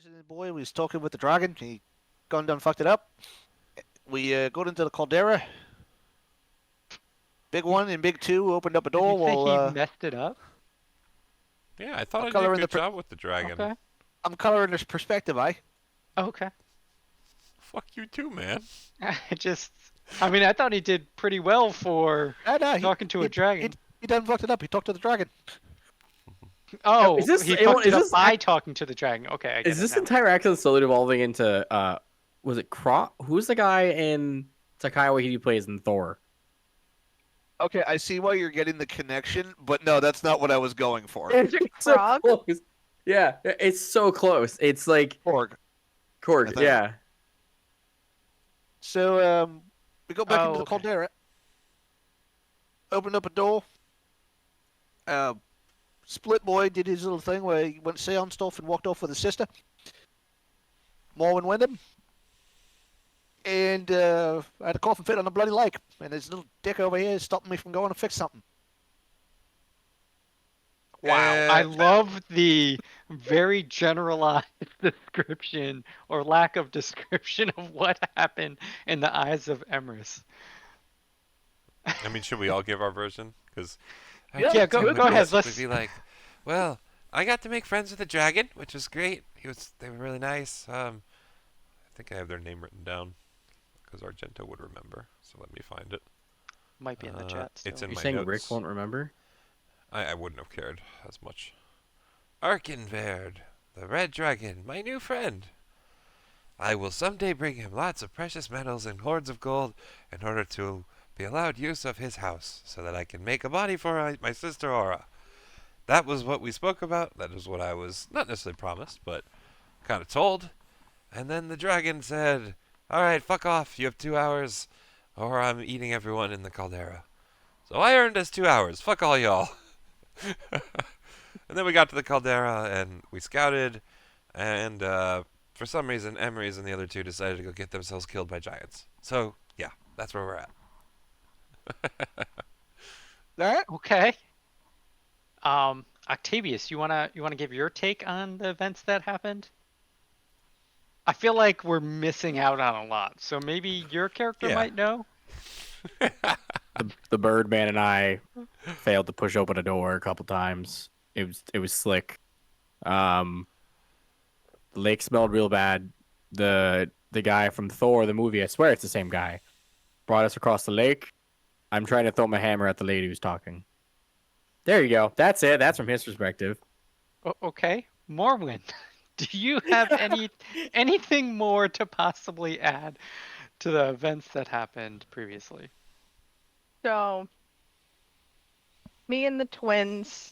President boy was talking with the dragon. He gone done fucked it up. We got into the caldera. Big one and big two opened up a Did you door say while he messed it up? Yeah, I thought I'm I did a coloring good the job with the dragon. Okay. I'm coloring this perspective, Okay. Fuck you too, man. I just, I mean, I thought he did pretty well for No, talking to a dragon. he done fucked it up. He talked to the dragon. Oh, Is this he fucked it up this by talking to the dragon. Okay, I get is it this now. entire action slowly devolving into was it who's the guy in Takai Waititi plays in Thor? Okay, I see why you're getting the connection, but no, that's not what I was going for. It's so Frog? close. Yeah, it's so close. It's like Korg. I Korg. think. Yeah. So we go back into the okay. caldera. Opened up a door. Split boy did his little thing where he went seance stuff and walked off with his sister. Morwen went him. And I had a coffin fit on a bloody lake. And his little dick over here is stopping me from going to fix something. Wow. I love the very generalized description or lack of description of what happened in the eyes of Emerys. I mean, should we all give our version? Because Yeah, go ahead. Let's be like, well, I got to make friends with the dragon, which was great. They were really nice. I think I have their name written down because Argento would remember. So let me find it. might be in the chat. Still. It's in You're my saying notes. Rick won't remember? I wouldn't have cared as much. Arkenverd, the red dragon, my new friend. I will someday bring him lots of precious metals and hoards of gold in order to be allowed use of his house, so that I can make a body for my sister Aura. That was what we spoke about. That is what I was not necessarily promised, but kind of told. And then the dragon said, all right, fuck off. You have 2 hours, or I'm eating everyone in the caldera. So I earned us 2 hours. Fuck all y'all. And then we got to the caldera, and we scouted, and for some reason, Emerys and the other two decided to go get themselves killed by giants. So, yeah, that's where we're at. Alright? Okay. Octavius, you wanna give your take on the events that happened? I feel like we're missing out on a lot, so maybe your character Yeah. might know. The Birdman and I failed to push open a door a couple times. It was slick. The lake smelled real bad. The guy from Thor, the movie, I swear it's the same guy, brought us across the lake. I'm trying to throw my hammer at the lady who's talking. There you go. That's it. That's from his perspective. Okay, Morwen, do you have anything more to possibly add to the events that happened previously? So, me and the twins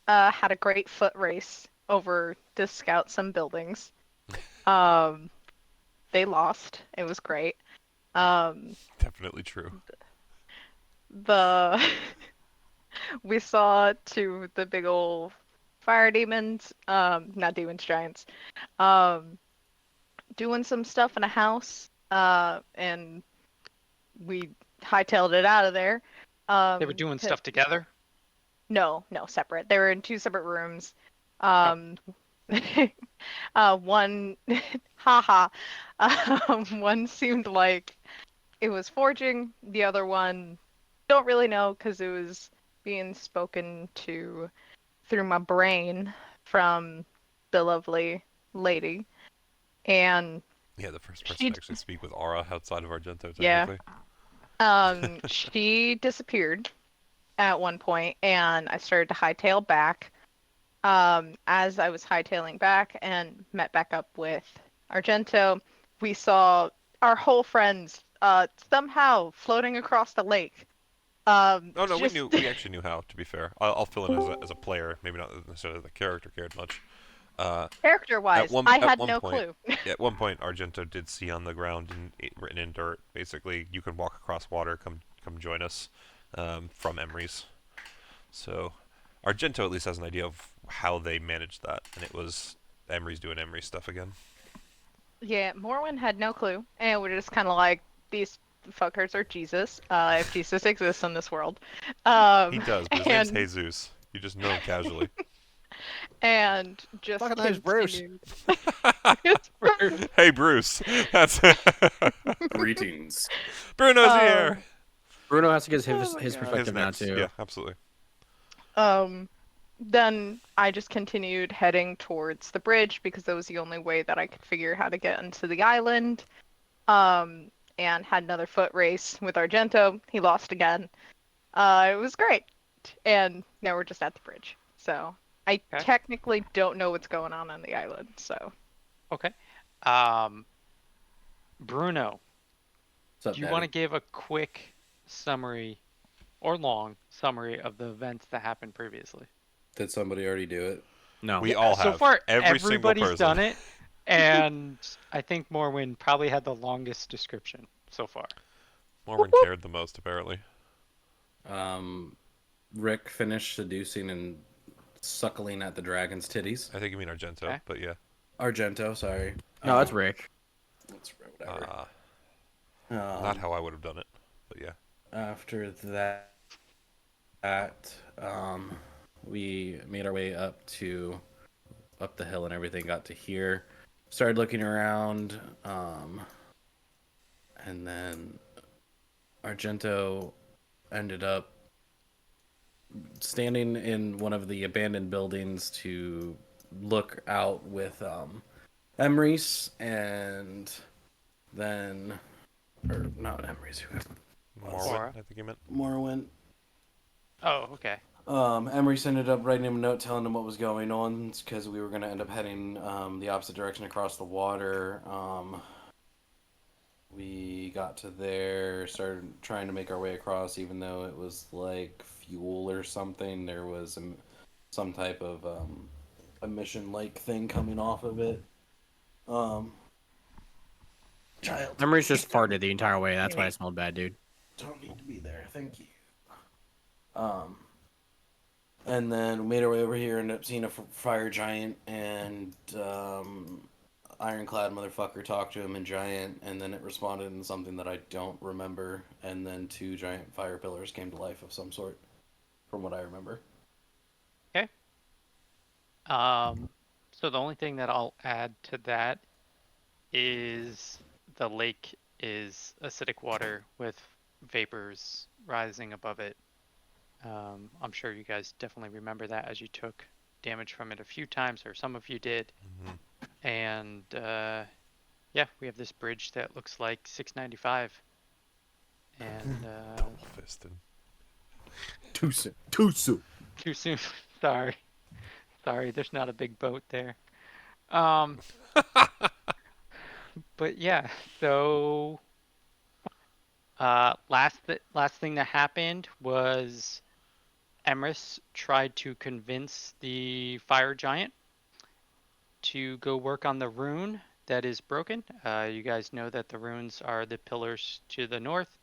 had a great foot race over to scout some buildings. They lost. It was great. Definitely true. We saw the big old fire demons, not demons, giants, doing some stuff in a house, and we hightailed it out of there. They were doing stuff together? No, separate. They were in 2 separate rooms. One, haha, one seemed like it was forging. The other one, don't really know because it was being spoken to through my brain from the lovely lady. And Yeah, the first person to actually speak with Aura outside of Argento, Yeah. technically. She disappeared at one point, and I started to hightail back. As I was hightailing back and met back up with Argento, we saw our whole friends somehow floating across the lake. Oh no, we actually knew how. To be fair, I'll fill in as a player. Maybe not necessarily the character cared much. Character-wise, I had no clue. At one point, Argento did see on the ground and written in dirt. Basically, you can walk across water. Come join us from Emerys. So Argento at least has an idea of how they managed that, and it was Emerys doing Emery stuff again. Yeah, Morwen had no clue, and we're just kind of like, these fuckers are Jesus, if Jesus exists in this world. He does, but his name's Jesus. You just know him casually. and just Fucking name's Bruce. continued. It's Bruce. Hey, Bruce. That's Greetings. Bruno's here. Bruno has to give Oh his, my his God. perspective now next. too. Yeah, absolutely. Then I just continued heading towards the bridge because that was the only way that I could figure how to get into the island. And had another foot race with Argento. He lost again. It was great. And now we're just at the bridge. So I Okay. technically don't know what's going on the island. So Okay. Bruno, What's up, do you Daddy? want to give a quick summary or long summary of the events that happened previously? Did somebody already do it? No. We all So have. far, Every single everybody's person. done it, and I think Morwin probably had the longest description so far. Mormon cared the most, apparently. Rick finished seducing and suckling at the dragon's titties. I think you mean Argento, Okay. but yeah. Argento, sorry. No, that's Rick. That's whatever. Not how I would have done it, but yeah. After that, we made our way up the hill and everything. Got to here, started looking around, and then Argento ended up standing in one of the abandoned buildings to look out with Emerys, and then, or not Emerys, who Morwen, I think you meant. Morwen. Oh, okay. Emerys ended up writing him a note telling him what was going on because we were going to end up heading the opposite direction across the water. We got to there, started trying to make our way across, even though it was like fuel or something. There was some type of emission-like thing coming off of it. Child. Emery's just farted the entire way. That's why I smelled bad, dude. Don't need to be there. Thank you. And then we made our way over here and ended up seeing a fire giant, and ironclad motherfucker talked to him in giant, and then it responded in something that I don't remember, and then 2 giant fire pillars came to life of some sort, from what I remember. Okay. So the only thing that I'll add to that is the lake is acidic water with vapors rising above it. I'm sure you guys definitely remember that as you took damage from it a few times, or some of you did. Mm-hmm. And yeah, we have this bridge that looks like 695. And Double fisted. Too soon. Too soon. too soon. Sorry. Sorry, there's not a big boat there. But yeah, so last thing that happened was Emerys tried to convince the fire giant to go work on the rune that is broken. You guys know that the runes are the pillars to the north,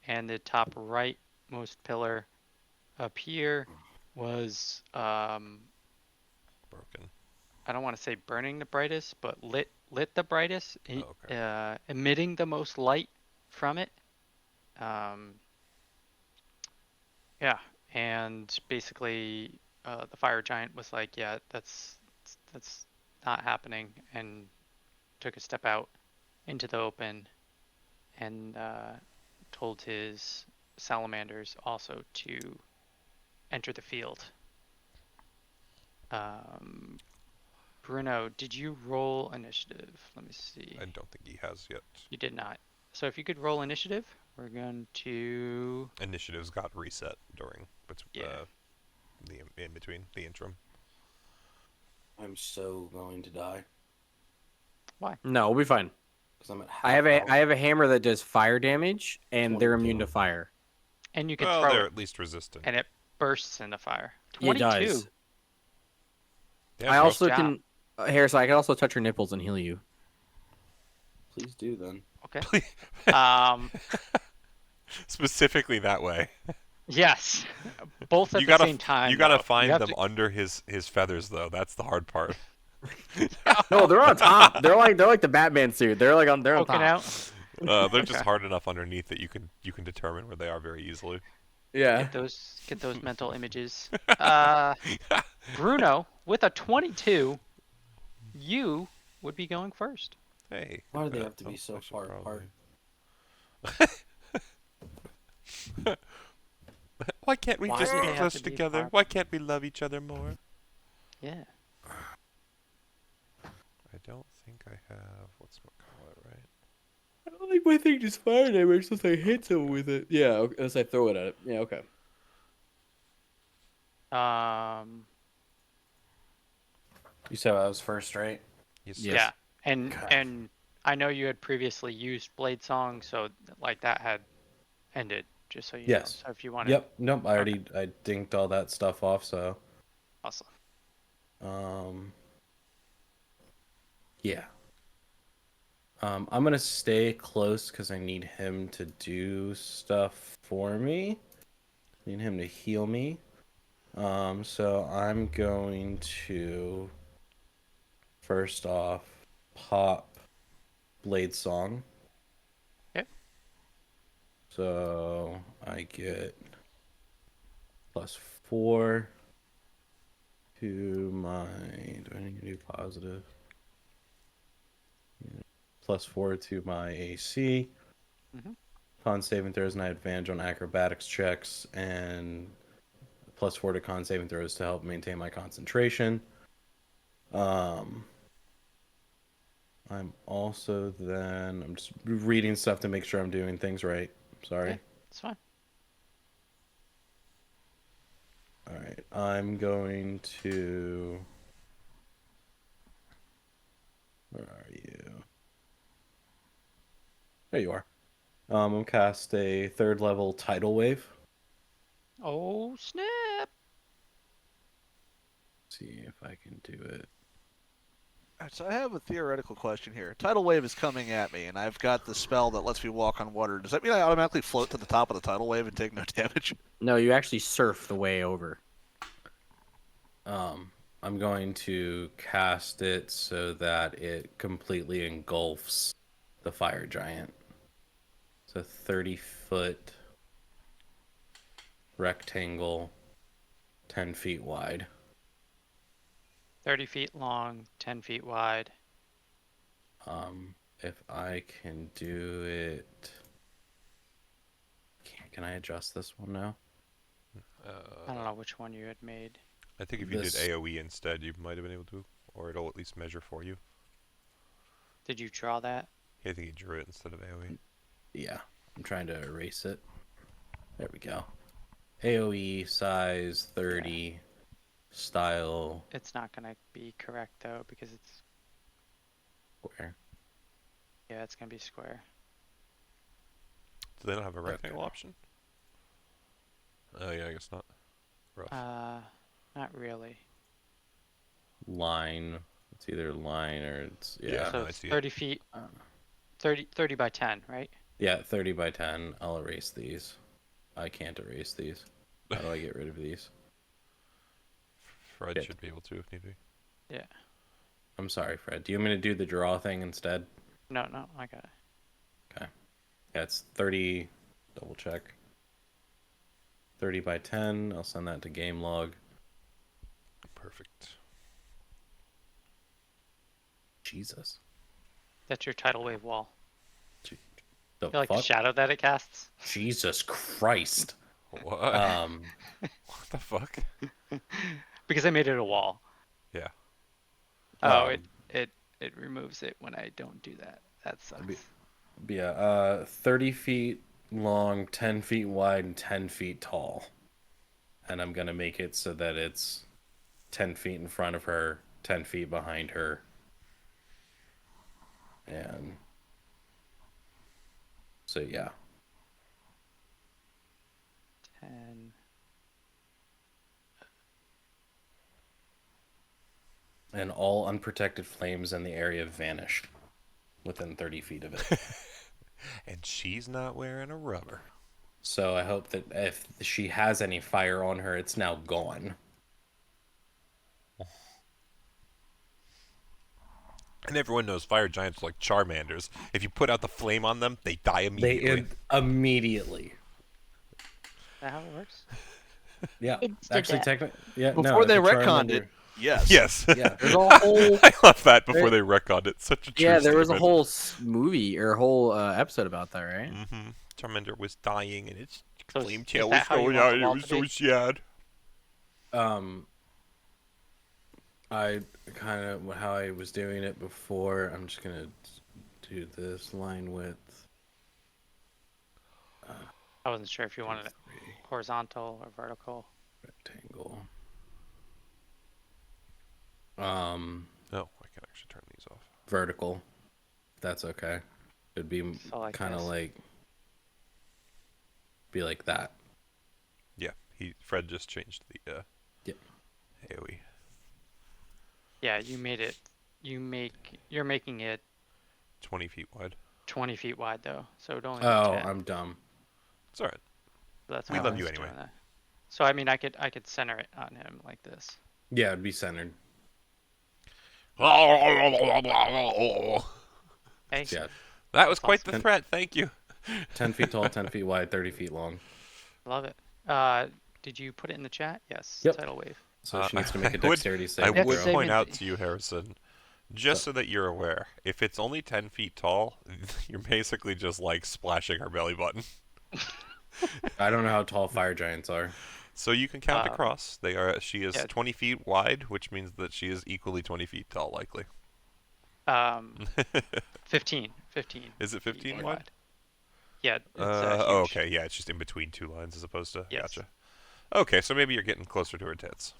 and the top rightmost pillar up here was Broken. I don't want to say burning the brightest, but lit the brightest, Okay. Emitting the most light from it. Yeah, and basically the fire giant was like, yeah, that's not happening, and took a step out into the open and told his salamanders also to enter the field. Bruno, did you roll initiative? Let me see. I don't think he has yet. You did not. So if you could roll initiative, we're going to... Initiatives got reset during Yeah. the in between the interim. I'm so going to die. No, we'll be fine. 'Cause I'm at I have half a hammer that does fire damage, and they're 22. immune to fire. And you can Well, throw they're it, at least resistant. and it bursts into fire. It 22. does. Yeah, I bro. also job. can, Harris. I can also touch your nipples and heal you. Please do then. Okay. Um, Specifically that way. yes. Both at you the gotta same time. you gotta though. find have them to- under his feathers though. That's the hard part. No, they're on top. They're like the Batman suit. They're on poking top. out. They're just Okay. hard enough underneath that you can determine where they are very easily. Yeah. Get those mental images. Bruno, with a 22, you would be going first. Hey. Why do they that- have to be oh, so I should far probably- apart? Why can't we Why just do be they have close to be together? far Why can't we love each other more? Yeah. I don't think I have what's call it right. I don't think my thing just fired ever since I hit someone with it. Yeah, unless I throw it at it. Yeah, okay. You said I was first, right? Yes. Yes. Yeah. And Okay. and I know you had previously used Blade Song, so like that had ended. Just so you Yes. know. So if you wanted, Yep. Nope. I dinked all that stuff off. So, awesome. yeah. I'm gonna stay close because I need him to do stuff for me. Need him to heal me. So I'm going to first off pop Blade Song. Okay. So I get +4 to my. Do I need to do positive? Yeah. +4 to my AC. Mhm. Con saving throws, and I have advantage on acrobatics checks, and +4 to con saving throws to help maintain my concentration. I'm also then. I'm just reading stuff to make sure I'm doing things right. Sorry. Yeah. It's fine. All right. I'm going to. Where are you? There you are. I'm gonna cast a 3rd level tidal wave. Oh snap! See if I can do it. So I have a theoretical question here. Tidal wave is coming at me, and I've got the spell that lets me walk on water. Does that mean I automatically float to the top of the tidal wave and take no damage? No, you actually surf the way over. I'm going to cast it so that it completely engulfs the fire giant. It's a 30-foot rectangle, 10 feet wide. 30 feet long, 10 feet wide. If I can do it, can I adjust this one now? I don't know which one you had made. I think if you This- did AoE instead, you might have been able to, or it'll at least measure for you. Did you draw that? Yeah, I think you drew it instead of AoE. Yeah, I'm trying to erase it. There we go. AoE size 30, style It's not gonna be correct though because it's square. it's gonna be square. Do they not have a rectangle option? Oh yeah, I guess not. Rough. Not really. Line. It's either line or it's yeah. So no, I it's see it. 30 feet, Uh, 30 by 10, right? Yeah, 30 by 10. I'll erase these. I can't erase these. How do I get rid of these? Fred Shit. should be able to if need be. Yeah. I'm sorry, Fred. Do you want me to do the draw thing instead? No, I got it. Okay. Yeah, it's 30. Double check. 30 by 10. I'll send that to game log. Perfect. Jesus. That's your tidal wave wall. The You like the fuck? shadow that it casts? Jesus Christ. What? What the fuck? Because I made it a wall. Yeah. Oh, Um, it removes it when I don't do that. That sucks. Yeah, 30 feet long, 10 feet wide, and 10 feet tall. And I'm going to make it so that it's 10 feet in front of her, 10 feet behind her. And so, yeah. 10. And all unprotected flames in the area vanish within 30 feet of it. And she's not wearing a rubber. So I hope that if she has any fire on her, it's now gone. And everyone knows fire giants are like Charmanders. If you put out the flame on them, they die They immediately. immediately. that how it works? Yeah, It's actually, that. technically, yeah. Before no, they if a retconned it, Charmander- yes. Yes. Yeah. There's a whole I love that before There- they retconned it. Such a true yeah, there was a statement. whole movie or a whole episode about that, right? Mm-hmm. Charmander was dying, and its So flame is tail was that how you going want out, the and it wall was to so be? sad. I kind of how I was doing it before. I'm just gonna do this line width. I wasn't sure if you wanted it 3 horizontal or vertical. rectangle. No, I can actually turn these off. Vertical. If that's okay. It'd be So like kind of this. like be like that. Yeah, Fred just changed the Yep. AoE. Yeah, you made it. You're making it 20 feet wide. 20 feet wide though, so it only be Oh, 10. I'm dumb. It's alright. That's we how love I you was anyway. doing that. So I mean, I could center it on him like this. Yeah, it'd be centered. Hey, Yeah, That was quite awesome. the threat, thank you. 10 feet tall, 10 feet wide, 30 feet long. love it. Did you put it in the chat? Yes. Yep. Tidal wave. So she needs to make a I would- dexterity I save. Next would throw. segment- point out to you, Harrison, just so that you're aware, if it's only 10 feet tall, you're basically just like splashing her belly button. I don't know how tall fire giants are. So you can count across. She is yeah. 20 feet wide, which means that she is equally 20 feet tall, likely. 15. Is it 15 feet wide? Yeah. It's, Oh, huge. okay. Yeah, it's just in between two lines as opposed to. Yes. Gotcha. Okay, so maybe you're getting closer to her tits.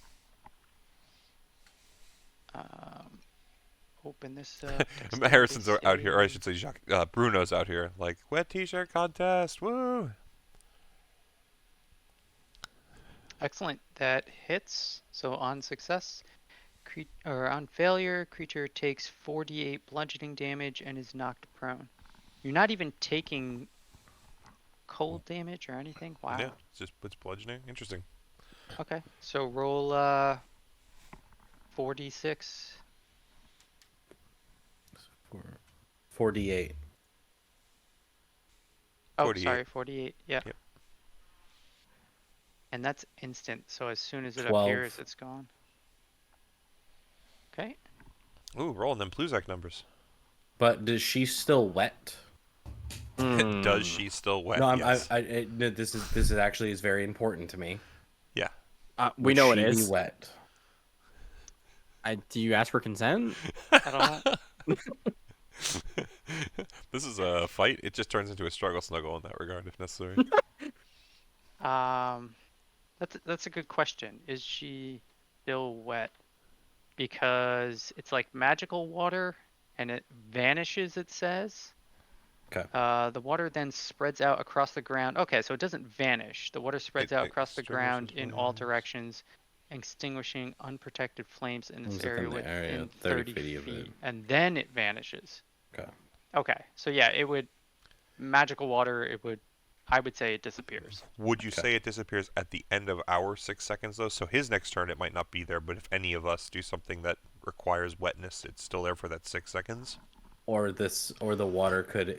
Open this. Harrison's dexterity out here, or I save. should say, Bruno's out here, like wet T-shirt contest. Woo! Excellent. That hits. So on success, or on failure, creature takes 48 bludgeoning damage and is knocked prone. You're not even taking cold damage or anything. Wow. Yeah, it's bludgeoning. Interesting. Okay. So roll 4d6. 48. Oh, 48. sorry, 48. Yeah. Yep. And that's instant. So as soon as it 12. appears, it's gone. Okay. Ooh, rolling them Pluzak numbers. But does she still wet? Does she still wet? No, Yes. no, this is actually is very important to me. Yeah. We Would know it she be is. wet. Do you ask for consent? I don't know. This is a fight. It just turns into a struggle snuggle in that regard, if necessary. That's a good question. Is she still wet? Because it's like magical water and it vanishes, it says. Okay. The water then spreads out across the ground. Okay, so it doesn't vanish. The water spreads out across the ground in all directions, extinguishing unprotected flames in this Comes up area in the within area, 30 feet feet. of it. And then it vanishes. Okay. Okay, so yeah, it would... Magical water, I would say it disappears. Would you say it disappears at the end of our 6 seconds, though? So his next turn, it might not be there, but if any of us do something that requires wetness, it's still there for that 6 seconds? Or the water could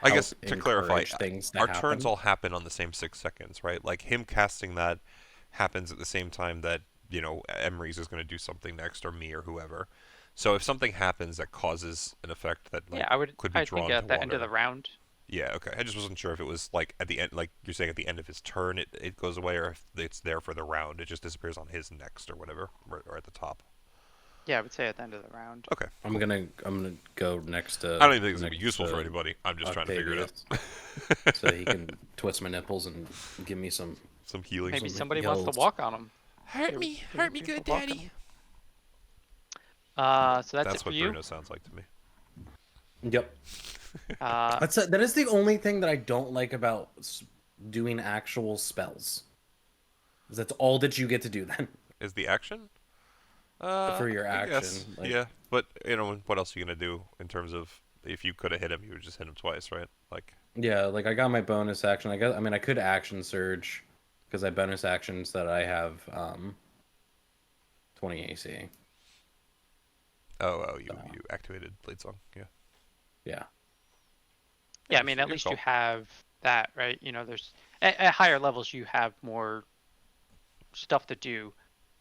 I guess, help to clarify, encourage things to our happen. turns all happen on the same 6 seconds, right? Like, him casting that happens at the same time that, Emerys is going to do something next, or me, or whoever. So if something happens that causes an effect that Yeah, I could be drawn think to at the end of water. the round. Yeah, okay. I just wasn't sure if it was like at the end, like you're saying at the end of his turn, it goes away, or if it's there for the round, it just disappears on his next or whatever, or at the top. Yeah, I would say at the end of the round. Okay. I'm gonna go next to. I don't even think it's gonna be next useful for to anybody. I'm just trying to figure it out. Octavius, so he can twist my nipples and give me some. Some healing. Maybe some somebody wants yells. to walk on him. Hurt me, good daddy. So that's it That's for what you. Bruno sounds like to me. Yep. Uh, That is the only thing that I don't like about doing actual spells. That's all that you get to do then. Is the action? For your I guess, action, like- yeah, but what else are you gonna do in terms of if you could have hit him, you would just hit him twice, right? Like, Yeah, like I got my bonus action. I could action surge because I bonus actions that I have 20 AC. you activated Blade Song, yeah. Yeah. yeah, I mean, at Your least call. you have that, right? You know, there's at higher levels you have more stuff to do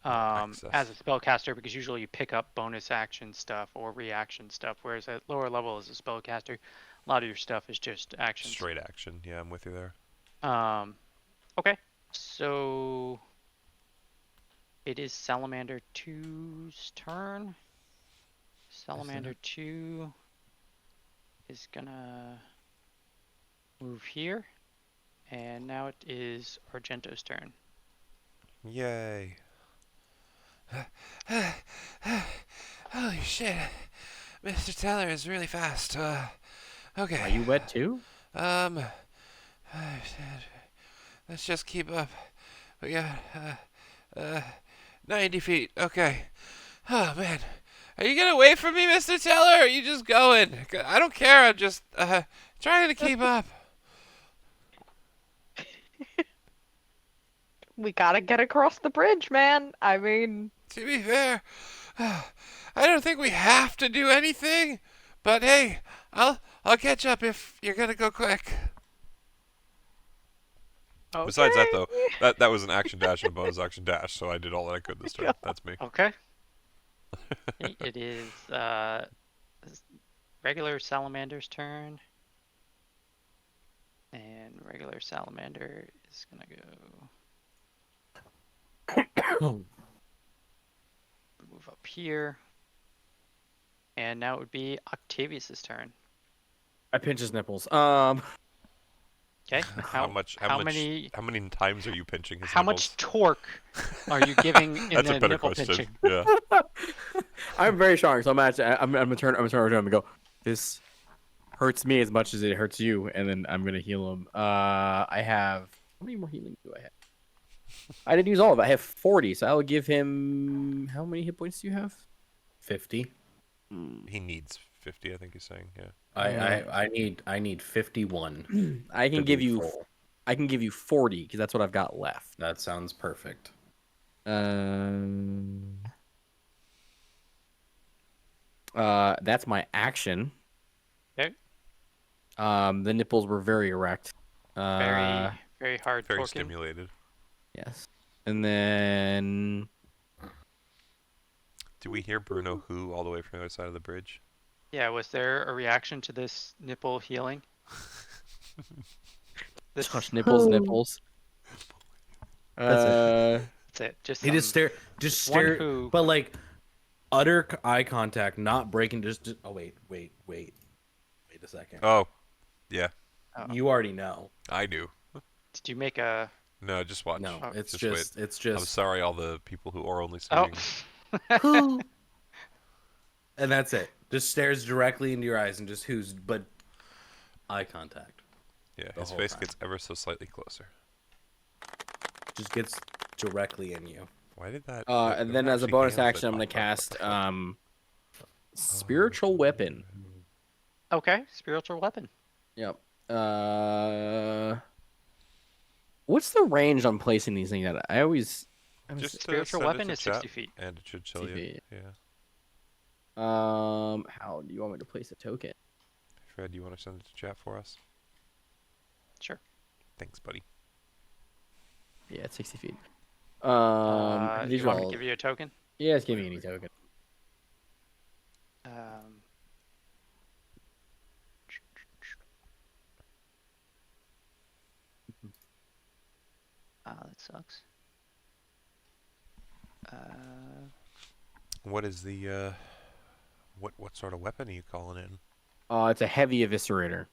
Access. as a spellcaster, because usually you pick up bonus action stuff or reaction stuff, whereas at lower level as a spellcaster, a lot of your stuff is just actions. Straight action. Yeah, I'm with you there. Okay, so it is Salamander 2's turn. Salamander 2 is gonna move here, and now it is Argento's turn. Yay. Holy shit. Mr. Teller is really fast. Okay. Are you wet too? Let's just keep up. We got 90 feet. Okay. Oh man, are you gonna wait for me, Mr. Teller? Or are you just going? I don't care. I'm just trying to keep up. We gotta get across the bridge, man. I mean, To be fair, I don't think we have to do anything. But hey, I'll catch up if you're gonna go quick. okay. Besides that, though, that was an action dash and a bonus action dash, so I did all that I could this turn. That's me. Okay. It is regular Salamander's turn. And regular Salamander is gonna go move up here. And now it would be Octavius's turn. I pinch his nipples. Okay. How many times are you pinching his How nipples? much torque are you giving in That's the a better nipple question. pinching? Yeah. I'm very strong, so I'm gonna turn around and go, this hurts me as much as it hurts you, and then I'm gonna heal him. I have, how many more healing do I have? I didn't use all of it. I have 40, so I will give him, how many hit points do you have? 50. He needs 50, I think he's saying. Yeah. I need 51. I can to give be you full. 40 because that's what I've got left. That sounds perfect. That's my action. Okay. The nipples were very erect. Very hard Very torquing. stimulated. Yes. And then Do we hear Bruno Who all the way from the other side of the bridge? Yeah, was there a reaction to this nipple healing? This, touch nipples. that's it. Just He just some- just one stare, who- but like utter eye contact, not breaking. Just oh wait a second. Oh, yeah, Uh-oh. You already know. I do. Did you make a? No, just watch. No, Oh. it's Just wait. it's I'm just, sorry, all the people who are only Oh. seeing. and that's it. Just stares directly into your eyes and just but eye contact. Yeah, The his whole face time. gets ever so slightly closer. Just gets directly in you. Why did that? And then as a bonus action, I'm gonna cast spiritual weapon. Okay, spiritual weapon. Yep. What's the range on placing these things at? I always Just Spiritual send it weapon to is chat, 60 feet. and it should show 60 you. feet. Yeah. how do you want me to place a token? Fred, you want to send it to chat for us? Sure. Thanks, buddy. Yeah, it's 60 feet. Do you want me to all- give you a token? Yeah, just give me any token. That sucks. What is the what sort of weapon are you calling in? It's a heavy eviscerator.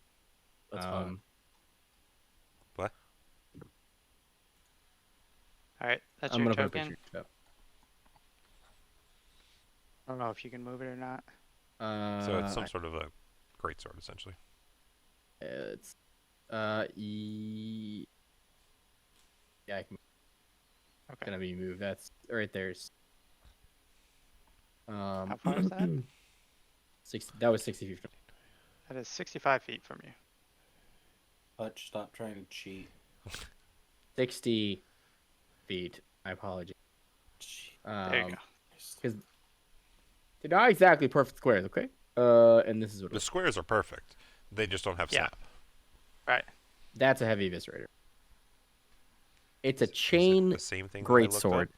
That's fine. What? All right, that's I'm your gonna put a token. picture. Yep. I don't know if you can move it or not. So it's some sort of a greatsword, essentially. It's yeah, I can. Okay. Gonna be moved. That's right there's. How far is that? 60. That was 60 feet. That is 65 feet from you. Hutch, stop trying to cheat. 60 feet. I apologize. There you go. Because they're not exactly perfect squares, okay? And this is what. The squares are perfect. They just don't have Yeah. snap. Right. That's a heavy eviscerator. It's a Is it chain the same thing that I great looked sword. up?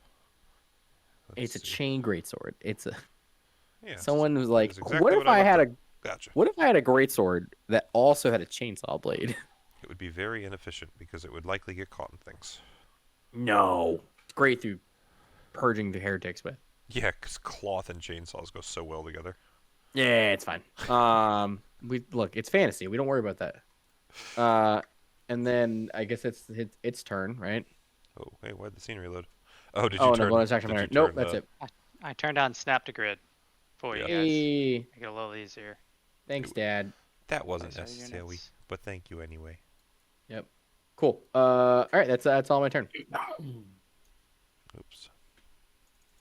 Let's It's a see. chain great sword. It's a Yeah, it's- someone was it like, is what exactly if what I I had looked a up. Gotcha. what if I had a great sword that also had a chainsaw blade? It would be very inefficient because it would likely get caught in things. No. It's great through purging the heretics with. Yeah, because cloth and chainsaws go so well together. Yeah, it's fine. We look, it's fantasy. We don't worry about that. And then I guess it's turn, right? Oh, hey, why'd the scene reload? Oh, did you Oh, no, turn? bonus action. Did you Nope, turn that's the? it. I turned on snap to grid for you Yeah. guys. Hey, Make it a little easier. thanks, Dad. That wasn't Place our necessary, units. but thank you anyway. Yep. Cool. All right, that's all my turn. Oops.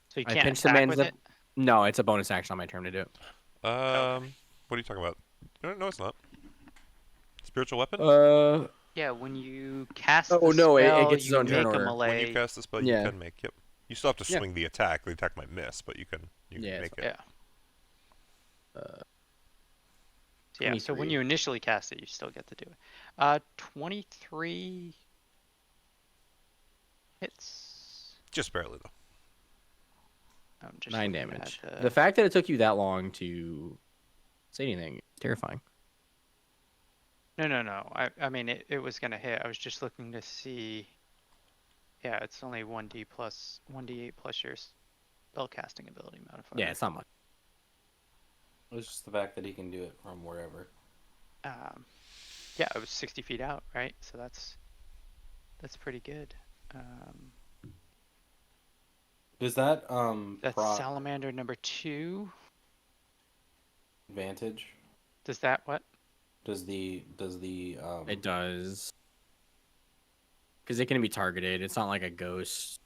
So you I can't pinched the attack man's with up. it. No, it's a bonus action on my turn to do it. What are you talking about? No, it's not. Spiritual weapon? Yeah, when you cast Oh, the no, it spell, gets its you own turn make a order. When you melee. cast the spell, Yeah. you can make. Yep. You still have to Yeah. swing the attack. The attack might miss, but you can Yeah, make it. Yeah. So yeah, so when 23. you initially cast it, you still get to do it. 23 hits. Just barely though. I'm just 9 looking damage. at The fact that it took you that long to say anything is terrifying. No. I mean, it was gonna hit. I was just looking to see. Yeah, it's only 1d plus 1d8 plus your spell casting ability modifier. Yeah, it's not much. It's just the fact that he can do it from wherever. Yeah, it was 60 feet out, right? So that's pretty good. Does that That's proc salamander number 2. advantage? Does that what? Does the It does. Because it can be targeted. It's not like a ghost.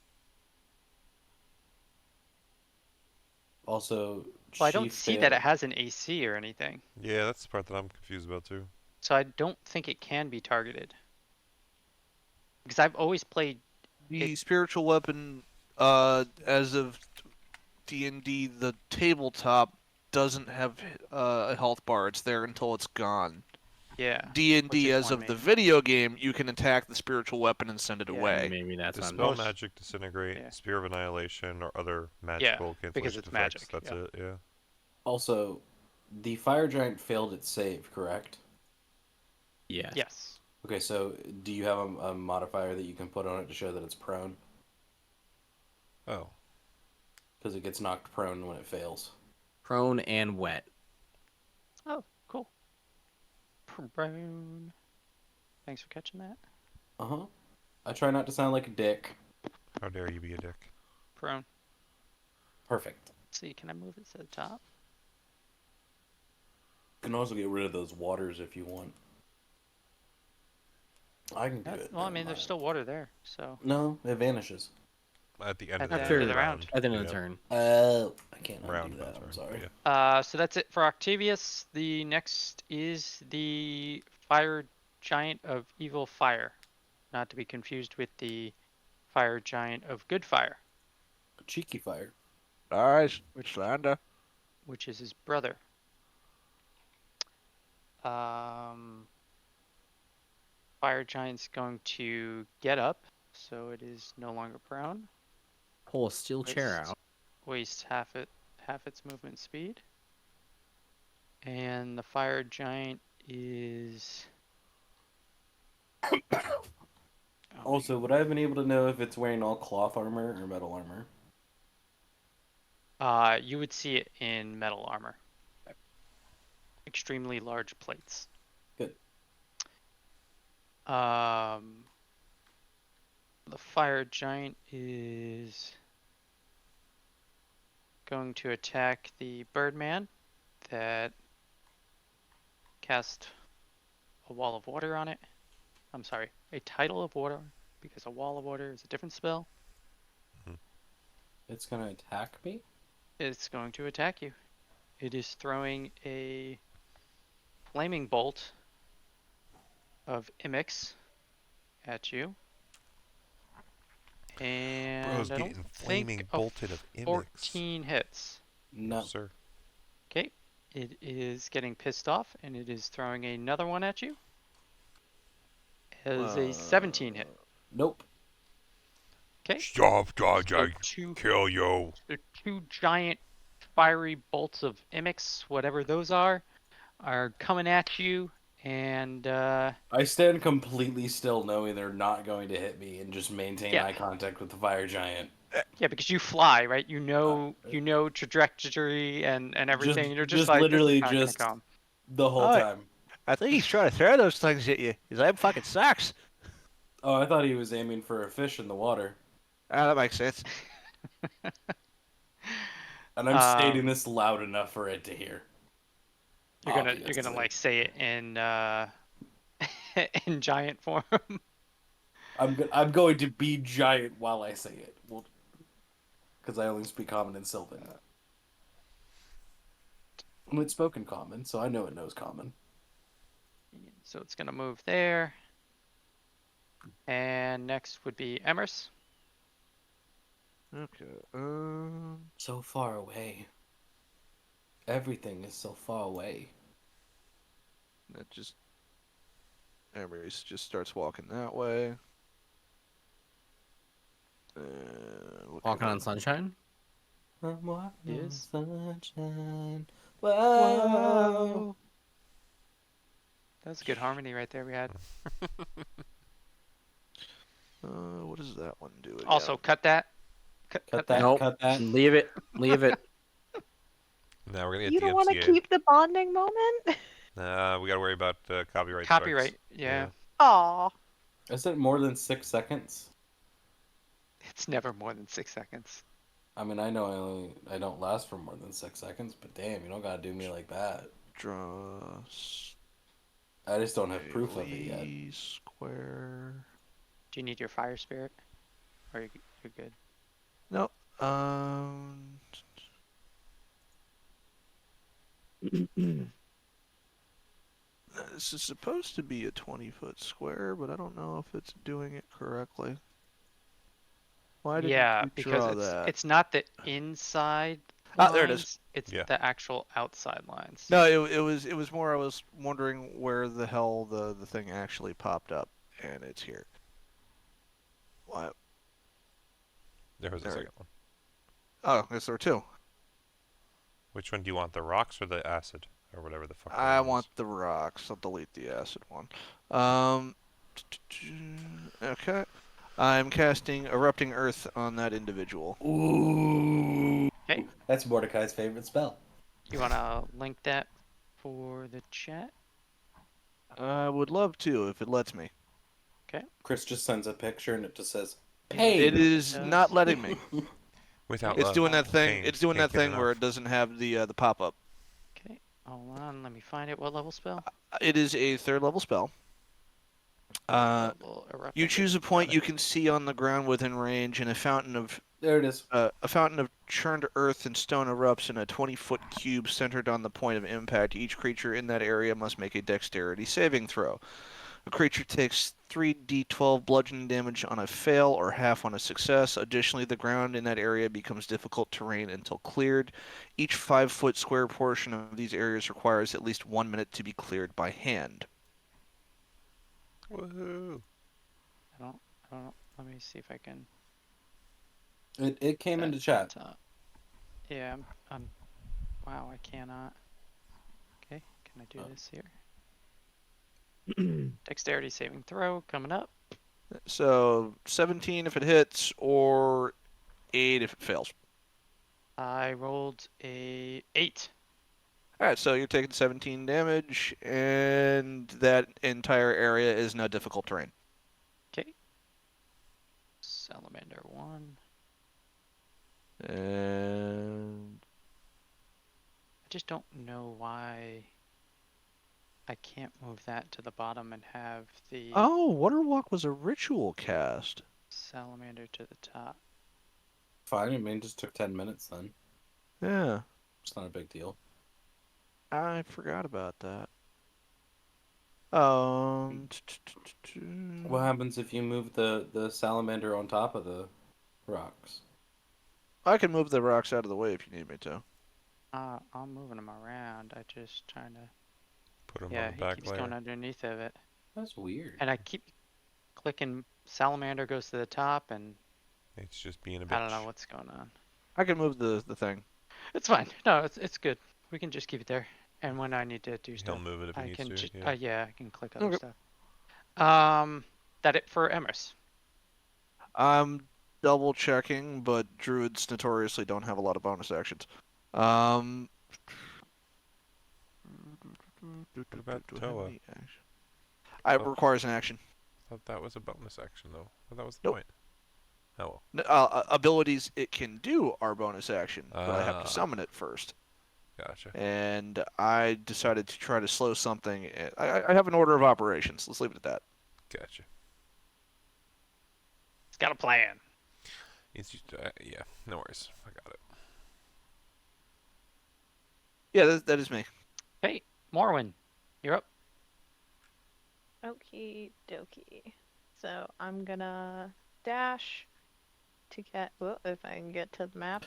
also? Well, I don't Chief see that it failed. has an AC or anything. Yeah, that's the part that I'm confused about too. So I don't think it can be targeted. Because I've always played. The spiritual weapon, as of D&D, the tabletop doesn't have a health bar. It's there until it's gone. Yeah. which D&D, is as one of the main. video game, you can attack the spiritual weapon and send it Yeah. away. Maybe that's what I'm Dispel Most- magic, disintegrate, yeah. spear of annihilation, or other magical cancellation because it's effects. magic, That's yeah. it. Yeah. Also, the fire giant failed its save, correct? Yes. Yes. Okay, so do you have a modifier that you can put on it to show that it's prone? Oh. Because it gets knocked prone when it fails. Prone and wet. Oh, cool. Prone. Thanks for catching that. Uh-huh. I try not to sound like a dick. How dare you be a dick? Prone. Perfect. Let's see, can I move it to the top? You can also get rid of those waters if you want. I can do it. Well, I never mean, there's mind. still water there, so. No, it vanishes. At the end At of the the, end of the round. At the end of Yeah. the turn. I can't Round, undo that. not I'm turn, sorry. yeah. So that's it for Octavius. The next is the fire giant of evil fire, not to be confused with the fire giant of good fire, Cheeky fire. Alright, Slander. which is his brother. Fire giant's going to get up, so it is no longer prone. Pull a steel chair Waste- out. Waste half its movement speed. And the fire giant is. Also, would I have been able to know if it's wearing all cloth armor or metal armor? You would see it in metal armor. Extremely large plates. Good. The fire giant is going to attack the birdman that cast a wall of water on it. I'm sorry, a tidal of water, because a wall of water is a different spell. It's gonna attack me? It's going to attack you. It is throwing a flaming bolt of Emerys at you. And Bro's I don't getting think flaming a bolted of Emerys. 14 hits. No. Sir. Okay, it is getting pissed off and it is throwing another one at you. is a 17 hit. Nope. Okay. Stop So dodging. two, Kill you. so two giant fiery bolts of Emerys, whatever those are coming at you, and I stand completely still, knowing they're not going to hit me, and just maintain Yeah. eye contact with the fire giant. yeah, because you fly, right? You know trajectory and everything. You're just just like, this is literally not gonna just come. the whole Alright. time. I think he's trying to throw those things at you. He's like, fucking sucks. Oh, I thought he was aiming for a fish in the water. Ah, that makes sense. And I'm stating Um, this loud enough for it to hear. You're gonna Obviously. like say it in in giant form. I'm going to be giant while I say it. Because I only speak common and Sylvan. Well, it's spoken common, so I know it knows common. So it's gonna move there. And next would be Emerys. Okay. So far away. Everything is so far away. That just Emerys just starts walking that way. Walking on sunshine. I'm walking Yes. sunshine. Whoa. That was a good harmony right there we had. What does that one do again? Also, cut that. Cut Cut that. that. Nope. Cut that. Leave it. Leave it. Now we're gonna get You don't want to DMCA. keep the bonding moment? We gotta worry about copyright. Copyright. strikes. Yeah. Aw. Is it more than 6 seconds? It's never more than 6 seconds. I mean, I know I don't last for more than 6 seconds, but damn, you don't gotta do me like that. Draw I just don't have proof of it yet. daily square. Do you need your fire spirit? Or you're good? No. This is supposed to be a 20-foot square, but I don't know if it's doing it correctly. Why did Yeah, you because draw that? it's not the inside Ah, there it is. lines, it's Yeah. the actual outside lines. No, it was more I was wondering where the hell the thing actually popped up, and it's here. What? There was a There. second one. Oh, yes, there were two. Which one do you want? The rocks or the acid? Or whatever the fuck. I that want is? the rocks. I'll delete the acid one. Okay. I'm casting Erupting Earth on that individual. Ooh. Okay. That's Mordecai's favorite spell. You want to link that for the chat? I would love to if it lets me. Chris just sends a picture and it just says, Yeah, "Hey." It is does. not letting me. Without It's love, doing that thing. pain It's doing can't that get thing where enough. it doesn't have the pop up. Okay, hold on, let me find it. What level spell? It is a 3rd level spell. Level erupting You choose a Earth. point Got you it. can see on the ground within range, and a fountain of churned earth and stone erupts in a 20-foot cube centered on the point of impact. Each creature in that area must make a dexterity saving throw. A creature takes 3d12 bludgeoning damage on a fail or half on a success. Additionally, the ground in that area becomes difficult terrain until cleared. Each 5-foot square portion of these areas requires at least 1 minute to be cleared by hand. Woohoo! I don't know. Let me see if I can. It came set into chat. top. Yeah, I'm. Wow, I cannot. Okay, can I do this here? Dexterity saving throw coming up. So 17 if it hits, or 8 if it fails. I rolled a 8. Alright, so you're taking 17 damage, and that entire area is now difficult terrain. Okay. Salamander 1. And I just don't know why I can't move that to the bottom and have the oh, Waterwalk was a ritual cast. salamander to the top. Fine, I mean, it just took 10 minutes then. Yeah, It's not a big deal. I forgot about that. What happens if you move the salamander on top of the rocks? I can move the rocks out of the way if you need me to. I'm moving him around. I just trying to. Put them Yeah, on the he back keeps layer. going underneath of it, That's weird. and I keep clicking salamander goes to the top, and It's just being a bitch. I don't know what's going on. I can move the thing. It's fine. No, it's good. We can just keep it there. And when I need to do He'll stuff, move it if he I needs can to. just Yeah. I can click other Okay. stuff. That it for Emerys. I'm double checking, but druids notoriously don't have a lot of bonus actions. What about Do I have Toa? any action? It Oh. requires an action. I thought that was a bonus action, though. I thought that was the Nope. point. Oh, well. Abilities it can do are bonus action, but I have Ah. to summon it first. Gotcha. And I decided to try to slow something. I have an order of operations. Let's leave it at that. Gotcha. It's got a plan. It's just, yeah, no worries. I got it. Yeah, that is me. Hey, Morwin, you're up. Okie dokie. So I'm gonna dash to get. Well, if I can get to the map.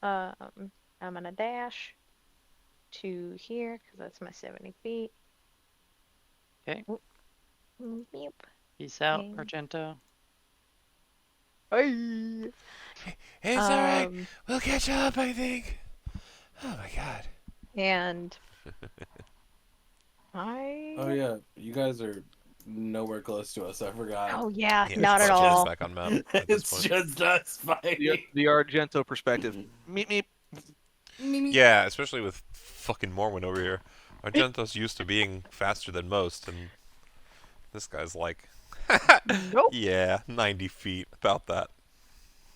I'm gonna dash to here because that's my 70 feet. Okay. Beep. Peace out, Okay. Argento. Hey. It's alright. We'll catch up, I think. Oh my god. And I. Oh yeah, you guys are nowhere close to us. I forgot. Oh yeah, Yeah, not it's at just all. back on map at this It's point. just us fighting. The Argento perspective. Meep meep. Yeah, especially with fucking Morwin over here. Argento's used to being faster than most, and this guy's like, Nope. yeah, 90 feet, about that.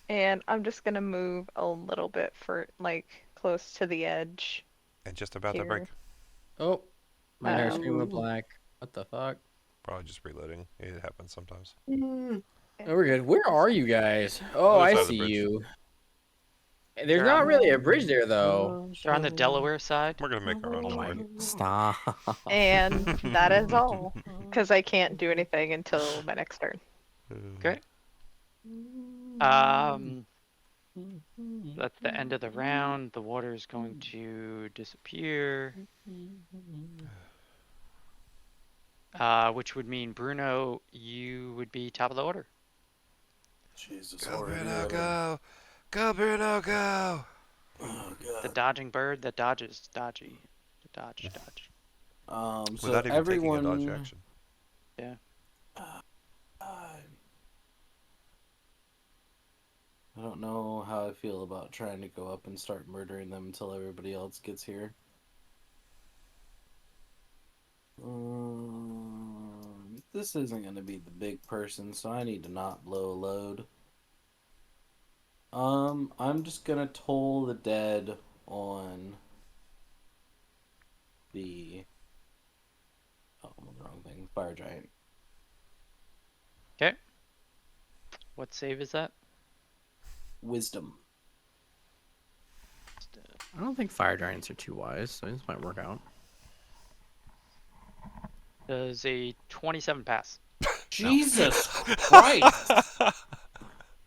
And I'm just gonna move a little bit for like close to the edge. And just about to Here. break. Oh, my hair screen went Oh. black. What the fuck? Probably just reloading. It happens sometimes. Oh, we're good. Where are you guys? Oh, Other I side of the see bridge. you. There's They're not on- really a bridge there, though. They're on the Delaware side. We're gonna make our own, Oh don't my! worry. Stop. And that is all, because I can't do anything until my next turn. Okay. That's the end of the round. The water is going to disappear. Which would mean Bruno, you would be top of the order. Jesus, Go, already. Bruno, go! Go, Bruno, go! Oh The god. dodging bird that dodges dodgy. The dodge. So Without even everyone. taking a dodge action. I don't know how I feel about trying to go up and start murdering them until everybody else gets here. This isn't going to be the big person, so I need to not blow a load. I'm just going to toll the dead on the... Oh, the wrong thing. Fire giant. Okay. What save is that? Wisdom. I don't think fire giants are too wise, so this might work out. Does a 27 pass? Jesus Christ!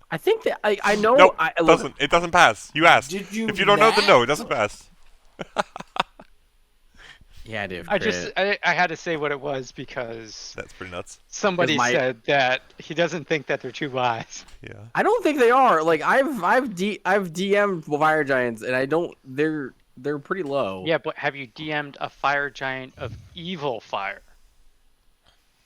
I think that I know. Nope, Look, it doesn't pass. You asked. Did you If you don't know, then not? no, it doesn't pass. yeah, dude. I had to say what it was because That's pretty nuts. somebody my- said that he doesn't think that they're too wise. Yeah. I don't think they are. Like I've DM'd fire giants, and I don't. They're pretty low. Yeah, but have you DM'd a fire giant of evil fire?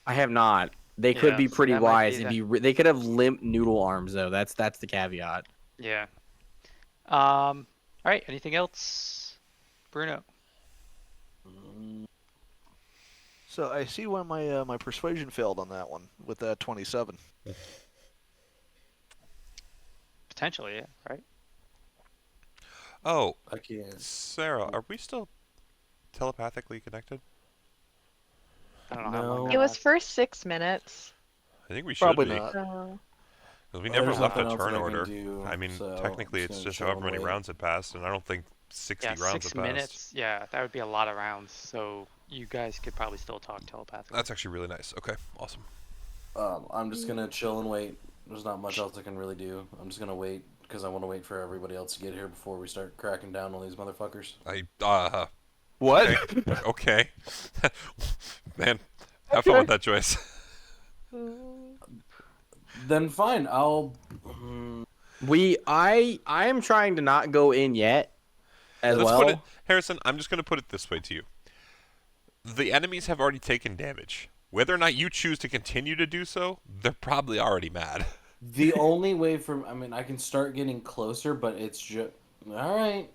I have not. They could Yeah, be so pretty that might wise. be They could have limp noodle arms though. That's the caveat. Yeah. All right. Anything else, Bruno? So I see why my persuasion failed on that one with that 27. Potentially, yeah. Right. Oh, I can't. Sarah, are we still telepathically connected? I don't know how long No. that It was lasts. for 6 minutes. I think we should Probably be. not. 'Cause we Well, never there's left a nothing else turn that I can order. do, I mean, so technically I'm it's just just gonna however many wait. rounds had passed, and I don't think 60 Yeah, rounds 6 have passed. minutes. Yeah, that would be a lot of rounds. So you guys could probably still talk telepathically. That's actually really nice. Okay, awesome. I'm just gonna chill and wait. There's not much else I can really do. I'm just gonna wait because I want to wait for everybody else to get here before we start cracking down on these motherfuckers. What? Okay. Okay. Man, Have fun with that choice. Then fine, I'll. I am trying to not go in yet. As Let's well. put it, Harrison. I'm just going to put it this way to you: the enemies have already taken damage. Whether or not you choose to continue to do so, they're probably already mad. The only way I mean, I can start getting closer, but it's just all right.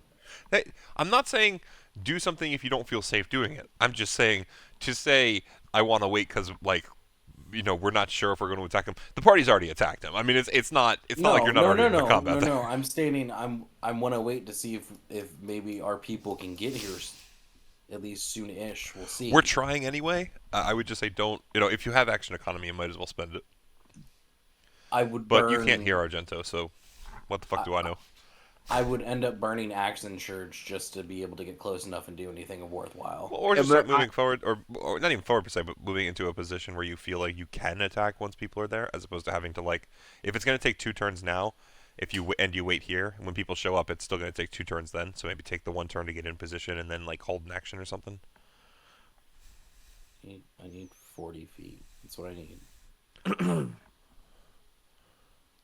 Hey, I'm not saying do something if you don't feel safe doing it. I'm just saying to say I want to wait because we're not sure if we're going to attack them. The party's already attacked them. I mean, it's not like you're not already in the combat. No. I'm stating I want to wait to see if maybe our people can get here at least soon-ish. We'll see. We're trying anyway. I would just say don't. If you have action economy, you might as well spend it. I would, but you can't hear Argento, so what the fuck do I know? I would end up burning action surge just to be able to get close enough and do anything worthwhile. Or just start moving forward, or not even forward per se, but moving into a position where you feel like you can attack once people are there, as opposed to having to if it's going to take 2 turns now, if you wait here, when people show up, it's still going to take 2 turns then. So maybe take the 1 turn to get in position and then hold an action or something. I need 40 feet. That's what I need.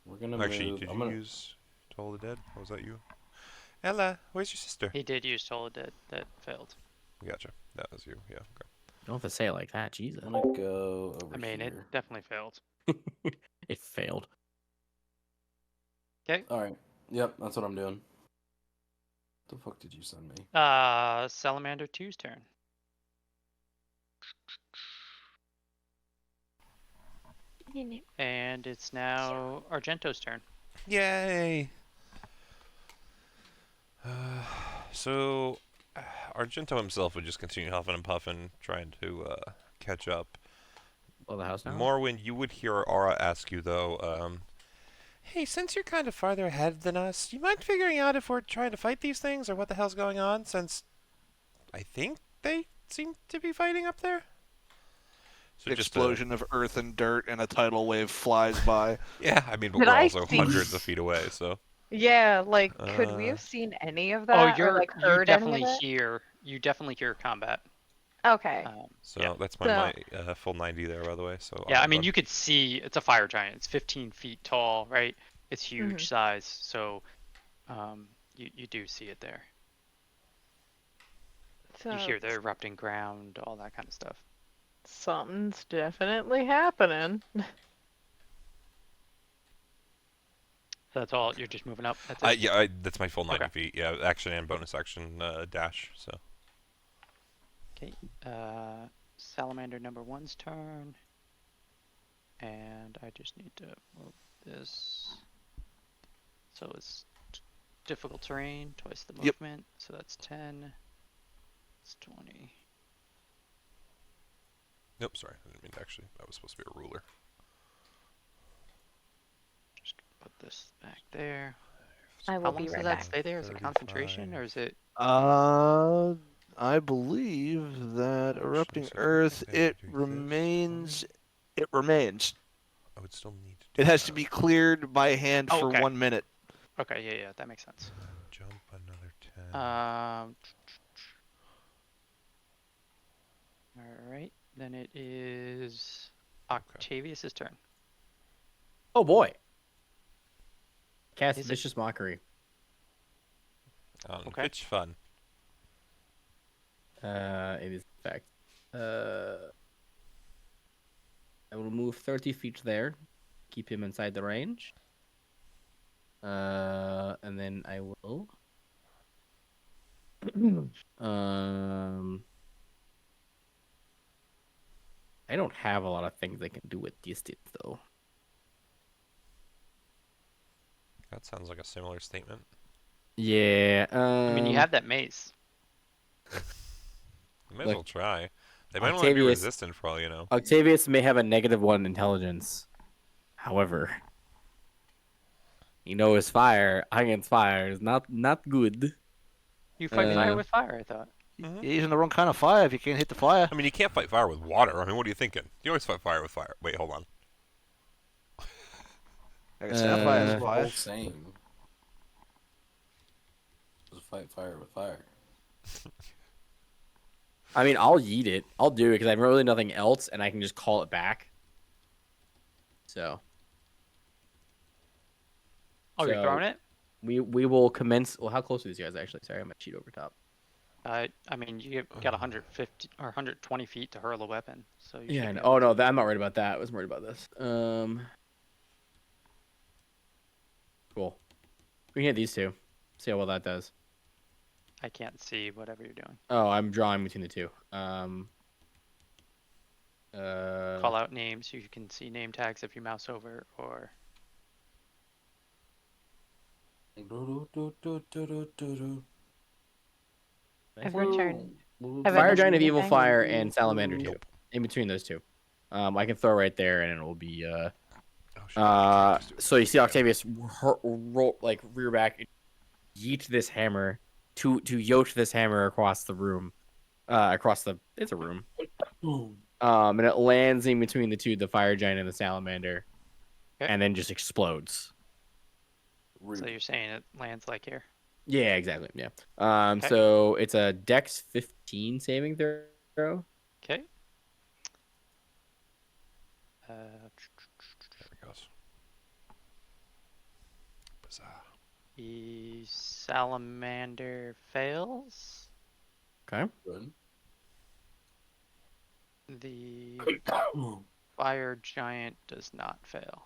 We're gonna actually move. did you use Toll the Dead? Or was that you? Ella, where's your sister? He did use Toll the Dead. That failed. Gotcha. That was you. Yeah. Okay. You don't have to say it like that, Jesus. I'm gonna go over I mean, here. it definitely failed. It failed. Okay. All right. Yep, that's what I'm doing. The fuck did you send me? Salamander 2's turn. And it's now Argento's turn. Yay! So, Argento himself would just continue huffing and puffing, trying to catch up. Blow the house down? Morwen, you would hear Aura ask you, though, hey, since you're kind of farther ahead than us, do you mind figuring out if we're trying to fight these things or what the hell's going on, since I think they seem to be fighting up there? So Explosion of earth and dirt, and a tidal wave flies by. Yeah, I mean, but Did we're I also see- hundreds of feet away, so... Yeah, could we have seen any of that? Oh, or, heard any of you definitely hear combat. Okay. So yeah. that's my full 90 there, by the way. So Yeah, I mean, you could see it's a fire giant. It's 15 feet tall, right? It's huge size, so you do see it there. So You hear the erupting ground, all that kind of stuff. something's definitely happening. So that's all. You're just moving up. That's it. yeah, that's my full 90 Okay. feet. Yeah, action and bonus action dash. So Okay. Salamander number 1's turn. And I just need to move this. So it's difficult terrain, twice the Yep. movement. So that's 10. It's 20. nope, sorry, I didn't mean to actually. That was supposed to be a ruler. Just put this back there. I How will long be does right that back. stay there? Is it concentration 35. or is it? I believe that erupting so earth I have it to do this remains. It remains. I would still need to. It has to be cleared by hand Oh, for okay. 1 minute. Okay, yeah, that makes sense. Jump another 10. All right, then it is Octavius's turn. Oh boy. Cast Is it- Vicious Mockery. okay. Pitch fun. It is in fact. I will move 30 feet there. Keep him inside the range. And then I will. I don't have a lot of things I can do with distance though. That sounds like a similar statement. Yeah. I mean, you have that mace. You might as Like, well try. They might only be Octavius- resistant for all you know. Octavius may have a -1 intelligence. However, his fire against fire is not good. You fight fire Uh, with fire, I thought. Mhm. You're using the wrong kind of fire if you can't hit the fire. I mean, you can't fight fire with water. I mean, what are you thinking? You always fight fire with fire. Wait, hold on. I can say fire is It's fire. all same. Just fight fire with fire. I mean, I'll yeet it. I'll do it because I have really nothing else, and I can just call it back. So. Oh, you're throwing it? We will commence. Well, how close are these guys actually? Sorry, I'm a cheat over top. I mean, you got 150 or 120 feet to hurl a weapon, so you Yeah. should be Oh able no, to- I'm not worried about that. I was worried about this. Cool. We can hit these two. See how well that does. I can't see whatever you're doing. Oh, I'm drawing between the two. Call out names. You can see name tags if you mouse over, or Every turn. Fire Giant of Evan- Evil Evan- Fire and Salamander 2. In between those two. I can throw right there, and it will be. Oh, shit, I can't just do it. So you see Octavius like rear back, yeet this hammer to yoke this hammer across the room, it's a room. And it lands in between the two, the Fire Giant and the Salamander, Okay. and then just explodes. so you're saying it lands like here. Yeah, exactly. Yeah. Okay. So it's a Dex 15 saving throw. Okay. There it goes. Bizarre. The salamander fails. Okay. Good. The fire giant does not fail.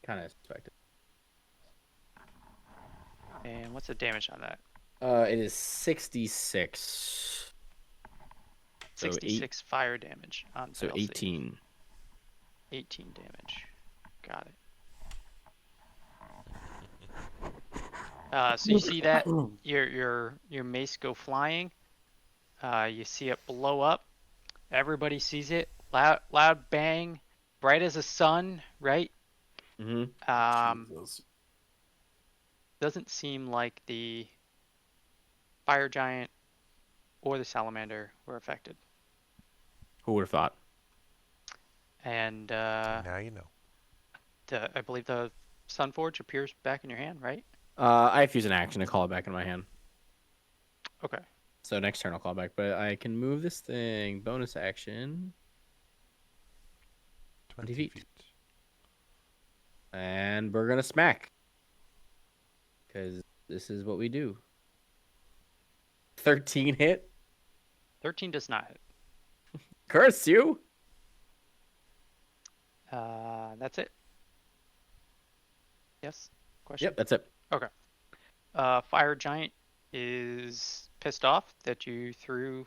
Kind of expected. And what's the damage on that? It is 66. So 66 fire damage on So fail save. 18. 18 damage. Got it. So you see that your mace go flying. You see it blow up. Everybody sees it. Loud bang, bright as a sun, right? Mm-hmm. Jesus. Doesn't seem like the fire giant or the salamander were affected. Who would have thought? And Now you know. I believe the Sunforge appears back in your hand, right? I have to use an action to call it back in my hand. Okay. So next turn I'll call it back, but I can move this thing. Bonus action. 20 feet. And we're gonna smack. Because this is what we do. 13 hit. 13 does not hit. Curse you. That's it. Yes? Question? Yep, that's it. Fire giant is pissed off that you threw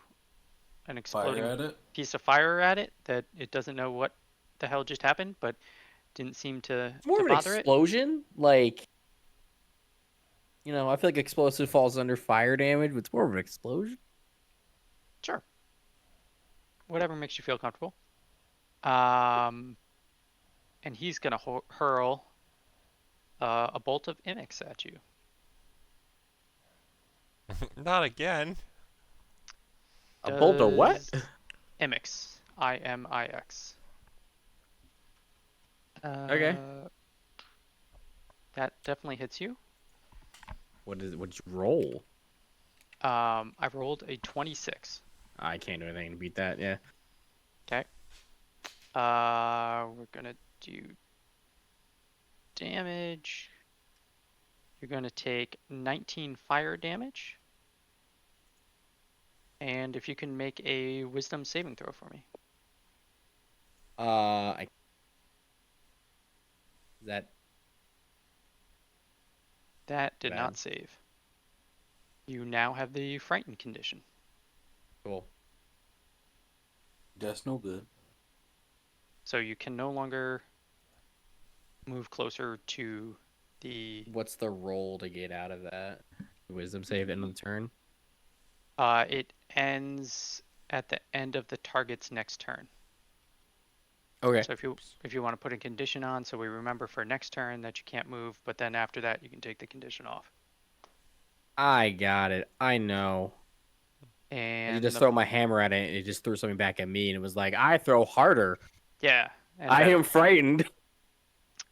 an exploding Fire at it. piece of fire at it, that it doesn't know what the hell just happened, but didn't seem to It's more of an bother it. explosion. Like, you know, I feel like explosive falls under fire damage, but it's more of an explosion. Sure. Whatever makes you feel comfortable. And he's gonna hurl a bolt of Emerys at you. Not again. A bolt of what? Does Emerys. IMIX. Okay. That definitely hits you. What'd you roll? I rolled a 26. I can't do anything to beat that, yeah. Okay. We're gonna do damage. You're gonna take 19 fire damage. And if you can make a wisdom saving throw for me. That That did Bad. not save. You now have the frightened condition. cool. That's no good. So you can no longer move closer to the What's the roll to get out of that? Wisdom save end of the turn. it ends at the end of the target's next turn. Okay. So if you want to put a condition on, so we remember for next turn that you can't move, but then after that you can take the condition off. I got it. I know. And You just the- throw my hammer at it, and it just threw something back at me, and it was like, I throw harder. yeah, and I that- am frightened.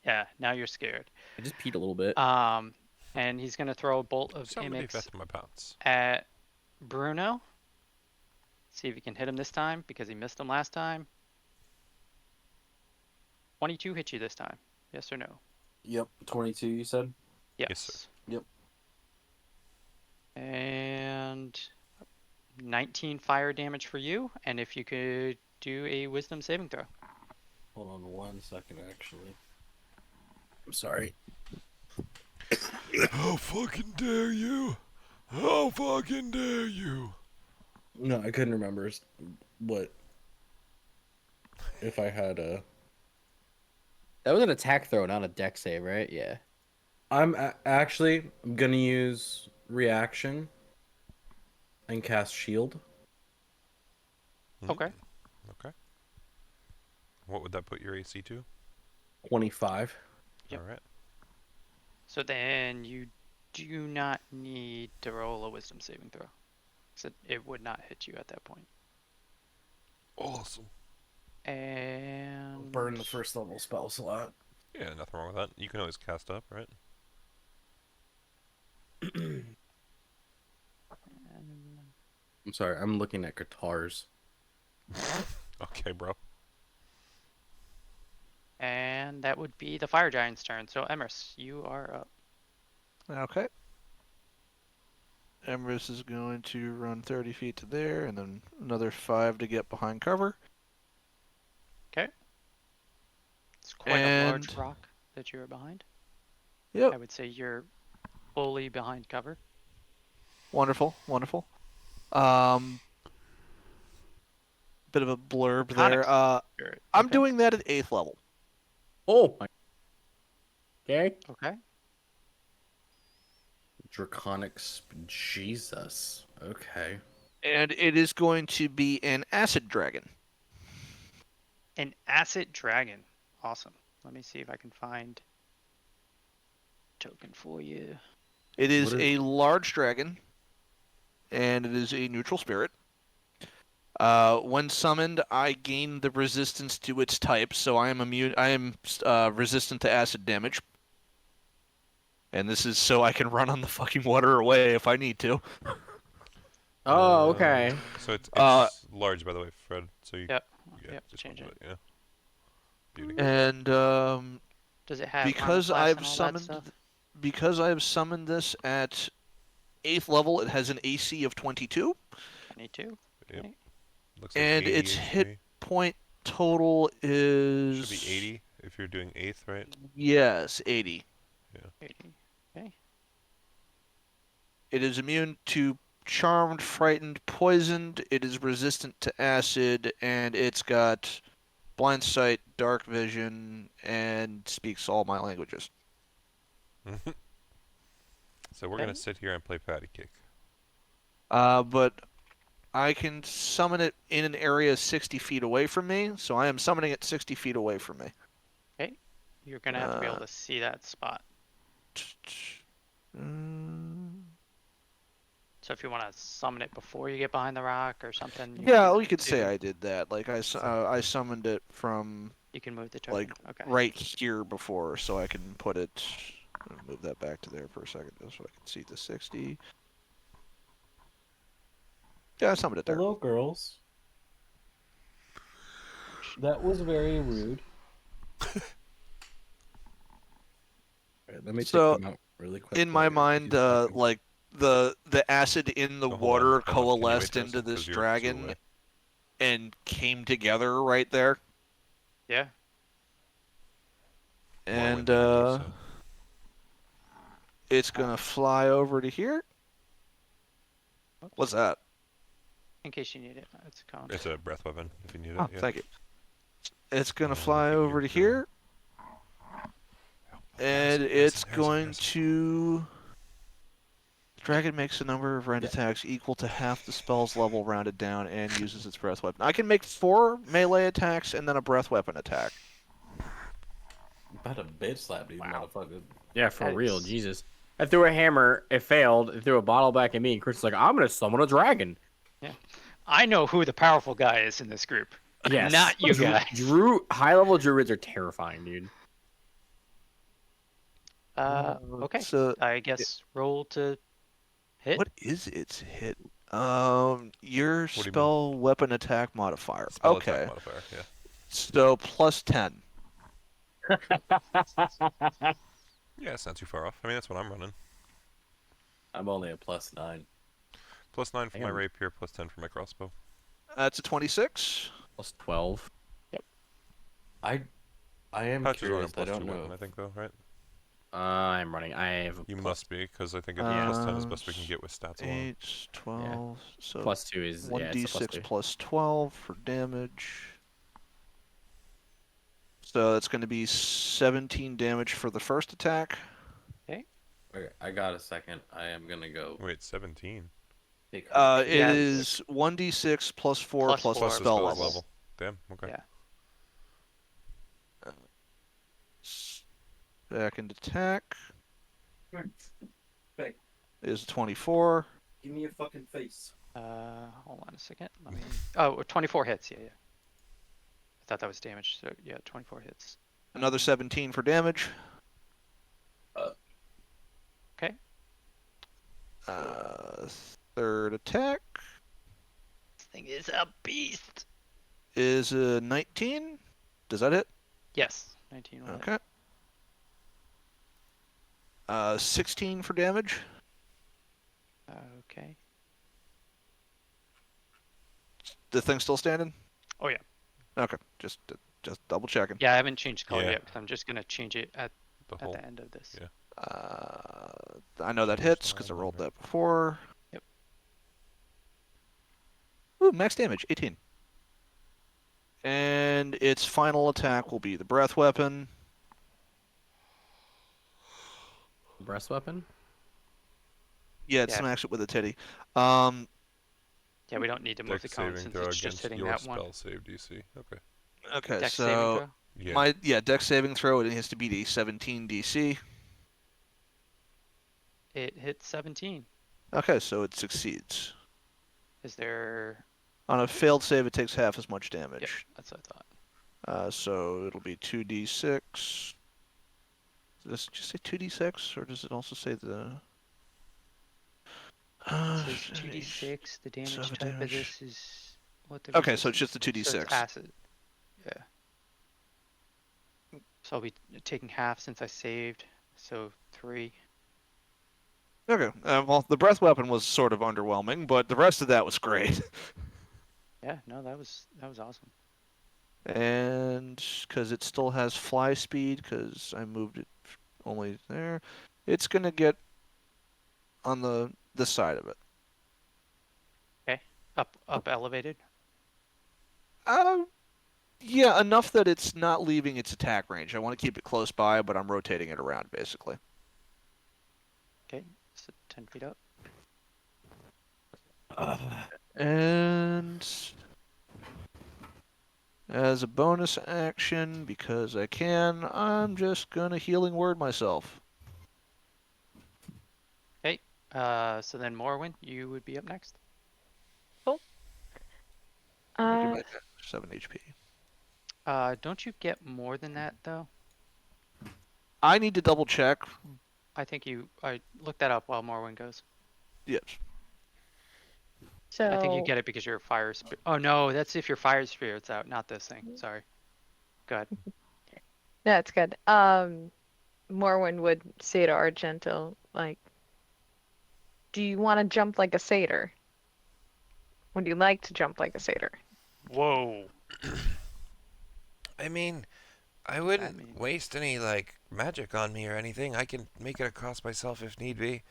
yeah. Now you're scared. I just peed a little bit. And he's gonna throw a bolt of Somebody Emerys bet my pounds. at Bruno. See if you can hit him this time because he missed him last time. 22 hit you this time. Yes or no? Yep, 22. You said. Yes. Yes, sir. Yep. And 19 fire damage for you. And if you could do a wisdom saving throw. Hold on 1 second, actually. I'm sorry. How fucking dare you? How fucking dare you? No, I couldn't remember what. If I had a. That was an attack throw, not a deck save, right? Yeah. I'm gonna use reaction and cast shield. Okay. Okay. What would that put your AC to? 25. Yep. All right. So then you do not need to roll a wisdom saving throw. So it would not hit you at that point. Awesome. And Burn the first level spell slot. Yeah, nothing wrong with that. You can always cast up, right? I'm sorry, I'm looking at guitars. Okay, bro. And that would be the fire giant's turn. So Emerys, you are up. Okay. Emerys is going to run 30 feet to there, and then another 5 to get behind cover. It's quite a large And- rock that you are behind. Yep. I would say you're fully behind cover. Wonderful, wonderful. Bit of a blurb there. Spirit. I'm Okay. doing that at 8th level. Oh my. Okay. Okay. Draconic Jesus. Okay. And it is going to be an acid dragon. An acid dragon. Awesome. Let me see if I can find token for you. It is What a large dragon, and it is a neutral spirit. When summoned, I gain the resistance to its type, so I am immune. I am resistant to acid damage, and this is so I can run on the fucking water away if I need to. Oh, okay. So it's Uh, large, by the way, Fred. So you. Yep. Yeah, Yep, just change wanted it. to- Yeah. Beauty. And Does it have because armor class I've and all that summoned, stuff? because I have summoned this at 8th level, it has an AC of 22, 22. Yep. Okay. Looks like and 80 its HP. hit point total is Should be 80 if you're doing 8th, right? Yes, 80. 80. Okay. It is immune to charmed, frightened, poisoned. It is resistant to acid, and it's got blind sight, dark vision, and speaks all my languages. So we're gonna Okay. sit here and play patty cake. But I can summon it in an area 60 feet away from me, so I am summoning it 60 feet away from me. You're going to have to be able Uh, to see that spot. So if you want to summon it before you get behind the rock or something. You Yeah, can we could say do- I did that. Like I summoned it from You can move the token. like Okay. right here before, so I can put it. I'll move that back to there for a second, just so I can see the 60. Yeah, I summoned it there. Hello, girls. That was very rude. Alright, let me So, take them out really quick. In my mind, like the acid in the Oh, hold on, water hold on. Can you wait coalesced just into this 'cause you're too dragon away. and came together right there. Yeah. More And wind anyway, so- it's gonna fly over to here. What's that? In case you need it. It's a cone. It's a breath weapon if you need it. Oh, yeah. thank you. It's gonna Oh, fly look at over you to go. here, and it's There's going it. to. Dragon makes a number of rend attacks equal to half the spell's level rounded down and uses its breath weapon. I can make 4 melee attacks and then a breath weapon attack. about to bitch slap these motherfuckers. Yeah, for That real. is- Jesus. I threw a hammer. It failed. It threw a bottle back at me, and Chris is like, "I'm gonna summon a dragon." I know who the powerful guy is in this group. Yes. Not you guys. High level druids are terrifying, dude. Okay. So I guess roll to hit. what is its hit? Your do you mean? spell weapon attack modifier. Spell Okay. attack modifier, yeah. So plus 10. Yeah, it's not too far off. I mean, that's what I'm running. I'm only a +9. +9 for my Damn. rapier, +10 for my crossbow. That's a 26. Plus 12. I am Patch is running curious. I +2 don't weapon, know. I think, though, right? I'm running. I have a You plus, must be, because I think if Yeah. +10 is best we can get with stats alone. 8, 12. So plus 2 is yeah, it's a plus 1d6 2. plus 12 for damage. So that's going to be 17 damage for the first attack. Okay, I got a second. I am gonna go Wait, 17? take. It Yeah. is 1d6 plus 4 Plus plus four the Plus the spell spell's level. level. Damn, okay. Yeah. Second attack Hey. is 24. Give me a fucking face. Hold on a second. Let me. Oh, 24 hits. Yeah, yeah. I thought that was damage. So yeah, 24 hits. Another 17 for damage. Okay. Third attack This thing is a beast. is 19. Does that hit? Yes, 19 will hit. Okay. 16 for damage. Okay. The thing still standing? Oh yeah. Okay, just double checking. Yeah, I haven't changed color Yeah. yet because I'm just gonna change it at The whole. the end of this. Yeah. I know that hits because I rolled that before. Yep. Ooh, max damage, 18. And its final attack will be the breath weapon. Breast weapon? Yeah, it Yeah. smacks it with a titty. Yeah, we don't need to move the Dex cone saving since throw it's just against hitting your that spell one. save DC. Okay. Okay, Dex saving so throw. Yeah. Dex saving throw, it has to beat a 17 DC. It hits 17. Okay, so it succeeds. Is there? On a failed save, it takes half as much Yep, damage. that's what I thought. So it'll be 2d6. Does it just say 2d6, or does it also say the... It says 2d6. The damage seven type damage. of this is what the. Okay, so it's resistance- just the 2d6. So it's acid. Yeah. So I'll be taking half since I saved. So 3. Okay, well, the breath weapon was sort of underwhelming, but the rest of that was great. Yeah, no, that was awesome. And because it still has fly speed, because I moved it only there, it's going to get on this side of it. Up elevated. Yeah, enough that it's not leaving its attack range. I want to keep it close by, but I'm rotating it around, basically. Okay, so 10 feet up. And as a bonus action, because I can, I'm just gonna healing word myself. So then Morwin, you would be up next. I do my 7 HP. Don't you get more than that though? I need to double check. I think I looked that up while Morwin goes. Yes. So I think you get it because your fire spirit. Oh no, that's if your fire spirit's out, not this thing. Sorry. Go ahead. That's good. Morwen would say to Argento, like, do you want to jump like a satyr? Would you like to jump like a satyr? Whoa. I mean, I I wouldn't mean- waste any, like, magic on me or anything. I can make it across myself if need be.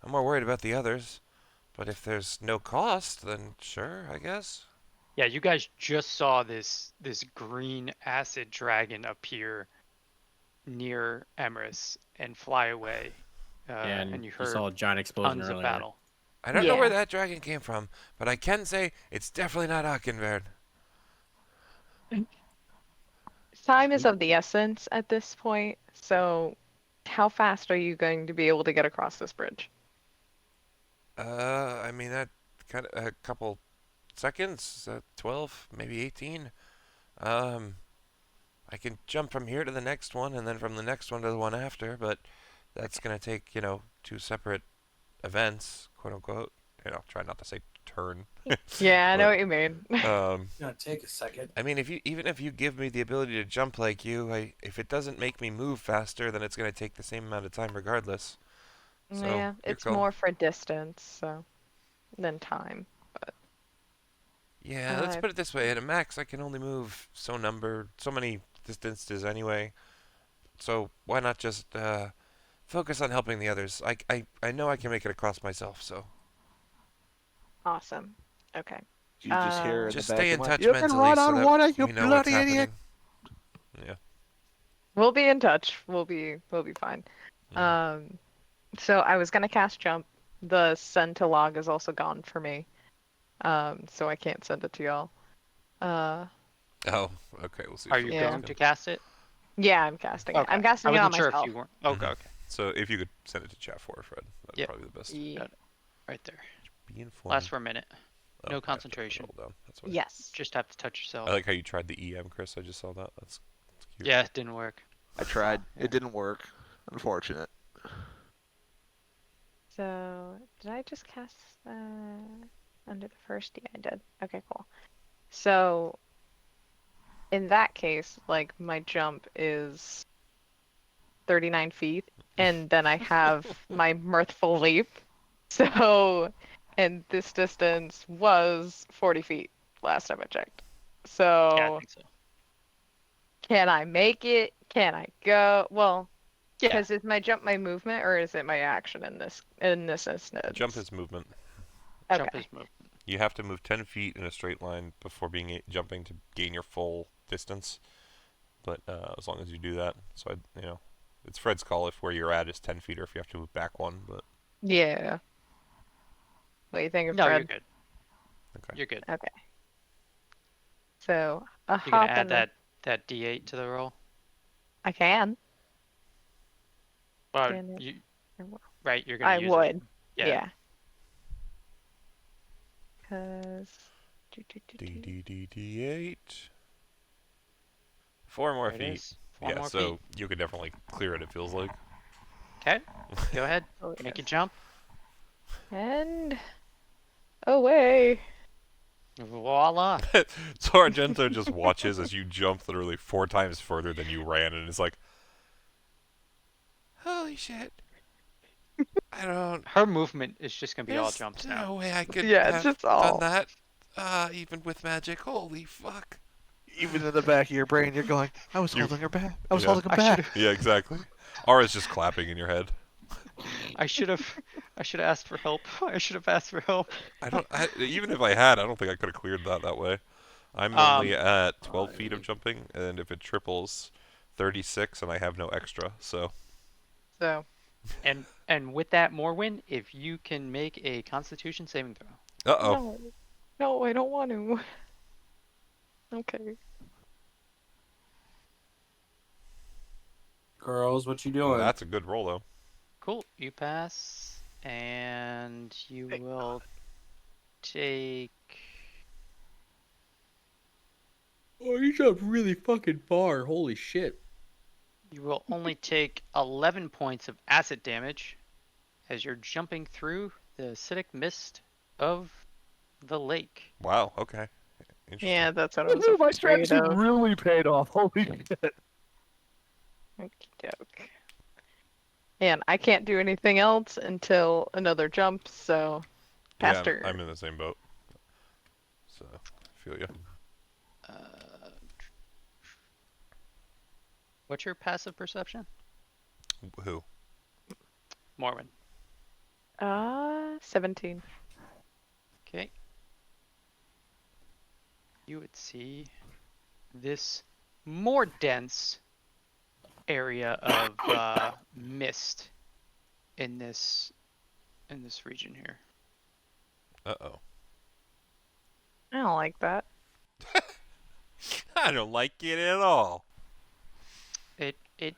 I'm more worried about the others. But if there's no cost, then sure, I guess. Yeah, you guys just saw this green acid dragon appear near Emerys and fly away. And you you heard saw a giant explosion tons earlier. of battle. I don't know where Yeah. that dragon came from, but I can say it's definitely not Akenverd. Time is of the essence at this point, so how fast are you going to be able to get across this bridge? I mean, that kind of a couple seconds, 12, maybe 18. I can jump from here to the next one, and then from the next one to the one after, but that's gonna take, 2 separate events, quote unquote. Try not to say turn. Yeah, I know But, what you mean. It's gonna take a second. I mean, even if you give me the ability to jump like you, if it doesn't make me move faster, then it's gonna take the same amount of time regardless. So Yeah, your it's call. more for distance, so than time. Yeah, let's Uh, put it this way: at a max, I can only move so many distances anyway. So why not just focus on helping the others? I know I can make it across myself. So Awesome. Okay. You just hear in the just back stay of in your touch mind, you can mentally run so on that water, you we know what's bloody idiot. happening. Yeah. We'll be in touch. We'll be fine. Mhm. So I was gonna cast jump. The send to log is also gone for me. So I can't send it to y'all. Uh, Oh, okay. We'll see. Are If you it Yeah. going works to again. cast it? yeah, I'm casting it. Okay. I'm I casting it on wasn't sure if myself. you weren't. Okay, Mhm. okay. So if you could send it to chat for Fred, that'd Yep. probably be the best. Yeah. Right there. Be informed. Lasts for a minute. Oh, no I have to concentration. roll down. That's why. Yes. Just have to touch yourself. I like how you tried the EM, Chris. I just saw that. That's cute. Yeah, it didn't work. I tried. Yeah. It didn't work. Unfortunate. So did I just cast under the first? Yeah, I did. Okay, cool. So in that case, like my jump is 39 feet, and then I have my mirthful leap. So, and this distance was 40 feet last time I checked. Yeah, I So, think so. can I make it? Can I go? Well, Yeah. because is my jump my movement or is it my action in this instance? Jump is movement. Okay. Jump is movement. You have to move 10 feet in a straight line before jumping to gain your full distance. But as long as you do that, so it's Fred's call if where you're at is 10 feet or if you have to move back one. But Yeah. What do you think of No, Fred? you're good. okay. You're good. Okay. So a You're gonna hop add and then that D8 to the roll. I can. Well, Can it- you or what? right. You're gonna I use would. it. Yeah. Yeah. Because. D8. 4 more There it feet. is. Four Yeah, more so feet. you could definitely clear it. It feels like. Okay. Go ahead. Oh, Make yes. a jump. And away. Voila. So Argento just watches as you jump literally 4 times further than you ran, and is like, "Holy shit! I don't. Her movement is just gonna be all There's jumps no now. way I could Yeah, have it's just done all. that, even with magic. Holy fuck!" Even in the back of your brain, you're going, I was You- holding her back. I was yeah. holding him I back. Yeah, exactly. Aura's just clapping in your head. I should have asked for help. I should have asked for help. Even if I had, I don't think I could have cleared that way. I'm only at 12 feet of jumping, and if it triples, 36, and I have no extra. So So And with that Morwin, if you can make a Constitution saving throw. Uh-oh. no, I don't want to. Okay. Girls, what you doing? That's a good roll, though. Cool. You pass, and you will take. Oh, you jumped really fucking far. Holy shit. You will only take 11 points of acid damage as you're jumping through the acidic mist of the lake. Wow, okay. Interesting. Yeah, that's what I was My afraid strategy of. really paid off. Holy shit. Okey-doke. And I can't do anything else until another jump, so Yeah, Pastor. I'm in the same boat. So, I feel you. What's your passive perception? Who? Morwin. 17. Okay. You would see this more dense area of mist in this region here. Uh-oh. I don't like that. I don't like it at all. It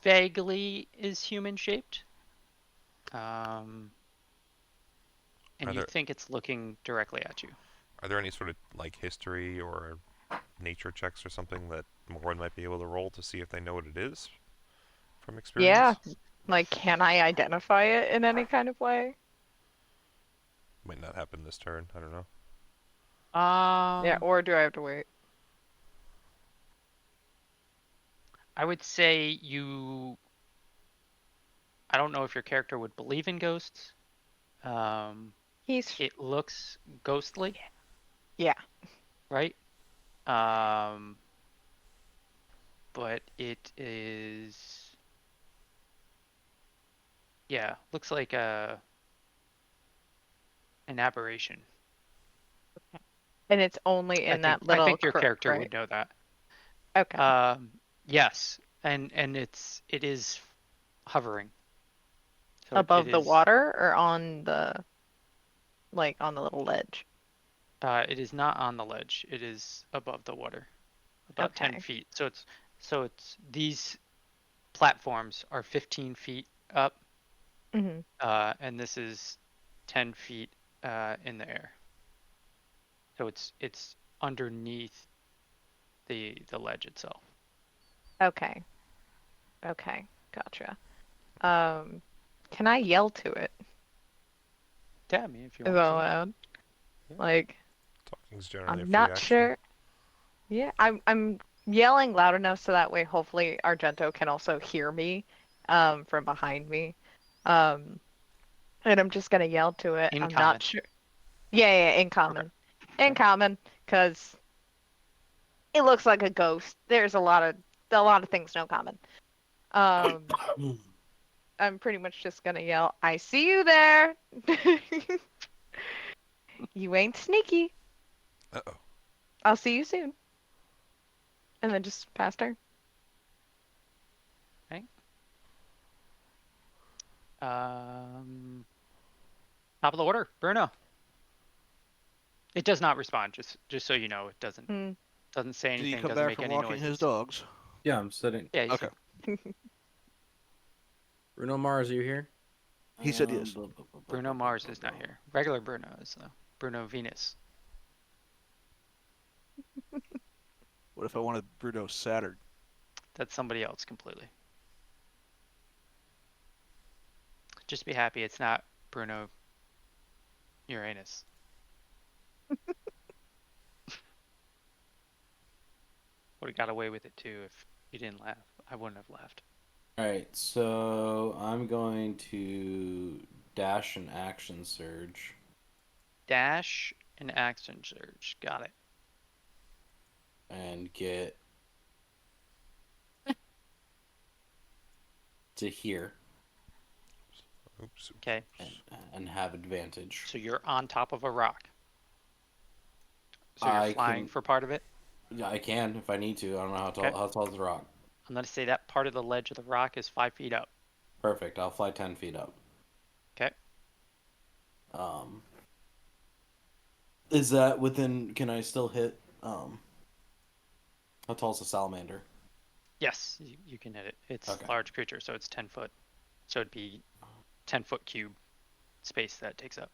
vaguely is human shaped. And Are you there- think it's looking directly at you. Are there any sort of, like, history or nature checks or something that Morwen might be able to roll to see if they know what it is from experience? Yeah. Like, can I identify it in any kind of way? Might not happen this turn. I don't know. Yeah, or do I have to wait? I would say you. I don't know if your character would believe in ghosts. He's It looks ghostly, yeah. right? But it is. Yeah, looks like an aberration. And it's only in that I little think your crook, character right? would know that. Okay. Yes, and it is hovering. So Above it the is. water or on the on the little ledge? It is not on the ledge. It is above the water, about 10 Okay. feet. So it's these platforms are 15 feet up, Hmm. and this is 10 feet in the air. So it's underneath the ledge itself. Okay. Okay. Gotcha. Can I yell to it? Yeah, me if you Is want that to. allowed? Yeah. Like, Talking's generally a I'm free not action. sure. Yeah, I'm yelling loud enough so that way hopefully Argento can also hear me from behind me. Um and I'm just gonna yell to it. In I'm not common. sure. Yeah, in common. In common, because it looks like a ghost. There's a lot of things no common. Um I'm pretty much just gonna yell, I see you there. You ain't sneaky. Uh-oh. I'll see you soon. And then just pass turn. Top of the order, Bruno. It does not respond. Just so you know, it doesn't say Did he anything. come Doesn't back make from any walking noises. his dogs? Yeah, I'm sitting. Yeah. Okay. Bruno Mars, are you here? He said yes. Bruno Mars is not here. Regular Bruno is though. Bruno Venus. What if I wanted Bruno Saturn? That's somebody else completely. Just be happy it's not Bruno Uranus. Would have got away with it too if you didn't laugh. I wouldn't have laughed. Alright, so I'm going to dash an action surge. Dash and action surge. Got it. And get to here Oops. Okay. and have advantage. So you're on top of a rock. So you're I flying can- for part of it. Yeah, I can if I need to. I don't know how tall. Okay. How tall is the rock? I'm gonna say that part of the ledge of the rock is 5 feet up. Perfect. I'll fly 10 feet up. Okay. Is that within? Can I still hit? How tall is a salamander? Yes, you can hit it. It's Okay. large creature, so it's 10 foot. So it'd be 10-foot cube space that takes up.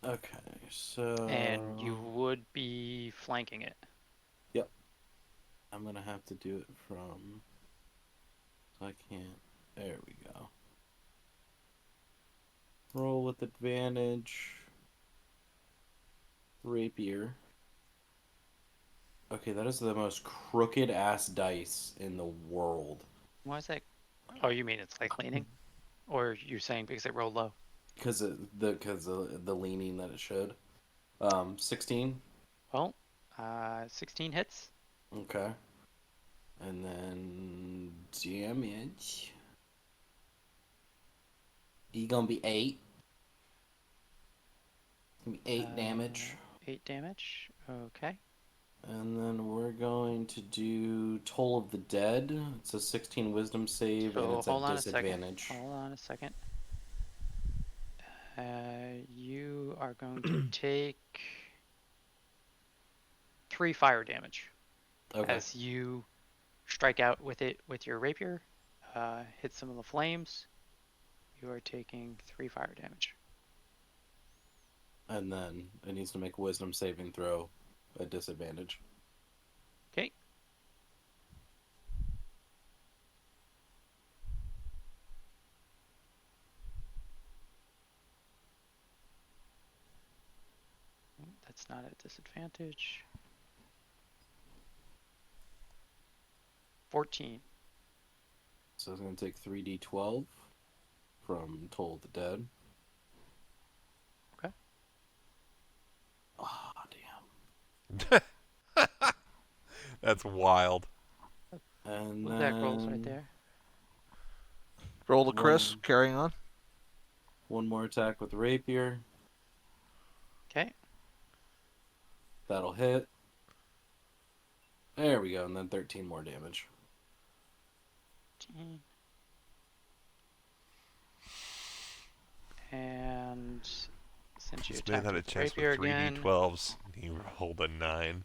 Okay, so And you would be flanking it. I'm gonna have to do it from. I can't. There we go. Roll with advantage. Rapier. Okay, that is the most crooked ass dice in the world. Why is that? Oh, you mean it's like leaning? Or you're saying because it rolled low? Because of the leaning that it showed. 16. Well, 16 hits. Okay. And then damage. You gonna be 8. Gonna be 8 damage. 8 damage. Okay. And then we're going to do Toll of the Dead. It's a 16 wisdom save and So it's hold at on a second. disadvantage. Hold on a second. You are going to take 3 fire damage Okay. as you strike out with it with your rapier, hit some of the flames. You are taking 3 fire damage. And then it needs to make a wisdom saving throw at disadvantage. Okay. that's not at disadvantage. 14. So it's going to take 3d12 from Toll of the Dead. Okay. Ah, damn. That's wild. And Well, that rolls right then there. Roll the Chris, One. carrying on. one more attack with the rapier. Okay. That'll hit. There we go, and then 13 more damage. 15. And since you This man attacked had a with the chance rapier with 3 again, d12s. He rolled a 9.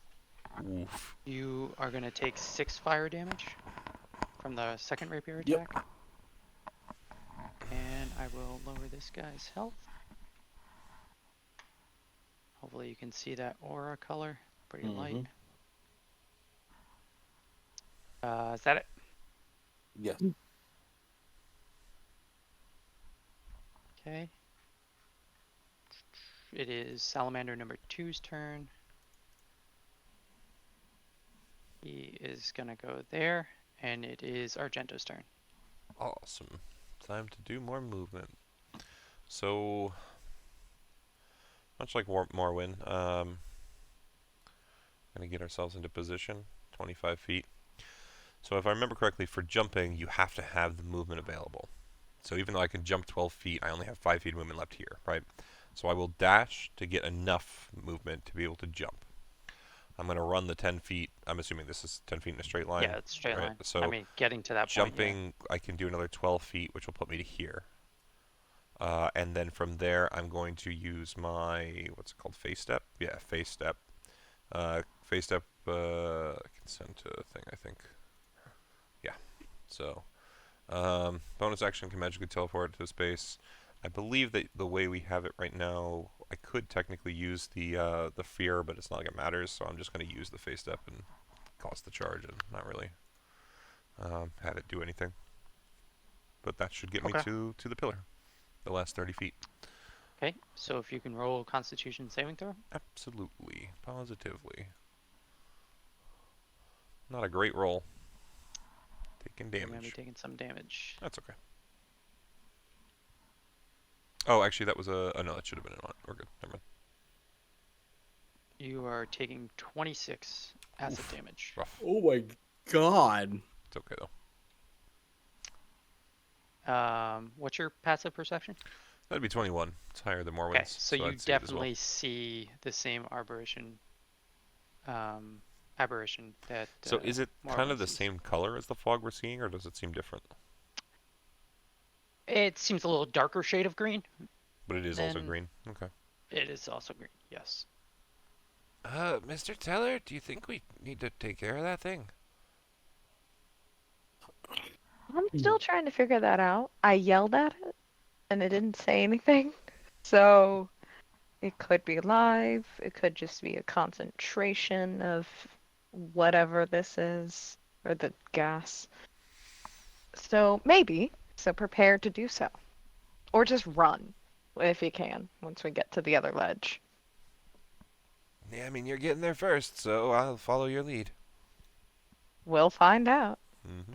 Oof. you are going to take 6 fire damage from the second rapier Yep. attack. And I will lower this guy's health. Hopefully you can see that aura color. Pretty light. Is that it? Yes. Okay. It is Salamander number 2's turn. He is gonna go there, and it is Argento's turn. Awesome. Time to do more movement. So, much like Morwin, gonna get ourselves into position, 25 feet. So if I remember correctly, for jumping, you have to have the movement available. So even though I can jump 12 feet, I only have 5 feet of movement left here, right? So I will dash to get enough movement to be able to jump. I'm going to run the 10 feet. I'm assuming this is 10 feet in a straight line. Yeah, it's straight right? line. So I mean, getting to that jumping, I can do another 12 feet, which will put me to here. And then from there, I'm going to use my, what's it called, face step? Yeah, face step. Face step, consent to thing, I think. Yeah, so bonus action can magically teleport to space. I believe that the way we have it right now, I could technically use the fear, but it's not like it matters, so I'm just going to use the face step and cost the charge and not really have it do anything. But that should get me Okay. to the pillar, the last 30 feet. Okay, so if you can roll Constitution saving throw. Absolutely, positively. Not a great roll. Taking You're gonna be damage. taking some damage. That's okay. Oh, actually, that was a. Oh, no, that should have been an on. We're good. Never mind. You are taking 26 acid damage. Rough. Oh my god. It's okay, though. What's your passive perception? That'd be 21. It's higher than Morwin's. Okay, so you I'd see it as well. definitely see the same aberration that. So is it kind of the Morwin sees. same color as the fog we're seeing, or does it seem different? It seems a little darker shade of green. But it is also Then- green. Okay. It is also green. Yes. Mr. Teller, do you think we need to take care of that thing? I'm still trying to figure that out. I yelled at it, and it didn't say anything. So it could be live. It could just be a concentration of whatever this is, or the gas. So maybe. So prepare to do so. Or just run, if you can, once we get to the other ledge. Yeah, I mean, you're getting there first, so I'll follow your lead. We'll find out. Mm-hmm.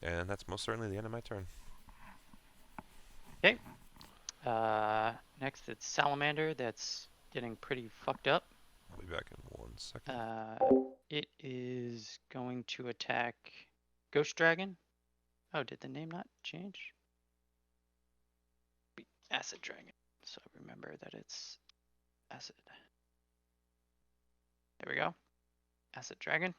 And that's most certainly the end of my turn. Next, it's Salamander. That's getting pretty fucked up. I'll be back in 1 second. It is going to attack Ghost Dragon. Oh, did the name not change? Acid Dragon. So remember that it's acid. There we go. Acid Dragon.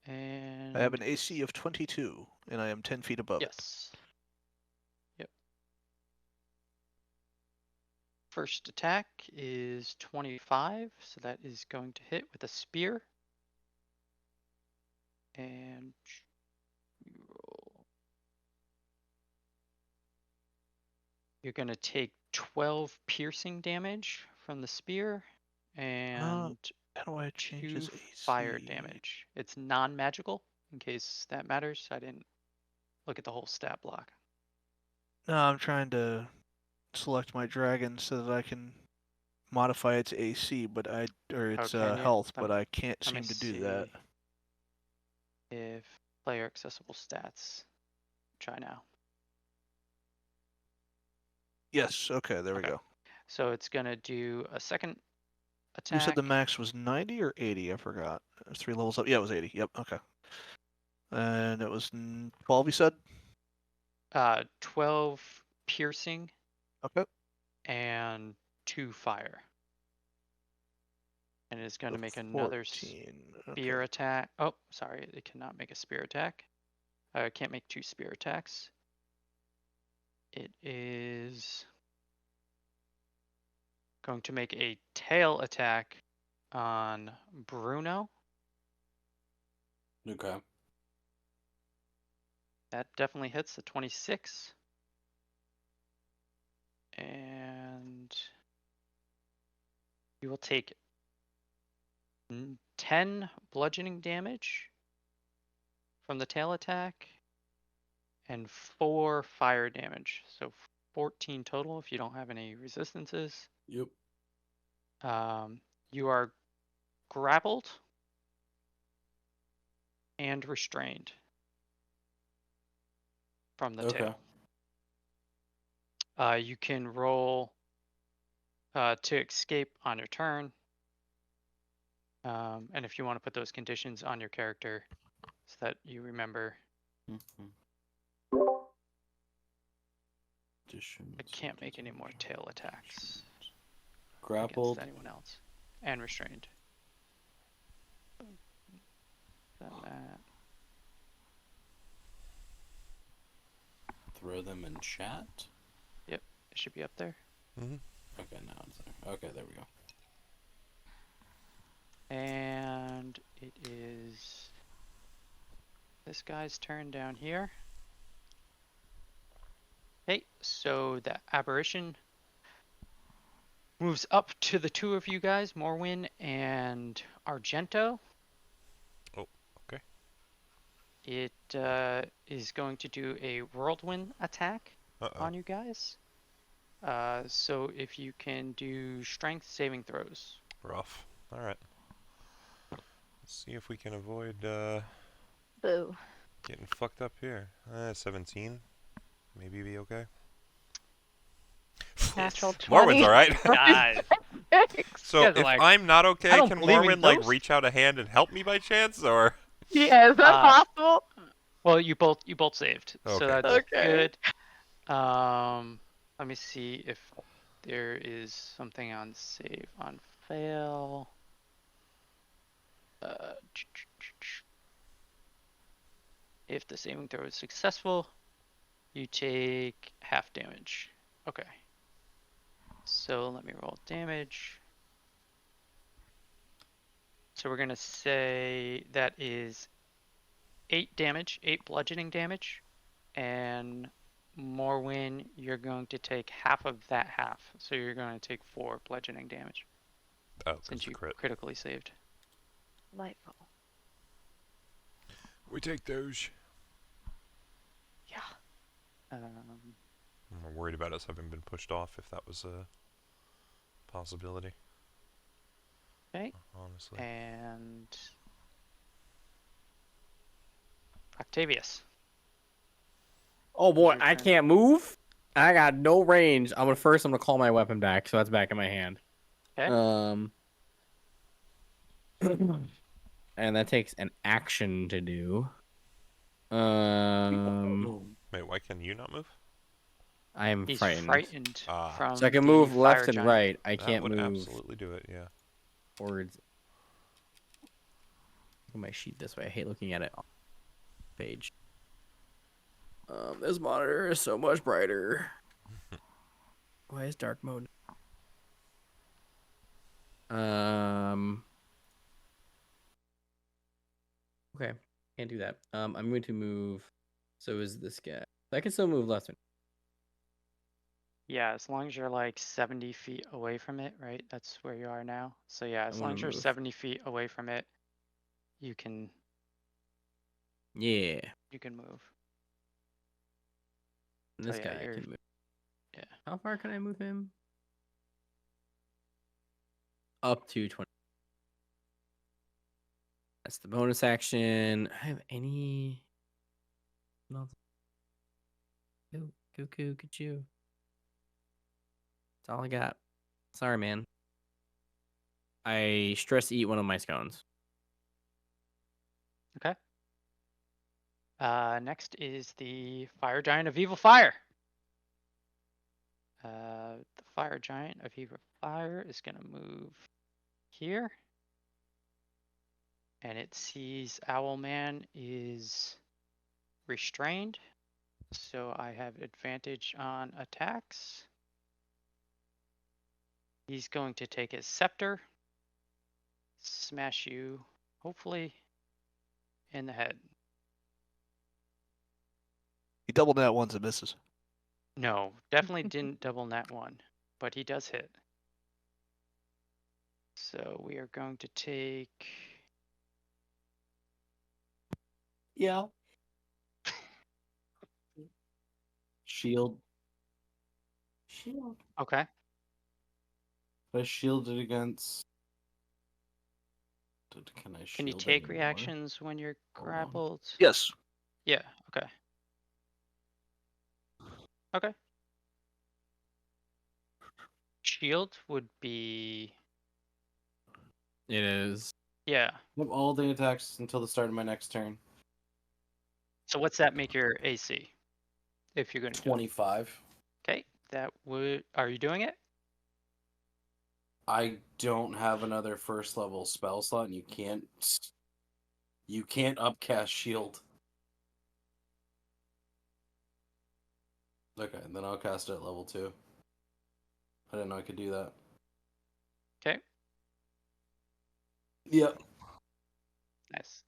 And I have an AC of 22, and I am 10 feet above it. yes. Yep. First attack is 25, so that is going to hit with a spear. And you roll. You're going to take 12 piercing damage from the spear and How do I change 2 his AC? fire damage. It's non-magical, in case that matters. I didn't look at the whole stat block. No, I'm trying to select my dragon so that I can modify its AC, but its can you? health, Let but me- I can't Let me seem to do that. see if player accessible stats. Try now. Yes. Okay. There we Okay. go. So it's gonna do a second You said attack. the max was 90 or 80? I forgot. It was 3 levels up. Yeah, it was 80. Yep. Okay. And it was 12. You said. 12 piercing Okay. and 2 fire. And it's going to So make another 14. spear Okay. attack. Oh, sorry, it cannot make a spear attack. It can't make 2 spear attacks. It is going to make a tail attack on Bruno. Okay. That definitely hits a 26. And you will take 10 bludgeoning damage from the tail attack and 4 fire damage. So 14 total if you don't have any resistances. Yep. You are grappled and restrained from the Okay. tail. You can roll to escape on your turn. And if you want to put those conditions on your character so that you remember. Mhm. I can't make any more tail attacks Grappled. against anyone else. And restrained. Done that. Throw them in chat. It should be up there. Mm-hmm. Okay, now it's there. Okay, there we go. And it is this guy's turn down here. Okay, so the aberration moves up to the 2 of you guys, Morwin and Argento. Oh, okay. It is going to do a whirlwind attack on you guys. So if you can do strength saving throws. Rough. All right. Let's see if we can avoid Boo. getting fucked up here. 17. Maybe be okay. Natural Morwin's 20. all right. Guys, So guys are if like, I'm not I okay, don't can believe in Morwin like ghosts. reach out a hand and help me by chance, or? Yeah, is that possible? well, you both saved, so Okay, that's cool. Okay. good. Let me see if there is something on save on fail. If the saving throw is successful, you take half damage. Okay. So let me roll damage. So we're gonna say that is 8 damage, 8 bludgeoning damage, and Morwin, you're going to take half of that half. So you're going to take 4 bludgeoning damage Oh, that's since a you crit. critically saved. Delightful. We take those. Yeah. I'm worried about us having been pushed off if that was a possibility. Okay. Honestly. And Octavius. Oh boy, Your I turn. can't move. I got no range. I'm gonna call my weapon back, so that's back in my hand. Okay. And that takes an action to do. Wait, why can you not move? I am He's frightened. from So I can the move fire left and giant. right. I That can't would move absolutely do it, yeah. forwards. Look at my sheet this way. I hate looking at it on the page. This monitor is so much brighter. Why is dark mode? Okay, can't do that. I'm going to move. So is this guy? I can still move left. Yeah, as long as you're like 70 feet away from it, right? That's where you are now. So yeah, as I long wanna as you're move. 70 feet away from it, you can Yeah. move. And this So, yeah, guy I you're- can move. yeah. How far can I move him? up to 20. That's the bonus action. I have any. No. Cuckoo, you. That's all I got. Sorry, man. I stress eat one of my scones. Okay. Next is the fire giant of evil fire. The fire giant of evil fire is gonna move here, and it sees Owlman is restrained, so I have advantage on attacks. He's going to take his scepter, smash you, hopefully, in the head. He doubled that once and misses. No, definitely didn't double nat one, but he does hit. So we are going to take. Yeah. Shield. Shield. Okay. I shielded against. Can I shield Can you take anymore? reactions when you're Hold on. grappled? Yes. Yeah, okay. Okay. Shield would be. It is. Yeah. I have all the attacks until the start of my next turn. So what's that make your AC? If you're going to do it? 25. Okay. That would. Are you doing it? I don't have another first level spell slot, and you can't upcast shield. Okay, then I'll cast it at level 2. I didn't know I could do that. Okay. Yep. Nice.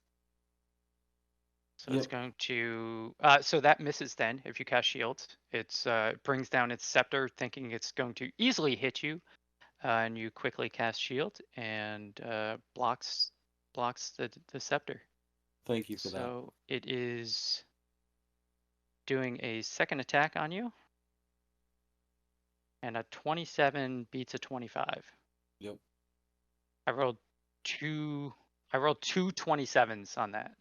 So it's Yep. going to. So that misses then if you cast shield. It's brings down its scepter, thinking it's going to easily hit you, and you quickly cast shield and blocks the scepter. Thank you for that. So it is doing a second attack on you, and a 27 beats a 25. Yep. I rolled two 27s on that.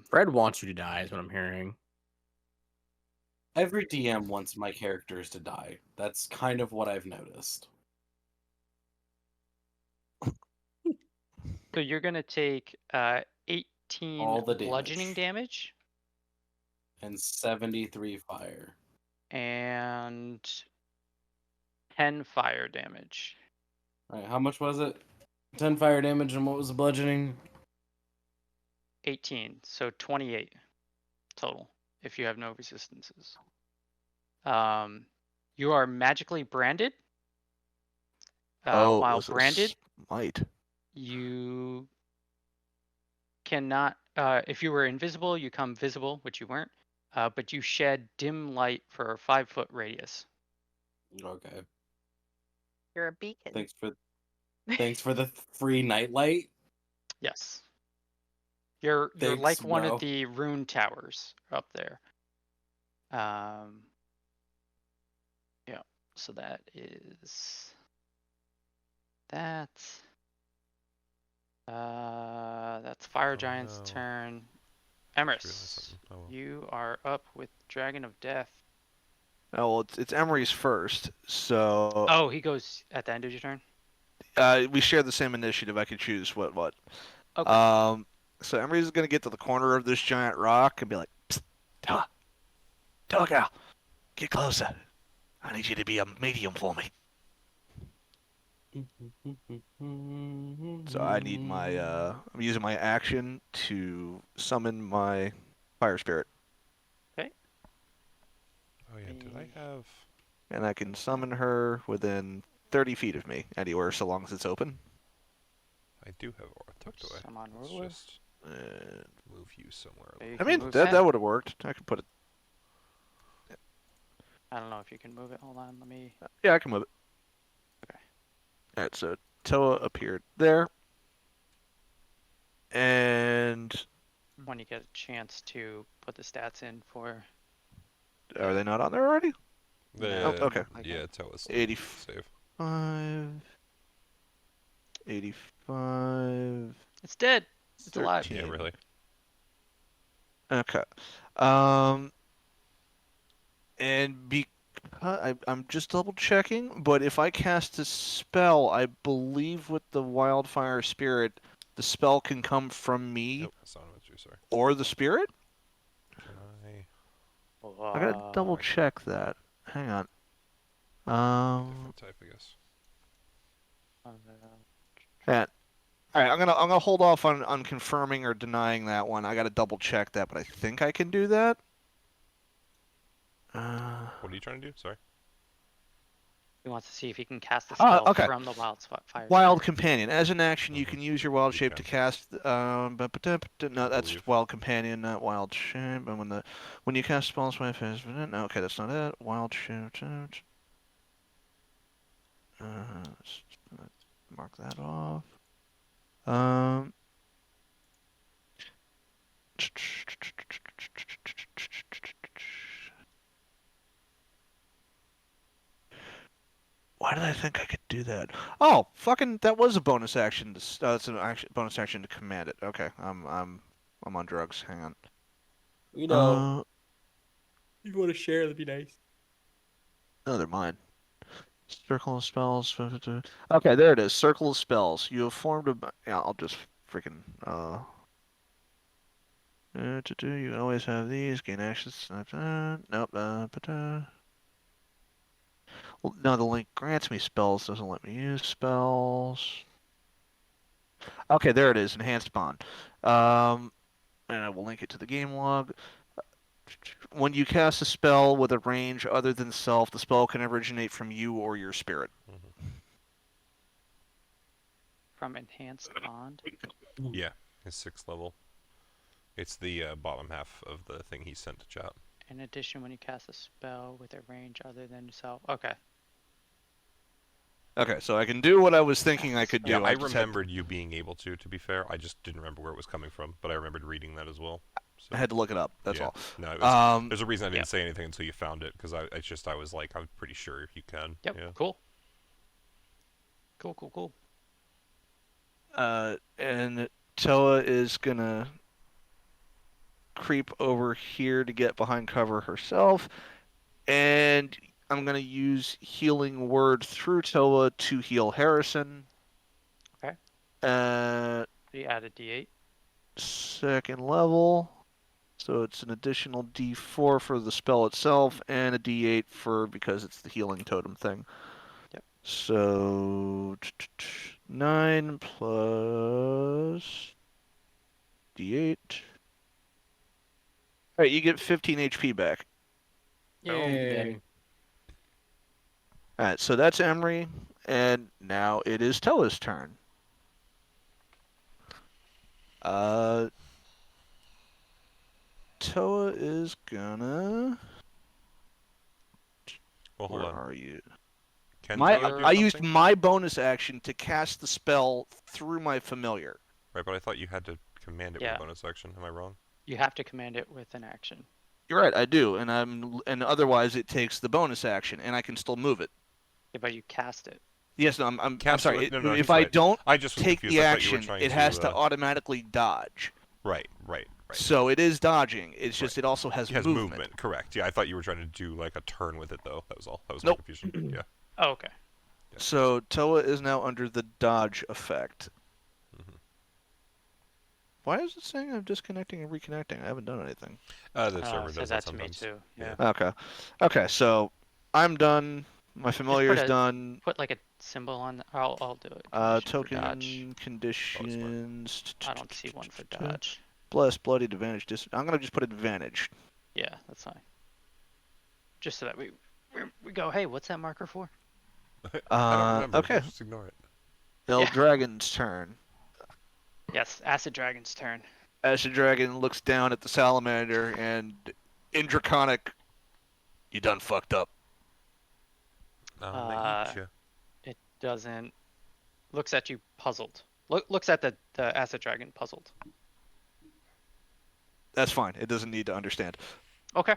Fred wants you to die, is what I'm hearing. Every DM wants my characters to die. That's kind of what I've noticed. So you're gonna take 18 All the bludgeoning damage And 73 fire. and 10 fire damage. Alright, how much was it? 10 fire damage, and what was the bludgeoning? 18, so 28 total if you have no resistances. You are magically branded. It While was a branded, smite. you cannot. If you were invisible, you come visible, which you weren't. But you shed dim light for a 5-foot radius. Okay. You're a beacon. Thanks for the free nightlight. Yes. You're Thanks, like one bro. of the rune towers up there. Yeah. So that's Fire Oh, Giant's no. turn. Just realized Emerys, something. Oh, well. you are up with Dragon of Death. Oh, well, it's Emerys first, so Oh, he goes at the end of your turn? we share the same initiative. I can choose what. Okay. So Emerys is gonna get to the corner of this giant rock and be like, "Psst, Telegal, get closer. I need you to be a medium for me." So I need my I'm using my action to summon my fire spirit, Oh yeah, did I have? and I can summon her within 30 feet of me, anywhere, so long as it's open. I do have aura tucked away. Summon Let's ruler. just And, move you somewhere. So you I can mean, move that would have worked. I could put it. I don't know if you can move it. Hold on, let me. Yeah, I can move it. Okay. All right, so Toa appeared there, and When you get a chance to put the stats in for. are they not on there already? The, No, okay. like Yeah, tell us. 80. Save. 5, 85. It's dead. It's alive. 13. Yeah, really. Okay. And I'm just double checking, but if I cast a spell, I believe with the wildfire spirit, the spell can come from me Nope, that's not what I sorry. or the spirit? Can I? I gotta double check that. Hang on. Different type, I guess. Yeah. All right, I'm gonna hold off on confirming or denying that one. I gotta double check that, but I think I can do that. What are you trying to do? Sorry. He wants to see if he can cast the spell Okay. from the wildfire. Wild spirit. Companion. As an action, you Mhm. can use your wild You shape to can. cast. No, that's believe. Wild Companion, not Wild Shape. And when you cast spells, no, okay, that's not it. Wild Shape. Let's mark that off. Why did I think I could do that? Oh, fucking! That was a bonus action. It's an action, bonus action to command it. Okay, I'm on drugs. Hang on. You Uh, you want to share? That'd be nice. no, they're mine. Circle of spells. Okay, there it is. Circle of spells. You have formed a. Yeah, I'll just freaking. You can always have these. Gain actions. Nope. Well, no, the link grants me spells. Doesn't let me use spells. Okay, there it is. Enhanced bond. And I will link it to the game log. When you cast a spell with a range other than self, the spell can originate from you or your spirit. From enhanced bond. Yeah, it's 6th level. It's the bottom half of the thing he sent to chat. In addition, when you cast a spell with a range other than self. Okay. Okay, so I can do what I was thinking I could do. Yeah, I just had- remembered you being able to be fair. I just didn't remember where it was coming from, but I remembered reading that as well. So, I had to look it up. That's yeah. all. No, it was, there's a reason I didn't Yep. say anything until you found it, because I was like, I'm pretty sure you can. Yep. Yeah. Cool. Cool. And Toa is gonna creep over here to get behind cover herself, and I'm gonna use Healing Word through Toa to heal Harrison. Okay. You add a d8. Second level, so it's an additional D4 for the spell itself, and a D8 because it's the healing totem thing. Yep. So 9 plus D8. All right, you get 15 HP back. Yay. All right, so that's Emery, and now it is Toa's turn. Toa is gonna. Well, hold Where on. are you? Can My Toa do I used something? my bonus action to cast the spell through my familiar. Right, but I thought you had to command it Yeah. with a bonus action. Am I wrong? You have to command it with an action. You're right, I do, and otherwise it takes the bonus action, and I can still move it. Yeah, but you cast it. Yes, no, I'm Cast sorry. it- no, If he's I right. don't I just was take confused. the I thought you were action, trying it has to to, automatically dodge. Right. So it is dodging. It's just it also has It has movement. movement. Correct. Yeah, I thought you were trying to do like a turn with it though. That was all. That was Nope. my confusion. Yeah. Oh, okay. Yeah. So Toa is now under the dodge effect. Mhm. Why is it saying I'm disconnecting and reconnecting? I haven't done anything. The server So does that that's me sometimes. too. Yeah. Okay. Okay, so I'm done. My familiar's a- done. Put like a symbol on. I'll do it. Condition for Token dodge. conditions. I don't see one for dodge. Bless, bloodied, advantage. I'm gonna just put advantage. Yeah, that's fine. Just so that we go. Hey, what's that marker for? I don't remember. Okay. Just ignore it. El Yeah. Dragon's turn. Yes, Acid Dragon's turn. As the dragon looks down at the salamander and in Draconic, you done fucked up. I'll eat you. It doesn't. Looks at you puzzled. Looks at the Acid Dragon puzzled. That's fine. It doesn't need to understand. Okay.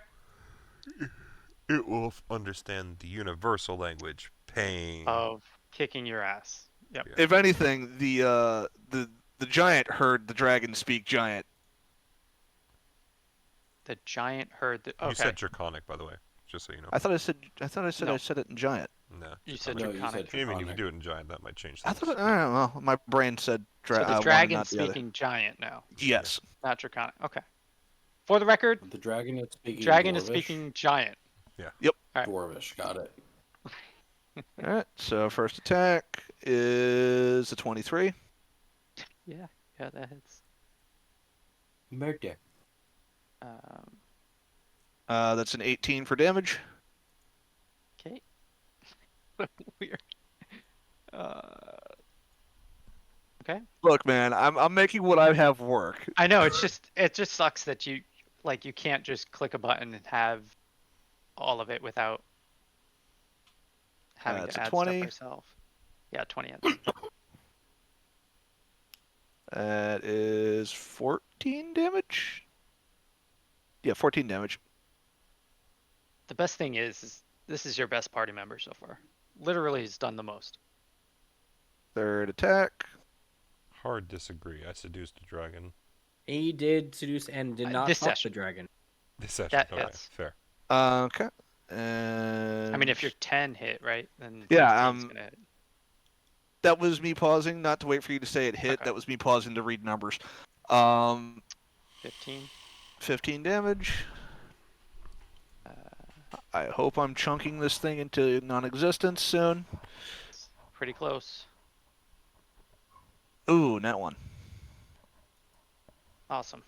It will understand the universal language. Pain. Of kicking your ass. If anything, the giant heard the dragon speak giant. The giant heard the. You Okay. said draconic, by the way, just so you know. I thought I said No. I said it in giant. No. You said No, you draconic. said I mean, if you draconic. do it in giant, that might change I things. thought. I don't know. My brain said So the one and dragon's not the other. speaking giant now, Yes. not draconic. Okay. For the record, The dragon is speaking dragon is dwarvish. speaking giant. Dwarvish, got it. All right. So first attack is a 23. Yeah, that hits. Murder. That's an 18 for damage. Okay. Weird. Okay. Look, man, I'm making what I have work. I know it just sucks that you can't just click a button and have all of it without having It's to a add 20. stuff yourself. Yeah, 20. That is 14 damage. Yeah, 14 damage. The best thing is this is your best party member so far. Literally, he's done the most. Third attack. Hard disagree. I seduced a dragon. He did seduce and did not this fuck session. the dragon. This session. That Okay, hits. fair. Okay. And I mean, if you're 10 hit, right? Then Yeah, 15's gonna hit. that was me pausing, not to wait for you to say it hit. Okay. That was me pausing to read numbers. 15. 15 damage. I hope I'm chunking this thing into non-existence soon. Pretty close. Ooh, net one. Awesome.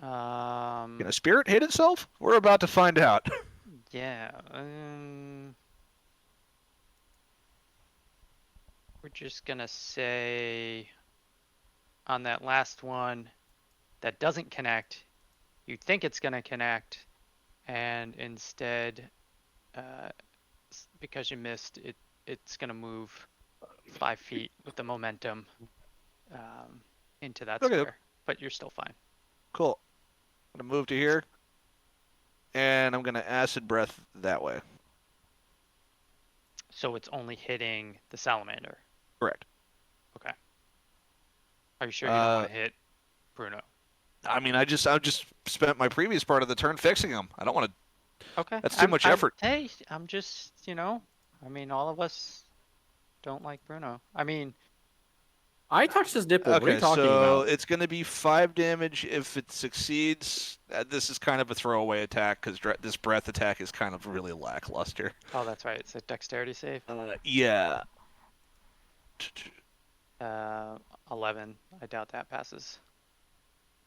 Can a spirit hit itself? We're about to find out. Yeah. We're just gonna say on that last one that doesn't connect, you think it's gonna connect, and instead, because you missed, it's gonna move 5 feet with the momentum into that Okay. square. But you're still fine. Cool. I'm gonna move to here, and I'm gonna acid breath that way. So it's only hitting the salamander. Correct. Okay. Are you sure you don't want to hit Bruno? I mean, I just spent my previous part of the turn fixing him. I don't want to. Okay. That's too much effort. Hey, I'm just, I mean, all of us don't like Bruno. I mean, I touched his nipple. What are Okay, you talking so about? it's going to be 5 damage if it succeeds. This is kind of a throwaway attack because this breath attack is kind of really lackluster. oh, that's right. It's a dexterity save. Yeah. 11. I doubt that passes.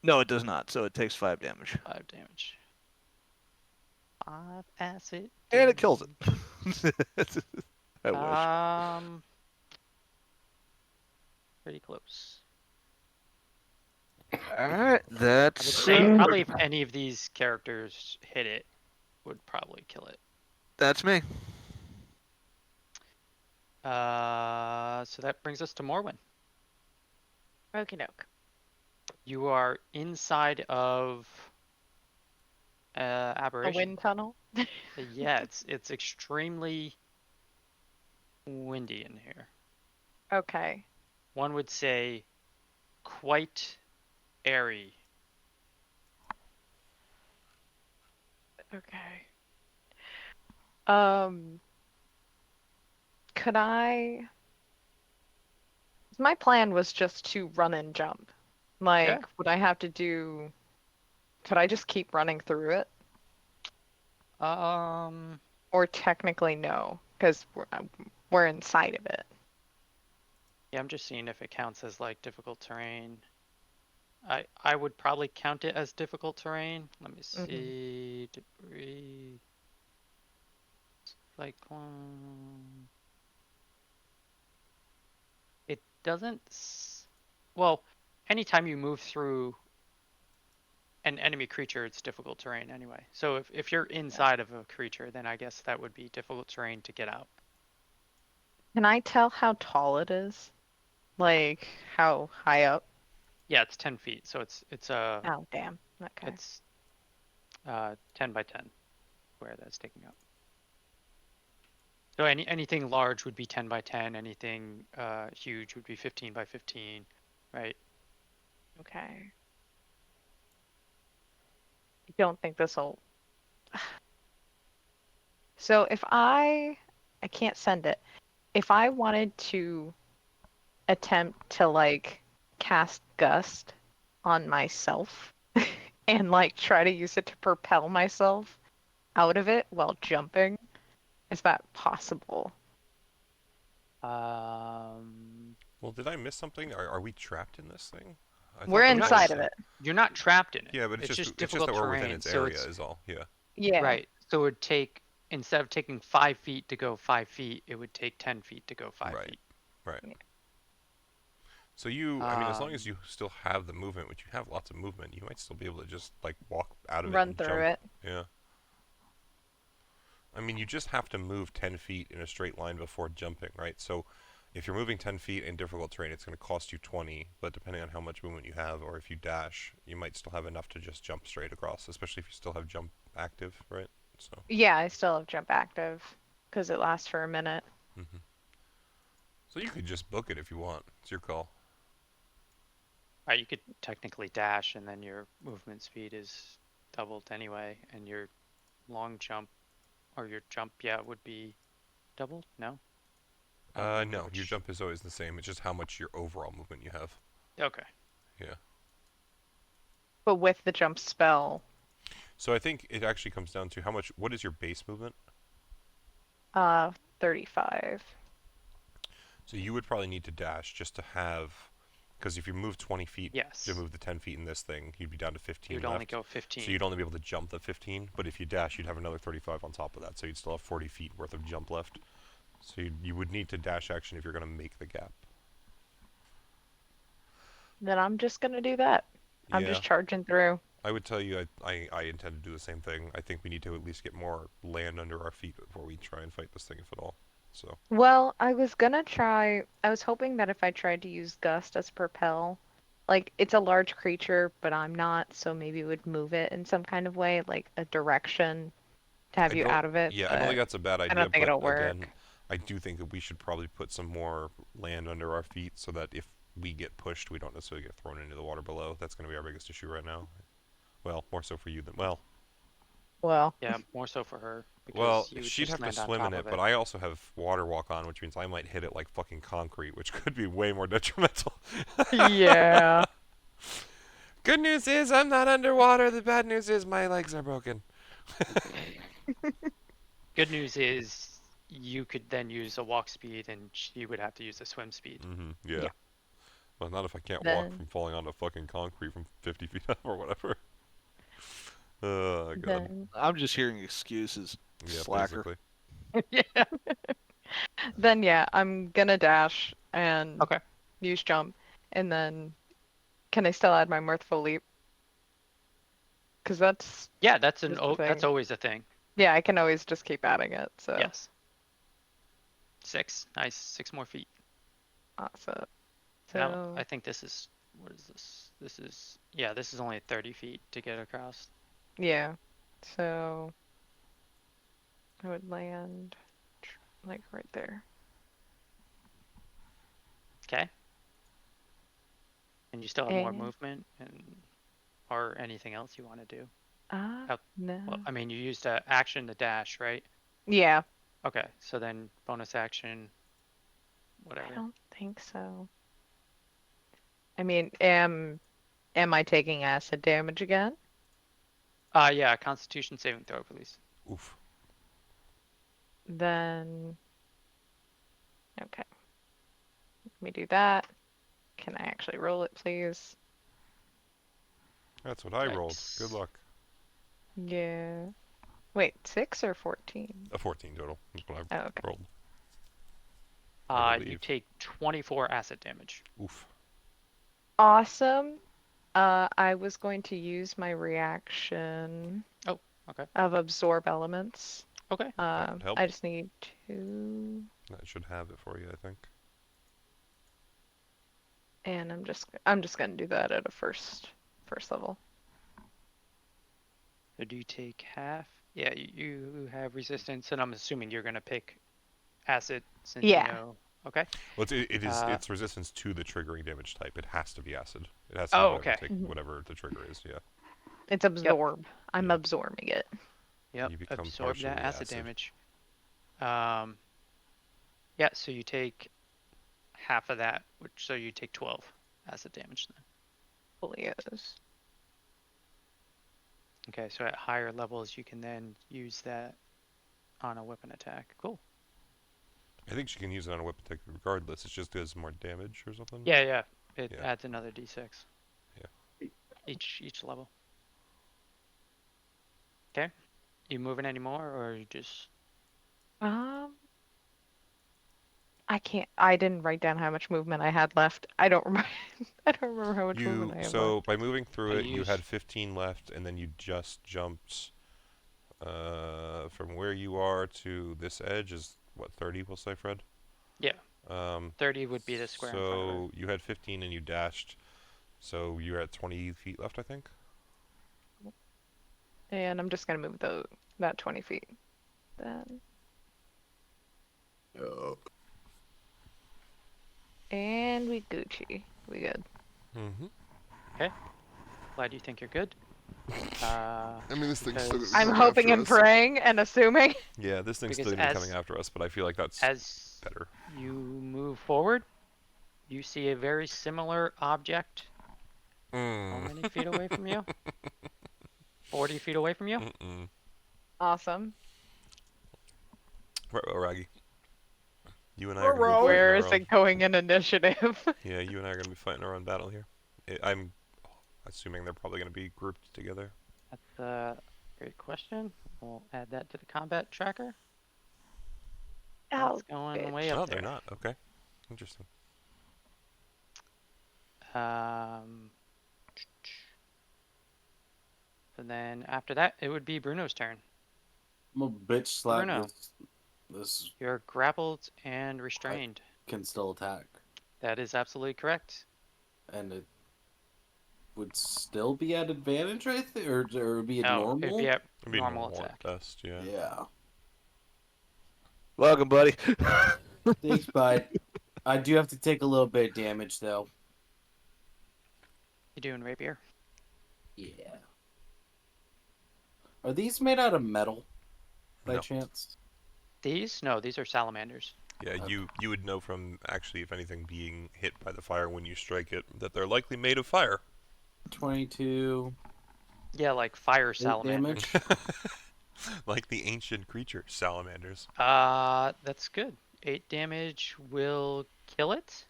No, it does not. So it takes 5 damage. 5 damage. 5 acid. And it kills it. I wish. Pretty close. Alright, I would that's... say probably if any of these characters hit it, would probably kill it. That's me. So that brings us to Morwen. Okie doke. You are inside of A aberration. wind tunnel. Yeah, it's extremely windy in here. Okay. One would say quite airy. Okay. Could I? My plan was just to run and jump. Like, Yeah. would I have to do? Could I just keep running through it? Or technically no, because we're inside of it. Yeah, I'm just seeing if it counts as like difficult terrain. I would probably count it as difficult terrain. Let me see. Debris. Cyclone. It doesn't. Well, anytime you move through an enemy creature, it's difficult terrain anyway. So if you're inside of a creature, then I guess that would be difficult terrain to get out. Can I tell how tall it is? Like how high up? Yeah, it's 10 feet, so it's Oh, damn. Okay. it's 10 by 10 where that's taking up. So anything large would be 10 by 10. Anything huge would be 15 by 15, right? Okay. I don't think this will. So if I can't send it. If I wanted to attempt to like cast gust on myself and like try to use it to propel myself out of it while jumping, is that possible? Well, did I miss something? Are we trapped in this thing? I We're thought that inside was- of it. You're not trapped in it. Yeah, but it's just difficult that we're terrain. within its so area it's, is all. Yeah. Yeah. Right. So it would take, instead of taking 5 feet to go 5 feet, it would take 10 feet to go 5 Right. feet. Right. Yeah. So I mean, as long as you still have the movement, which you have lots of movement, you might still be able to just like walk out of it Run and through jump. it. Yeah. I mean, you just have to move 10 feet in a straight line before jumping, right? So if you're moving 10 feet in difficult terrain, it's going to cost you 20, but depending on how much movement you have, or if you dash, you might still have enough to just jump straight across, especially if you still have jump active, right? So. Yeah, I still have jump active because it lasts for a minute. hmm So you could just book it if you want. It's your call. Right, you could technically dash, and then your movement speed is doubled anyway, and your long jump, or your jump, would be doubled? No? I don't remember No, your which- jump is always the same. It's just how much your overall movement you have. Okay. Yeah. But with the jump spell, So I think it actually comes down to what is your base movement? 35. So you would probably need to dash just to have, because if you move 20 feet Yes. to move the 10 feet in this thing, you'd be down to 15 You'd left. only go 15. So you'd only be able to jump the 15, but if you dash, you'd have another 35 on top of that. So you'd still have 40 feet worth of jump left. So you would need to dash action if you're going to make the gap. Then I'm just gonna do that. I'm Yeah, just charging through. I would tell you I intend to do the same thing. I think we need to at least get more land under our feet before we try and fight this thing, if at all. So. Well, I was hoping that if I tried to use gust as propel, like it's a large creature, but I'm not, so maybe it would move it in some kind of way, like a direction to have I you don't- out of it. Yeah, I don't think that's a bad idea. don't think but it'll work. Again, I do think that we should probably put some more land under our feet so that if we get pushed, we don't necessarily get thrown into the water below. That's going to be our biggest issue right now. Well, more so for you than Well, Yeah, more so for her. Because Well, you would she'd just have to land on swim in top it, of but I also have water walk on, which means I might hit it like fucking concrete, which could be way more detrimental. yeah. Good news is I'm not underwater. The bad news is my legs are broken. Good news is you could then use a walk speed, and she would have to use a swim speed. Yeah. Yeah. Well, not if I can't walk Then- from falling onto fucking concrete from 50 feet up or whatever. Oh, God. Then, I'm just hearing excuses. Yeah, Slacker. basically. Yeah. then yeah, I'm gonna dash and Okay. use jump, and then can I still add my mirthful leap? Because that's Yeah, that's Just the that's thing. always a thing. yeah, I can always just keep adding it. So Yes. 6. Nice. 6 more feet. awesome. Now, So I think this is, what is this? This is only 30 feet to get across. yeah, so I would land like right there. Okay. And you still have more And- movement or anything else you want to do. Ah, no. Well, I mean, you used a action to dash, right? Yeah, Okay, so then bonus action, I whatever. don't think so. I mean, am I taking acid damage again? Yeah, Constitution saving throw, please. Oof. Then okay. Let me do that. Can I actually roll it, please? That's what I rolled. Yikes. Good luck. Yeah. Wait, 6 or 14? A 14 total. That's what I Oh, okay. rolled. I You believe. take 24 acid damage. Oof. Awesome. I was going to use my reaction Oh, okay. of absorb elements. Okay. would help. I just need 2, That should have it for you, I think. and I'm just gonna do that at a first level. So do you take half? Yeah, you have resistance, and I'm assuming you're gonna pick acid since Yeah. you know. Okay. Well, it is Uh, its resistance to the triggering damage type. It has to be acid. It has to be Oh, whatever, okay. Mhm. whatever the trigger is. Yeah. It's absorb. I'm Yeah. absorbing it. Yep. You become Absorb that partially acid acid. damage. Yeah. So you take half of that, so you take 12 acid damage then. Fully is. Okay. So at higher levels, you can then use that on a weapon attack. Cool. I think she can use it on a weapon attack regardless. It just does more damage or something. Yeah. Yeah. It Yeah. adds another d6. Yeah. Each level. Okay. You moving anymore, or you just? I can't. I didn't write down how much movement I had left. I don't remember. I don't remember how much movement I have left. By moving through I it, you had use- 15 left, and then you just jumped from where you are to this edge is what, 30? We'll say, Fred. Yeah. 30 would be the square in front of her. So you had 15 and you dashed. So you're at 20 feet left, I think. And I'm just gonna move that 20 feet. Then. And we Gucci. We good. Mm-hmm. Glad you think you're good. I mean, this thing's still Because- gonna I'm come hoping after and us. praying and assuming. Yeah, this thing's Because still gonna be as- coming after us, but I feel like that's As better. you move forward, you see a very similar object. How many feet away from you? 40 feet away from you? Mm-mm. Awesome. Right, well, Raggy. You and I are gonna be Where fighting is our own. it going in initiative? Yeah, you and I are gonna be fighting our own battle here. I'm assuming they're probably gonna be grouped together. That's a great question. We'll add that to the combat tracker. Oh, It's going bitch. way up Oh, there. they're not. Okay, interesting. So then after that, it would be Bruno's turn. I'm a bitch slap Bruno. this You're grappled and restrained. can still attack. That is absolutely correct. And it would still be at advantage, I think, or it would be a No, normal. it'd be at It'd be normal normal attack. at best, yeah. Yeah. Welcome, buddy. Thanks, bud. I do have to take a little bit of damage, though. You doing rapier? Yeah. Are these made out of metal, by No. chance? These? No, these are salamanders. Yeah, Okay. you would know from actually, if anything, being hit by the fire when you strike it, that they're likely made of fire. 22 Yeah, like fire eight salamanders. damage. Like the ancient creature salamanders. That's good. 8 damage will kill it.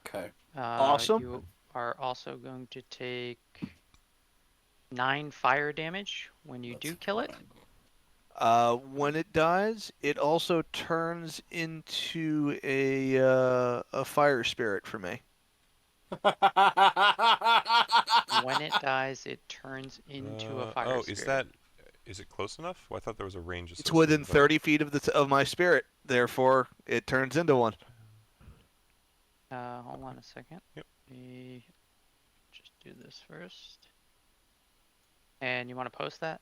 Okay. Awesome. You are also going to take 9 fire damage when you do kill it. When it dies, it also turns into a fire spirit for me. When it dies, it turns into a fire spirit. Is it close enough? Well, I thought there was a range. It's within associated with 30 feet of my spirit. Therefore, it turns into one. Hold on a second. Yep. Me just do this first. And you want to post that?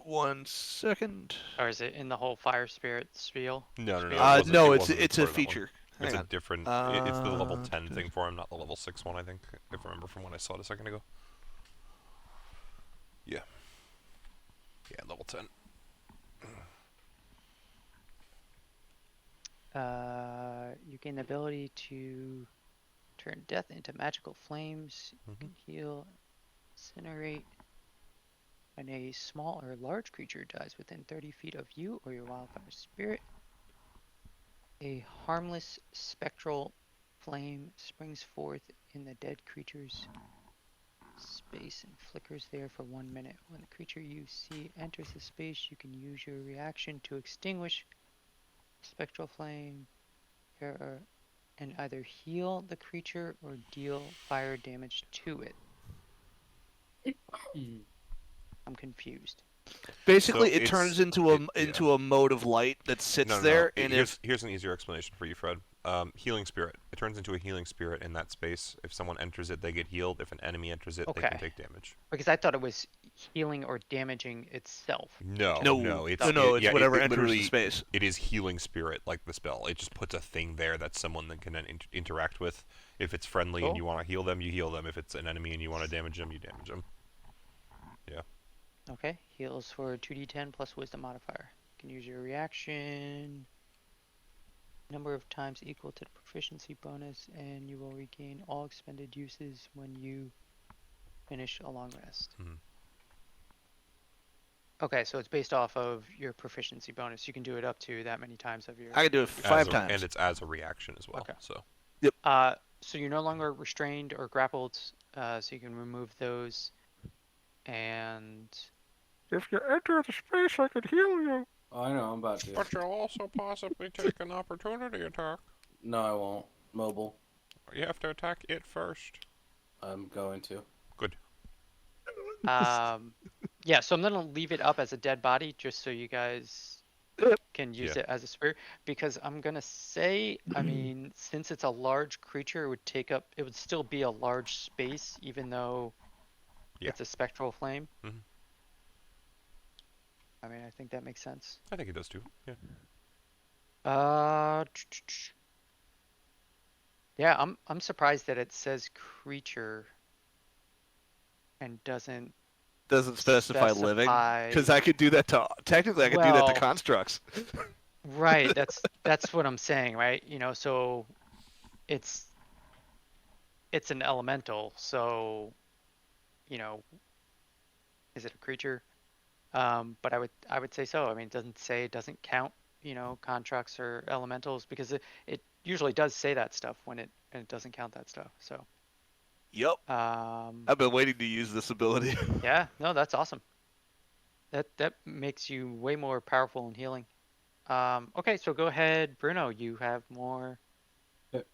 1 second. Or is it in the whole fire spirit spiel? that. No. No, it it's wasn't it's part a of that one. feature. It's Hang a on. different. It's the level 10 thing for him, not the level 6 one. I think, if I remember from when I saw it a second ago. Yeah. Yeah, level 10. You gain the ability to turn death into magical flames. You can heal, incinerate. When a small or large creature dies within 30 feet of you or your wildfire spirit, a harmless spectral flame springs forth in the dead creature's space and flickers there for 1 minute. When the creature you see enters the space, you can use your reaction to extinguish spectral flame and either heal the creature or deal fire damage to it. I'm confused. Basically, So it turns into a mode of light that sits No. there, and Here's an easier explanation for you, Fred. Healing spirit. It turns into a healing spirit in that space. If someone enters it, they get healed. If an enemy enters it, they can Okay. take damage. Because I thought it was healing or damaging itself. No, No, no, it's no, it's yeah, whatever it enters the literally, space. It is healing spirit, like the spell. It just puts a thing there that someone then can then interact with. If it's friendly and Cool. you want to heal them, you heal them. If it's an enemy and you want to damage them, you damage them. Okay, heals for 2d10 plus wisdom modifier. You can use your reaction number of times equal to the proficiency bonus, and you will regain all expended uses when you finish a long rest. Mhm. Okay, so it's based off of your proficiency bonus. You can do it up to that many times of your. I can do it 5 As times. and it's as a reaction as well. Okay. So So you're no longer restrained or grappled, so you can remove those. And If you enter the space, I can heal you. I know, I'm about to. But you'll also possibly take an opportunity attack. No, I won't. Mobile. You have to attack it first. I'm going to. Good. yeah, so I'm gonna leave it up as a dead body just so you guys Yep. can use Yeah. it as a spear, because I'm gonna say, I mean, since it's a large creature, it would still be a large space, even though Yeah. it's a spectral flame. Mhm. I mean, I think that makes sense. I think it does too. Yeah. Yeah, I'm surprised that it says creature and doesn't Specify living. specify. Because I could do that to technically I could do that Well- to constructs. Right, that's what I'm saying, right? You know, so it's an elemental, so you know, is it a creature? But I would say so. I mean, it doesn't count, you know, constructs or elementals, because it usually does say that stuff when it doesn't count that stuff. So Yep. I've been waiting to use this ability. yeah, no, that's awesome. That makes you way more powerful in healing. Okay, so go ahead, Bruno. You have more.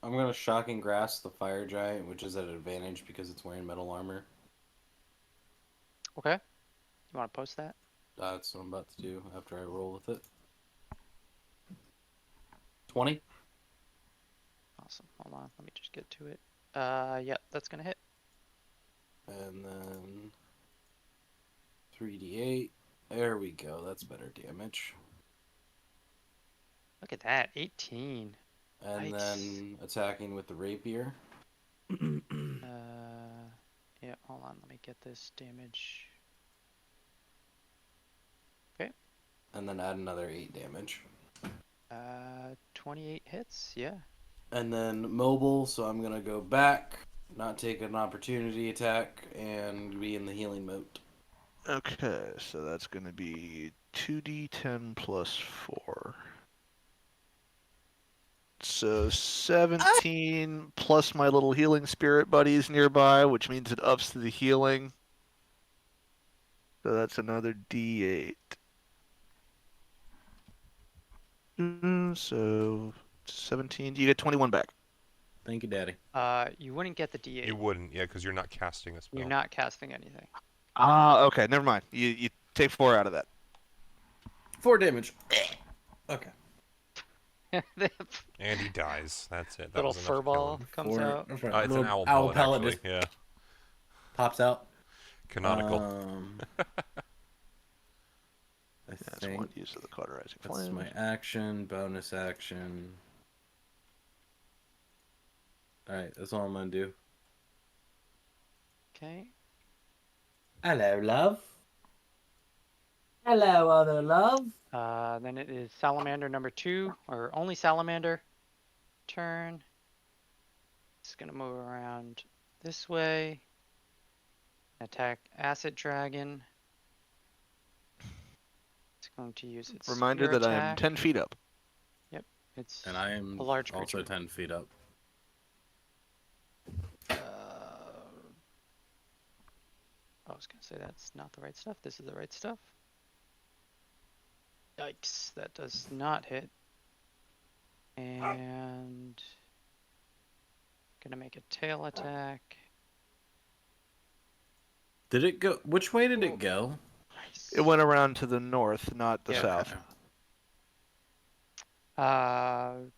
I'm gonna shocking grasp the fire giant, which is at an advantage because it's wearing metal armor. Okay, you want to post that? That's what I'm about to do after I roll with it. 20. Awesome. Hold on, let me just get to it. Yeah, that's gonna hit. And then 3d8. There we go. That's better damage. Look at that, 18. And Nice. then attacking with the rapier. Yeah, hold on, let me get this damage. And then add another 8 damage. 28 hits, yeah. And then mobile, so I'm gonna go back, not take an opportunity attack, and be in the healing mode. Okay, so that's going to be 2d10 plus 4. So 17 plus my little healing spirit buddies nearby, which means it ups to the healing. So that's another d8. So 17. You get 21 back. Thank you, Daddy. You wouldn't get the D8. You wouldn't, yeah, because you're not casting a spell. You're not casting anything. Ah, okay, never mind. You take 4 out of that. 4 damage. Okay. And he dies. That's it. That Little was enough fur to kill ball him. comes out. It's an owl pellet, actually. just Yeah. pops out. Canonical. I That's think one use of the cauterizing that's flame. my action, bonus action. Alright, that's all I'm gonna do. Okay. Hello, love. Hello, other love. Then it is salamander number 2, or only salamander turn. It's gonna move around this way. Attack acid dragon. It's going to use its Reminder spear that I am attack. 10 feet up. It's And I am a large also creature. 10 feet up. I was gonna say that's not the right stuff. This is the right stuff. Yikes, that does not hit. And gonna make a tail attack. Did it go? Which way did it go? Nice. It went around to the north, not the Yeah, south. okay.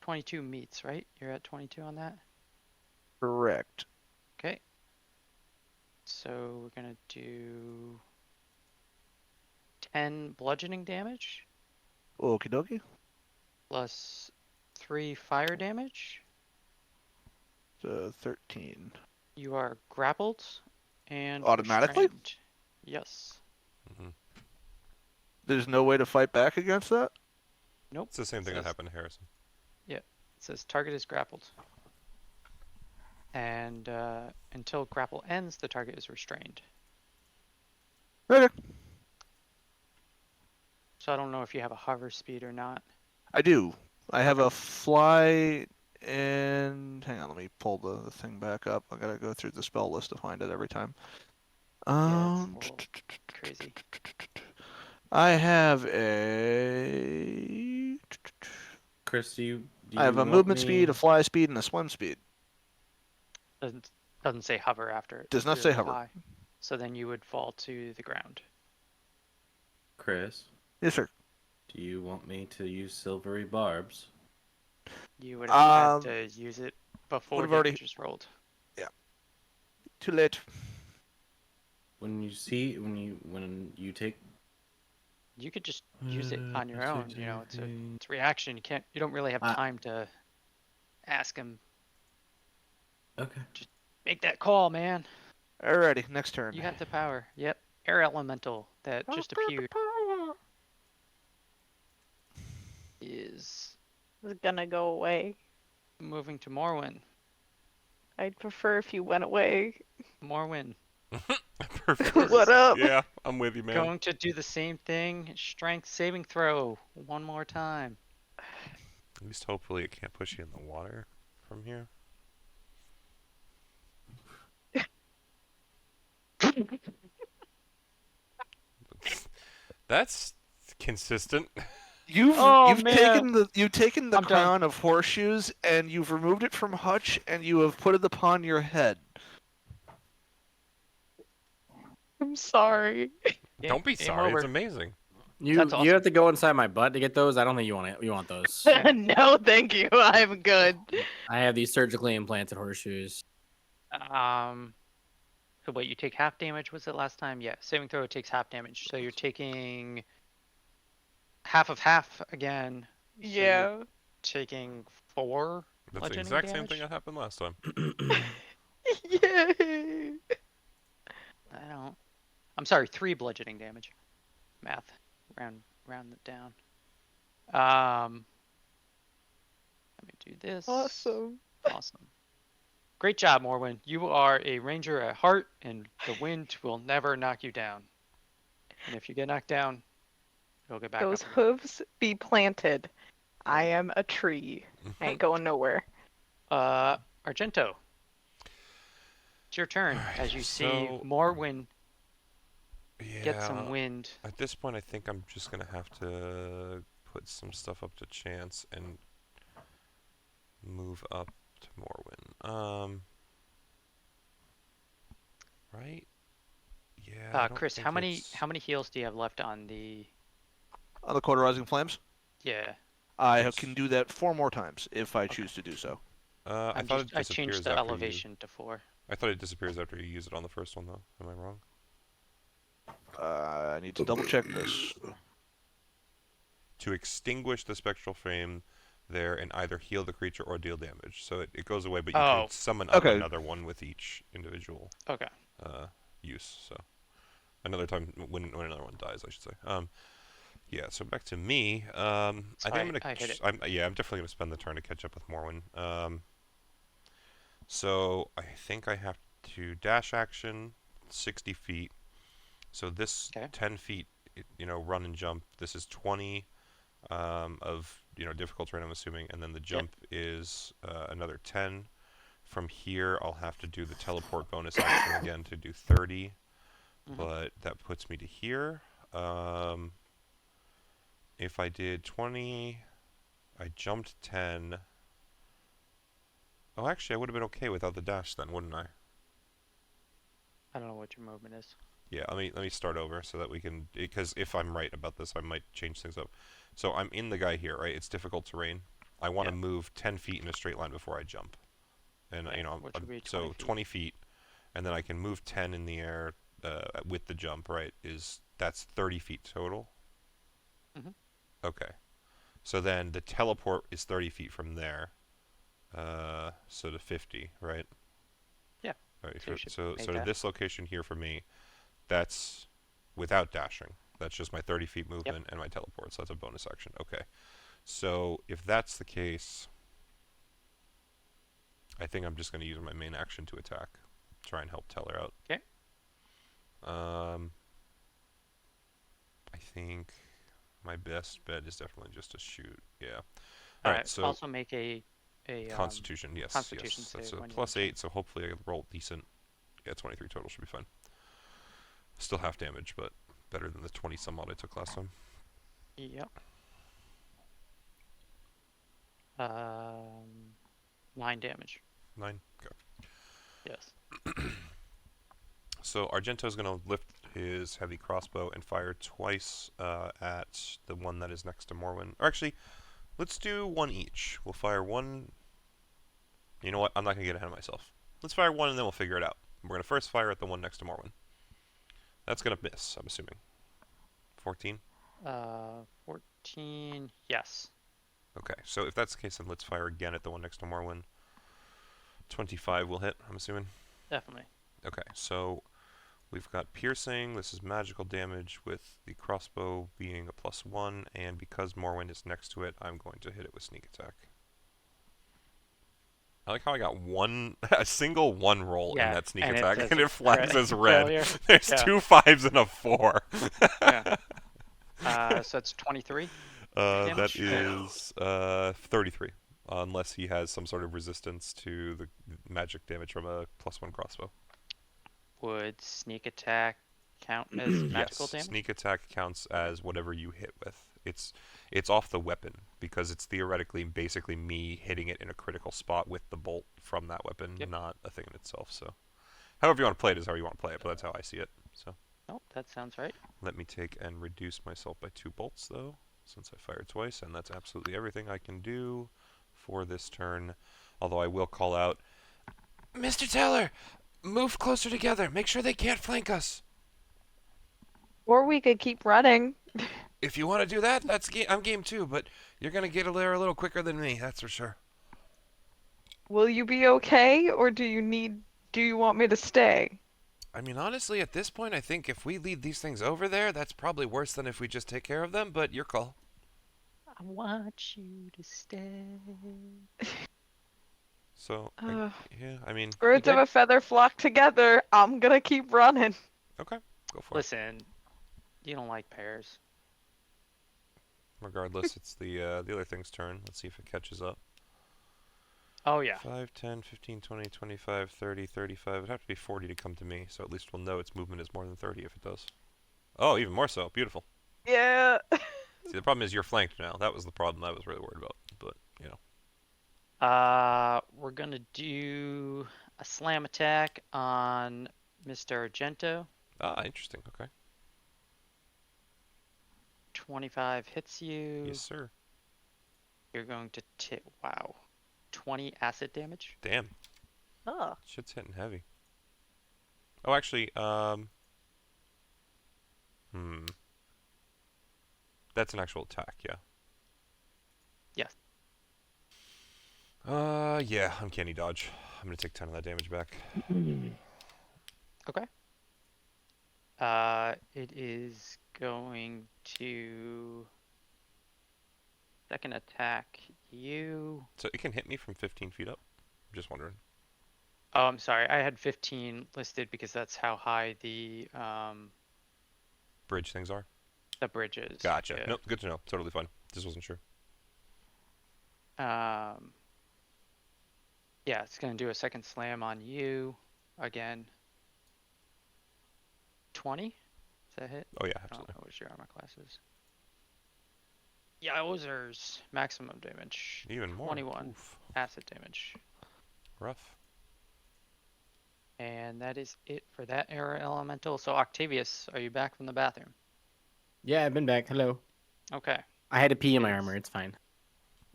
22 meets, right? You're at 22 on that? Correct. Okay. So we're going to do 10 bludgeoning damage Okie dokie. plus 3 fire damage. So 13. You are grappled and Automatically? restrained. Yes. There's no way to fight back against that? Nope. It's the same thing that Says- happened to Harrison. It says target is grappled. And until grapple ends, the target is restrained. Okay. So I don't know if you have a hover speed or not. I do. I have a fly and hang on, let me pull the thing back up. I gotta go through the spell list to find it every time. Yeah, it's a little crazy. I have a Chris, do you I have a want movement me- speed, a fly speed, and a swim speed. Doesn't say hover after it. Does not It's say really hover. high. So then you would fall to the ground. Chris, Yes, sir. do you want me to use silvery barbs? You would have Um, had to use it before would've already- damage was rolled. Too late. When you take You could just use it on your own. You know, it's a reaction. You don't really have time to ask him. Okay. Make that call, man. Alrighty, next turn. You have the power. Yep. Air elemental that just appeared is It's gonna go away. moving to Morwen. I'd prefer if you went away. Morwen. Perfect. What up? Yeah, I'm with you, man. Going to do the same thing. Strength saving throw. One more time. At least hopefully it can't push you in the water from here. That's consistent. You've Oh, you've man. taken the I'm done. crown of horseshoes and you've removed it from Hutch and you have put it upon your head. I'm sorry. Don't be Game sorry. over. It's amazing. You That's you awesome. have to go inside my butt to get those. I don't think you want it. You want those. No, thank you. I'm good. I have these surgically implanted horseshoes. So wait, you take half damage. Was it last time? Yeah. Saving throw takes half damage. So you're taking half of half again. So you're Yeah. taking 4 That's the bludgeoning exact same damage? thing that happened last time. Yay. I'm sorry, 3 bludgeoning damage. Math. Round it down. Let me do this. Awesome. Awesome. Great job, Morwen. You are a ranger at heart, and the wind will never knock you down. And if you get knocked down, you'll get back Those up. hooves be planted. I am a tree. I ain't going nowhere. Argento. It's your turn Alright, as you see so- Morwen Yeah. get some wind. At this point, I think I'm just gonna have to put some stuff up to chance and move up to Morwen. Right? Yeah. I don't Chris, think how many it's- heals do you have left on the? On the Cauterizing Flames, Yeah, I Yes. can do that 4 more times if I choose to do so. I thought it I disappears changed the after you- elevation to 4. I thought it disappears after you use it on the first one, though. Am I wrong? I need to double check this. To extinguish the spectral frame there and either heal the creature or deal damage. So it goes away, but you Oh. can summon up Okay. another one with each individual Okay. use. So another time when another one dies, I should say. Yeah. So back to me. I think Sorry, I'm gonna. I hit it. I'm definitely gonna spend the turn to catch up with Morwen. So I think I have to dash action 60 feet. So this Okay. 10 feet, run and jump. This is 20 of difficult terrain, I'm assuming, and then the jump is another 10. From here, I'll have to do the teleport bonus action again to do 30, but that puts me to here. If I did 20, I jumped 10. Oh, actually, I would have been okay without the dash then, wouldn't I? I don't know what your movement is. Yeah, let me start over so that we can, because if I'm right about this, I might change things up. So I'm in the guy here, right? It's difficult terrain. I want to Yeah. move 10 feet in a straight line before I jump. And, Yeah, you know, which would be 20 so feet. 20 feet, and then I can move 10 in the air with the jump, right? That's 30 feet total? Mhm. Okay. So then the teleport is 30 feet from there. So to 50, right? Yeah. All right, So you should so make to that. this location here for me, that's without dashing. That's just my 30 feet movement and my teleport, so that's a bonus action. Okay. So if that's the case, I think I'm just going to use my main action to attack. Try and help Teller out. Okay. I think my best bet is definitely just to shoot. Yeah. All Alright, right. so Also make a Constitution, yes. Constitution Yes. That's save a when you plus can. 8, so hopefully I roll decent. Yeah, 23 total should be fine. Still half damage, but better than the 20 some odd I took last time. Yep. 9 damage. 9? Okay. Yes. So Argento's going to lift his heavy crossbow and fire twice at the one that is next to Morwen. Or actually, let's do one each. We'll fire one. You know what? I'm not going to get ahead of myself. Let's fire one and then we'll figure it out. We're going to first fire at the one next to Morwen. That's going to miss, I'm assuming. 14? 14. Yes. Okay, so if that's the case, then let's fire again at the one next to Morwen. 25 will hit, I'm assuming. Definitely. Okay, so we've got piercing. This is magical damage with the crossbow being a +1, and because Morwen is next to it, I'm going to hit it with sneak attack. I like how I got a single 1 roll in Yeah, that sneak and it attack, says and it flags as red. failure. There's Yeah. 2 5s and a 4. Yeah. So it's 23. That damage? is 33, unless he has some sort of resistance to the magic damage from a +1 crossbow. Would sneak attack count as magical Yes, damage? sneak attack counts as whatever you hit with. It's off the weapon because it's theoretically basically me hitting it in a critical spot with the bolt from that weapon, Yep. not a thing in itself. So, however you want to play it is how you want to play it, but that's how I see it. So, Oh, that sounds right. let me take and reduce myself by 2 bolts though, since I fired twice, and that's absolutely everything I can do for this turn. Although I will call out, Mr. Teller, move closer together. Make sure they can't flank us. Or we could keep running. If you want to do that, I'm game too, but you're going to get there a little quicker than me, that's for sure. Will you be okay, or do you want me to stay? I mean, honestly, at this point, I think if we lead these things over there, that's probably worse than if we just take care of them, but your call. I want you to stay. So, Ugh. yeah, I mean, Birds of good? a feather flock together. I'm gonna keep running. okay, go for it. Listen, you don't like pears. Regardless, it's the other thing's turn. Let's see if it catches up. Oh, yeah. 5, 10, 15, 20, 25, 30, 35. It'd have to be 40 to come to me, so at least we'll know its movement is more than 30 if it does. Oh, even more so. Beautiful. Yeah. See, the problem is you're flanked now. That was the problem I was really worried about, but, you know. We're gonna do a slam attack on Mr. Argento. Ah, interesting. Okay. 25 hits you. Yes, sir. You're going to 20 acid damage. Damn. Oh. Shit's hitting heavy. Oh, actually, That's an actual attack, yeah. Yes. Yeah, uncanny dodge. I'm gonna take 10 of that damage back. Okay. It is going to second attack you. So it can hit me from 15 feet up? I'm just wondering. Oh, I'm sorry. I had 15 listed because that's how high the Bridge things are? bridge is. Gotcha. Yeah. Nope, good to know. Totally fine. Just wasn't sure. Yeah, it's going to do a second slam on you again. 20? Is that hit? Oh, yeah, I don't absolutely. know what your armor class is. Yowzers. Maximum damage. Even more. 21 Oof. acid damage. Rough. And that is it for that era elemental. So Octavius, are you back from the bathroom? Yeah, I've been back. Hello. Okay. I had to pee in my Yes. armor. It's fine.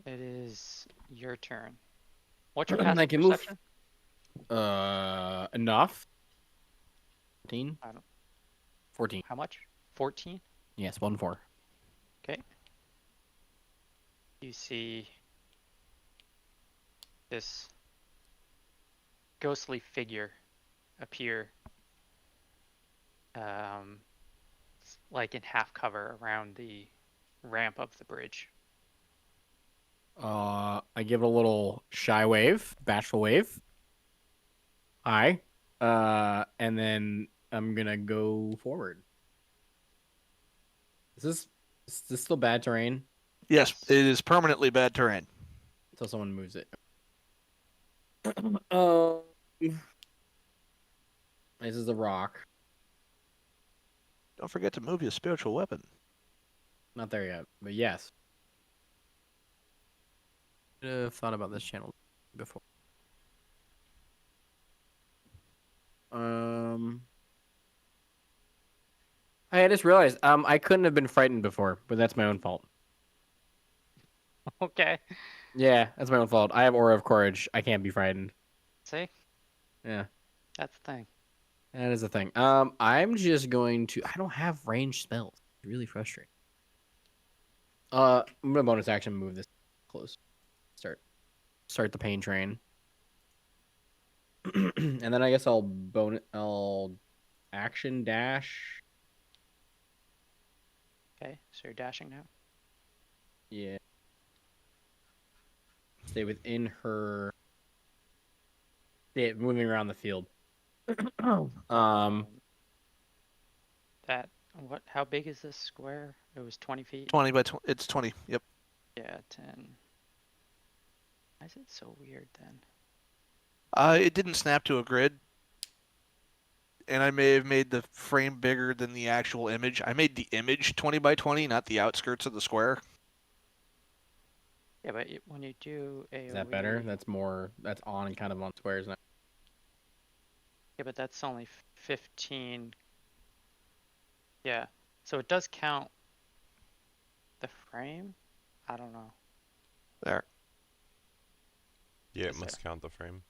it is your turn. What's your I passive can move. perception? Enough. 14. I don't- 14. How much? 14? Yes, 1-4. Okay. You see this ghostly figure appear, like in half cover around the ramp of the bridge. I give it a little shy wave, bashful wave. Hi. And then I'm gonna go forward. Is this still bad terrain? Yes, Yes. it is permanently bad terrain. Until someone moves it. This is a rock. Don't forget to move your spiritual weapon. Not there yet, but yes. I've thought about this channel before. I just realized I couldn't have been frightened before, but that's my own fault. Okay. Yeah, that's my own fault. I have Aura of Courage. I can't be frightened. See? Yeah, That's the thing. that is the thing. I'm just going to. I don't have ranged spells. It's really frustrating. I'm gonna bonus action move this close. Start the pain train. And then I guess I'll action dash. Okay, so you're dashing now. Yeah. Stay within her. Yeah, moving around the field. That what? How big is this square? It was 20 feet. 20 by 20. It's 20. Yep. Yeah, 10. Why is it so weird then? It didn't snap to a grid, and I may have made the frame bigger than the actual image. I made the image 20 by 20, not the outskirts of the square. Yeah, but when you do AoE, Is that better? That's more. That's on kind of on squares now. Yeah, but that's only 15. Yeah, so it does count the frame? I don't know. There. Yeah, it Is must count the frame.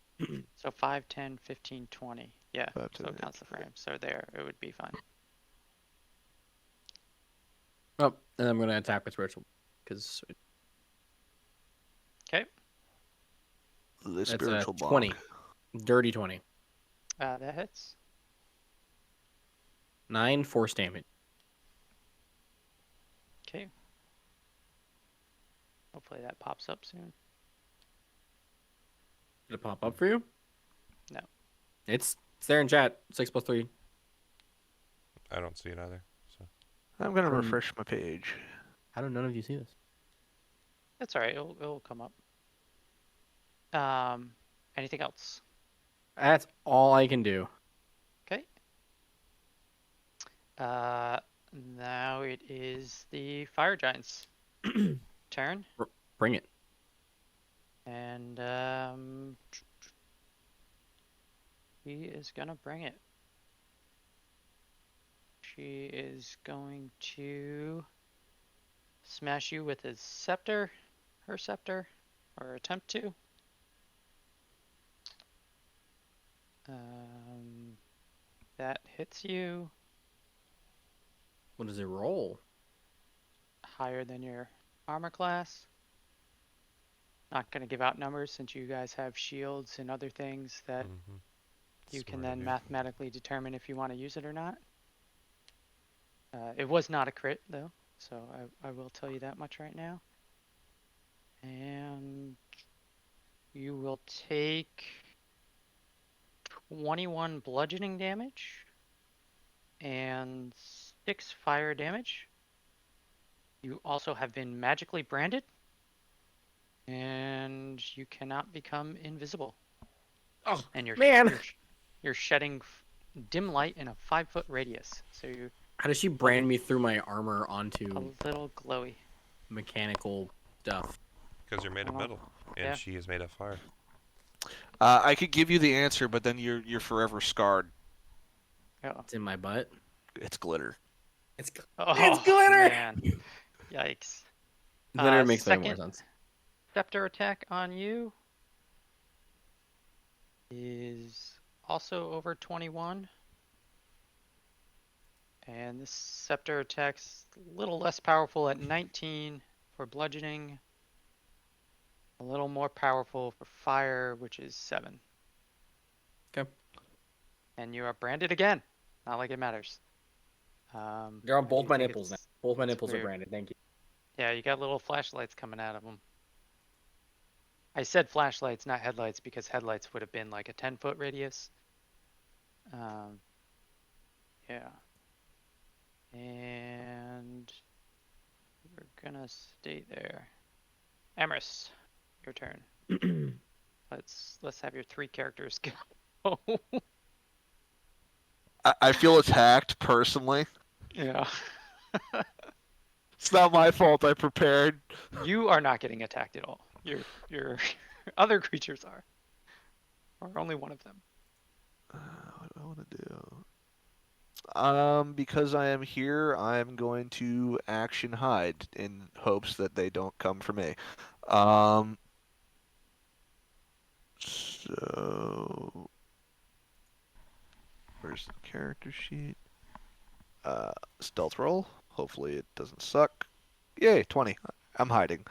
So 5, 10, 15, 20. Yeah, 5, so 10, it counts the frame. So there, it would be fine. Oh, and I'm gonna attack with spiritual because Okay, The that's spiritual 20, block. dirty 20, that hits. 9 force damage. Okay. Hopefully that pops up soon. Did it pop up for you? No. It's there in chat. 6 + 3. I don't see it either. So I'm going to From- refresh my page. How do none of you see this? That's all right. It'll come up. Anything else? That's all I can do. Okay. Now it is the fire giant's turn, Bring it. and he is gonna bring it. She is going to smash you with his scepter, her scepter, or attempt to. That hits you What does it roll? higher than your armor class. Not going to give out numbers since you guys have shields and other things that mhm. you can Smart then idea. mathematically determine if you want to use it or not. It was not a crit though, so I will tell you that much right now. And you will take 21 bludgeoning damage and 6 fire damage. You also have been magically branded, and you cannot become invisible. Oh, And man. you're shedding dim light in a 5-foot radius, so you're How does she brand me through my armor a onto little glowy. mechanical stuff? Because you're made of Oh, metal, and yeah. she is made of fire. I could give you the answer, but then you're forever scarred. Oh, It's in my butt. It's glitter. It's oh glitter! man, yikes! Glitter makes way more second- sense. scepter attack on you is also over 21. And this scepter attack's a little less powerful at 19 for bludgeoning. A little more powerful for fire, which is 7. Okay. And you are branded again. Not like it matters. They're on I both do my think nipples now. it's- Both my it's nipples are weird. branded. Thank you. Yeah, you got little flashlights coming out of them. I said flashlights, not headlights, because headlights would have been like a 10-foot radius. Yeah. And we're gonna stay there. Emerys, your turn. Let's have your 3 characters go. I feel attacked personally. Yeah. It's not my fault. I prepared. You are not getting attacked at all. Your other creatures are. Or only one of them. What do I want to do? Because I am here, I'm going to action hide in hopes that they don't come for me. So where's the character sheet? Stealth roll. Hopefully it doesn't suck. Yay, 20. I'm hiding.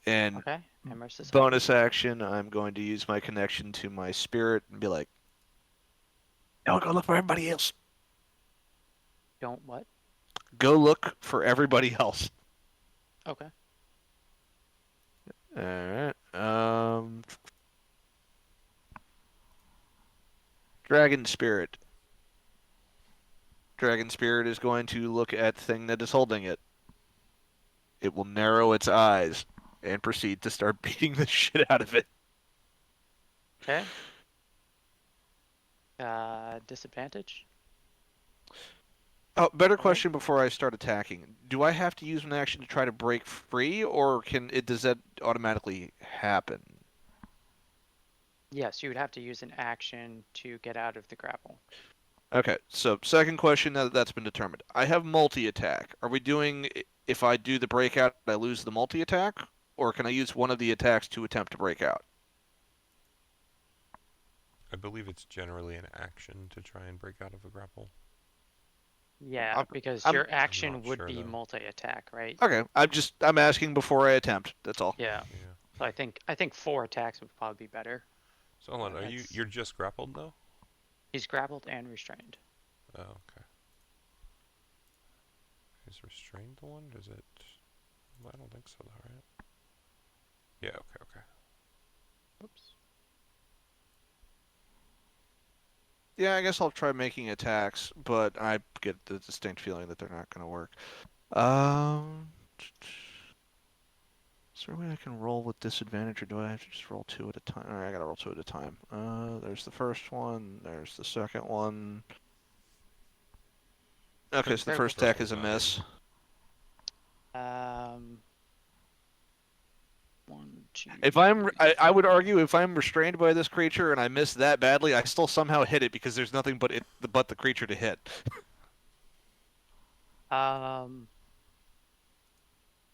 And Okay. Emerys is bonus action, I'm going to use my connection to my spirit and be like, "No, go look for everybody else. Don't what? Go look for everybody else." Okay. All right. Dragon Spirit. Dragon Spirit is going to look at the thing that is holding it. It will narrow its eyes and proceed to start beating the shit out of it. Okay. Disadvantage? Oh, better question before I start attacking. Do I have to use an action to try to break free, or does that automatically happen? Yes, you would have to use an action to get out of the grapple. Okay, so second question, now that that's been determined. I have multi-attack. Are we doing, if I do the breakout, I lose the multi-attack? Or can I use one of the attacks to attempt to break out? I believe it's generally an action to try and break out of a grapple. Yeah, I'm- because I'm- your I'm action not would sure, be though. multi-attack, right? Okay, I'm asking before I attempt. That's all. Yeah. Yeah. So I think 4 attacks would probably be better. So hold on, That's- you're just grappled though? He's grappled and restrained. Oh, okay. Is restrained the one? Does it? Well, I don't think so, though, right? Yeah. Okay. Oops. Yeah, I guess I'll try making attacks, but I get the distinct feeling that they're not going to work. Is there a way I can roll with disadvantage, or do I have to just roll 2 at a time? Alright, I gotta roll 2 at a time. There's the first one, there's the second one. Okay, so the first attack is a miss. 1, 2. If I would argue if I'm restrained by this creature and I miss that badly, I still somehow hit it because there's nothing but the creature to hit.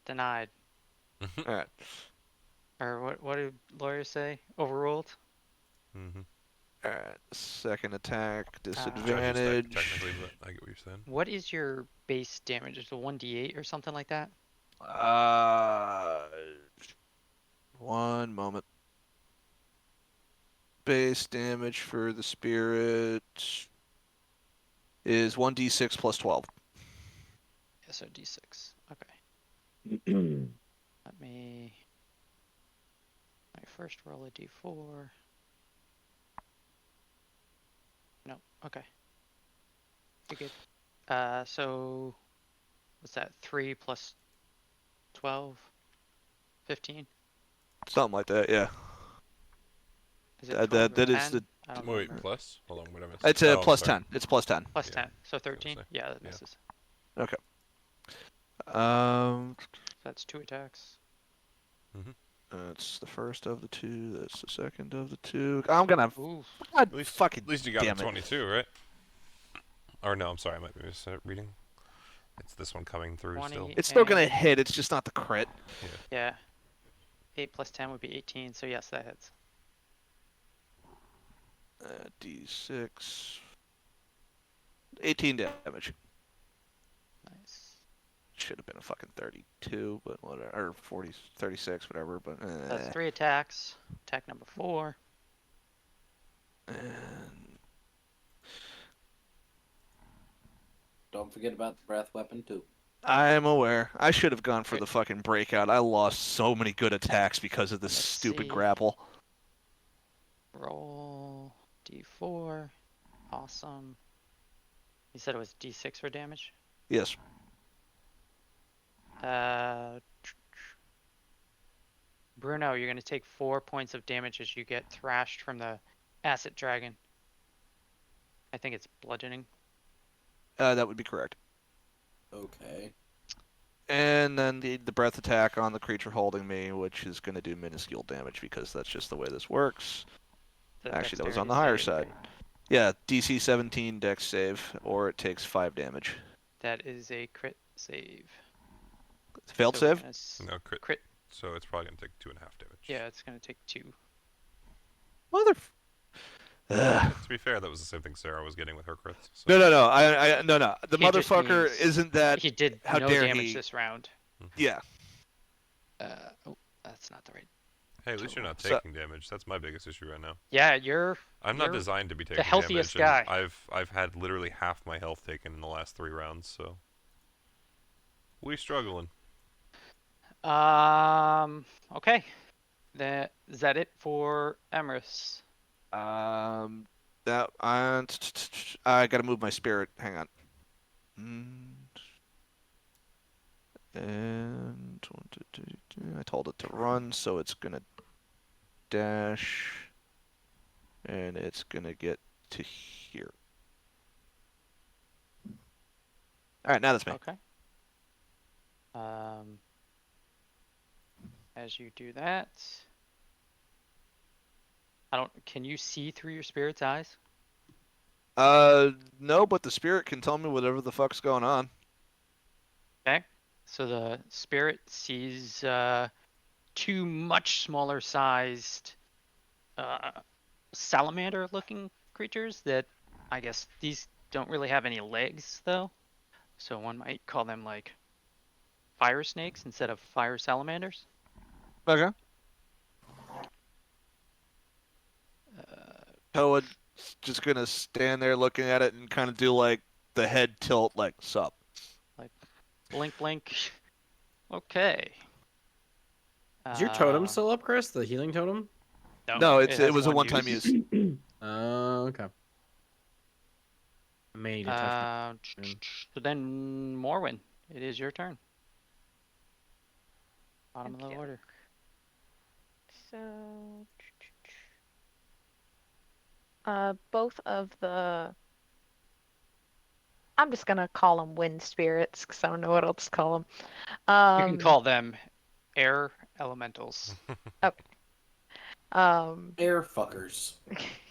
Denied. Alright. Or what did lawyers say? Overruled? Mm-hmm. Alright, second attack, Judges disadvantage. technically, but I get what you're saying. What is your base damage? Is it 1d8 or something like that? One moment. Base damage for the spirit is 1d6 plus 12. Yeah, so d6. Okay. Let me... My first roll a d4. No, okay. You're good. So... What's that? 3 plus 12? 15? Something like that, yeah. Is it 12 or that is 10? the. I don't Wait, remember. plus? Hold on, what am I? It's a Oh, plus sorry. 10. It's plus 10. Plus Yeah, 10. So 13? say. Yeah, that Yeah. misses. Okay. So that's 2 attacks. That's the first of the 2. That's the second of the 2. I'm gonna. Ooh. God, least- fucking. At least you got damn a it. 22, right? Or no, I'm sorry, I might be reading. It's this one coming through 20. still. It's still gonna And- hit. It's just not the crit. Yeah. 8 plus 10 would be 18, so yes, that hits. D6. 18 damage. Nice. Should have been a fucking 32, but whatever. Or 40, 36, whatever. But That's 3 attacks. Attack number 4. And Don't forget about the breath weapon too. I'm aware. I should have gone for Right. the fucking breakout. I lost so many good attacks because of this Let's stupid see. grapple. Roll D4. Awesome. You said it was D6 for damage? Yes. Bruno, you're going to take 4 points of damage as you get thrashed from the acid dragon. I think it's bludgeoning. That would be correct. Okay. And then the breath attack on the creature holding me, which is going to do minuscule damage because that's just the way this works. The Actually, that was dexterity on the higher save, side. right? Yeah, DC 17 dex save, or it takes 5 damage. That is a crit save. Failed So we're save? gonna No crit. Crit. So it's probably gonna take 2.5 damage. Yeah, it's going to take 2. Mother. Ugh. To be fair, that was the same thing Sarah was getting with her crits. So. No. No. The He just motherfucker means isn't that. He did how no dare damage he. this round. Yeah. Oh, that's not the right. Hey, at least you're not So- taking damage. That's my biggest issue right now. Yeah, you're I'm not You're designed to be taking the healthiest damage. guy. And I've had literally half my health taken in the last 3 rounds, so we struggling. Okay. Is that it for Emerys? That I gotta move my spirit. Hang on. And I told it to run, so it's gonna dash, and it's gonna get to here. All right, now that's me. Okay. As you do that, can you see through your spirit's eyes? No, but the spirit can tell me whatever the fuck's going on. Okay. So the spirit sees 2 much smaller sized salamander-looking creatures that I guess these don't really have any legs though. So one might call them like fire snakes instead of fire salamanders. Okay. Toad's just gonna stand there looking at it and kind of do like the head tilt, like sup. Blink, blink. Okay. Is your totem still up, Chris? The healing totem? No, it has was a one-time use. Oh, okay. I may need to touch it. So then, Morwin, it is your turn. Bottom of the Okay. order. So, both of the. I'm just gonna call them wind spirits because I don't know what else to call them. You can call them air elementals. Air fuckers.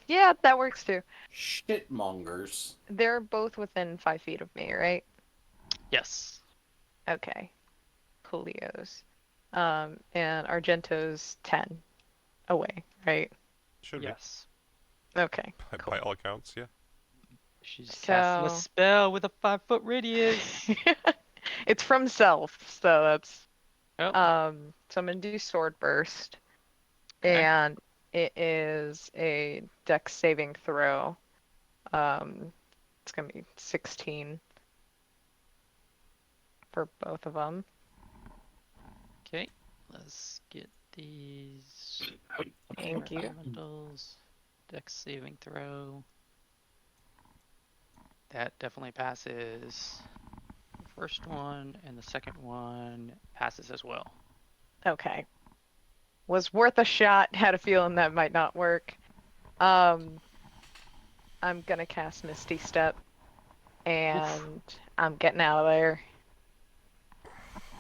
Yeah, that works too. Shitmongers. They're both within 5 feet of me, right? Yes. Okay. Coolios. And Argento's 10 away, right? Should Yes. Okay. be. Cool. By all accounts, yeah. She's casting a So- spell with a 5-foot radius. It's from Self, so that's. Oh. So I'm gonna do Sword Burst, Okay. and it is a Dex saving throw. It's gonna be 16 for both of them. Okay. Let's get these Thank you. elementals. Dex saving throw. That definitely passes. The first one and the second one passes as well. Okay. Was worth a shot. Had a feeling that might not work. I'm gonna cast Misty Step, and I'm getting out of there.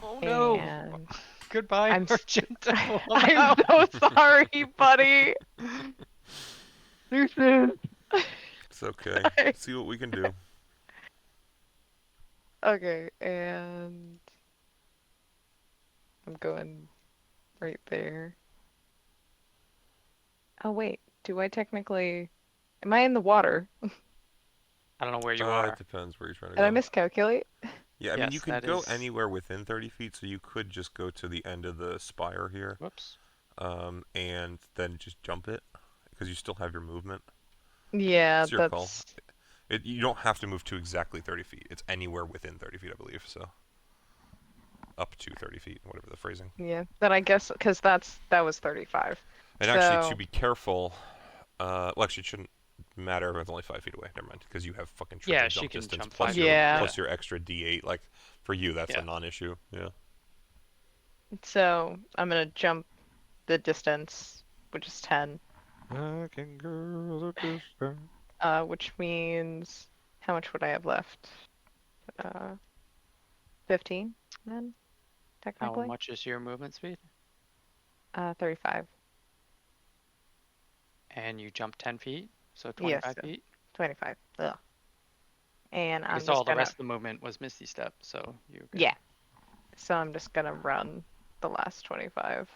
Oh no! And Goodbye, I'm Argento. I'm so sorry, buddy. It's okay. Sorry. See what we can do. Okay, and I'm going right there. Oh wait, do I technically? Am I in the water? I don't know where you It are. depends where you're trying to Did I go. miscalculate? Yeah, I mean, you Yes, can that go is- anywhere within 30 feet, so you could just go to the end of the spire here, Whoops. and then just jump it, because you still have your movement. Yeah, It's your call. that's You don't have to move to exactly 30 feet. It's anywhere within 30 feet, I believe, so. Up to 30 feet, whatever the phrasing. yeah. Then I guess because that was 35. And actually, So- to be careful, well, actually, it shouldn't matter if it's only 5 feet away. Never mind, because you have fucking triple Yeah, she jump can distance jump plus 5 your feet. Yeah. plus your extra D8. Like for you, that's Yeah. a non-issue. Yeah. So I'm gonna jump the distance, which is 10. Which means how much would I have left? 15 then, How technically. much is your movement speed? 35. And you jump 10 feet, so 25 Yes. feet. 25. Ugh. And I'm Because just all the gonna. rest of the movement was Misty Step, so you. Yeah. So I'm just gonna run the last 25.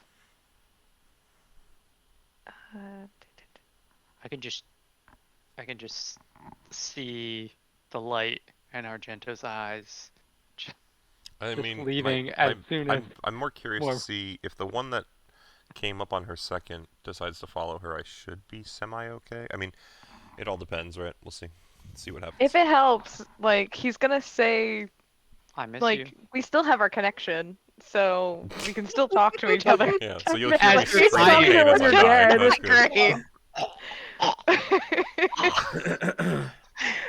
I can just see the light in Argento's eyes. I Just mean, leaving as soon as I'm more curious more- to see if the one that came up on her second decides to follow her. I should be semi-okay. I mean, it all depends, right? We'll see. See what happens. If it helps, like he's gonna say, I miss like you. we still have our connection, so we can still talk to each other. Yeah, so you'll hear me As you're scream dying. pain as I You're die. dead. That's Great.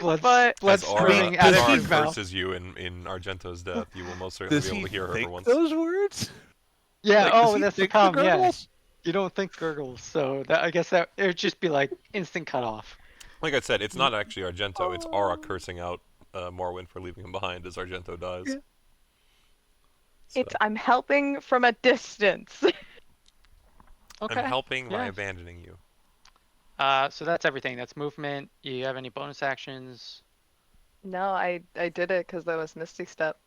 Blood, But- blood As Aura, streaming out as of Aura his mouth. curses you in Argento's death, you will most certainly Does be he able to hear her think for once. those words? Yeah. Like, does Oh, he that's the think the problem. Yeah. gurgles? You don't think gurgles, so that I guess that it would just be like instant cutoff. Like I said, it's not actually Argento. It's Aura cursing out Morwen for leaving him behind as Argento dies. Yeah. So, It's I'm helping from a distance. Okay. I'm helping by yeah. abandoning you. So that's everything. That's movement. You have any bonus actions? No, I did it because that was Misty Step.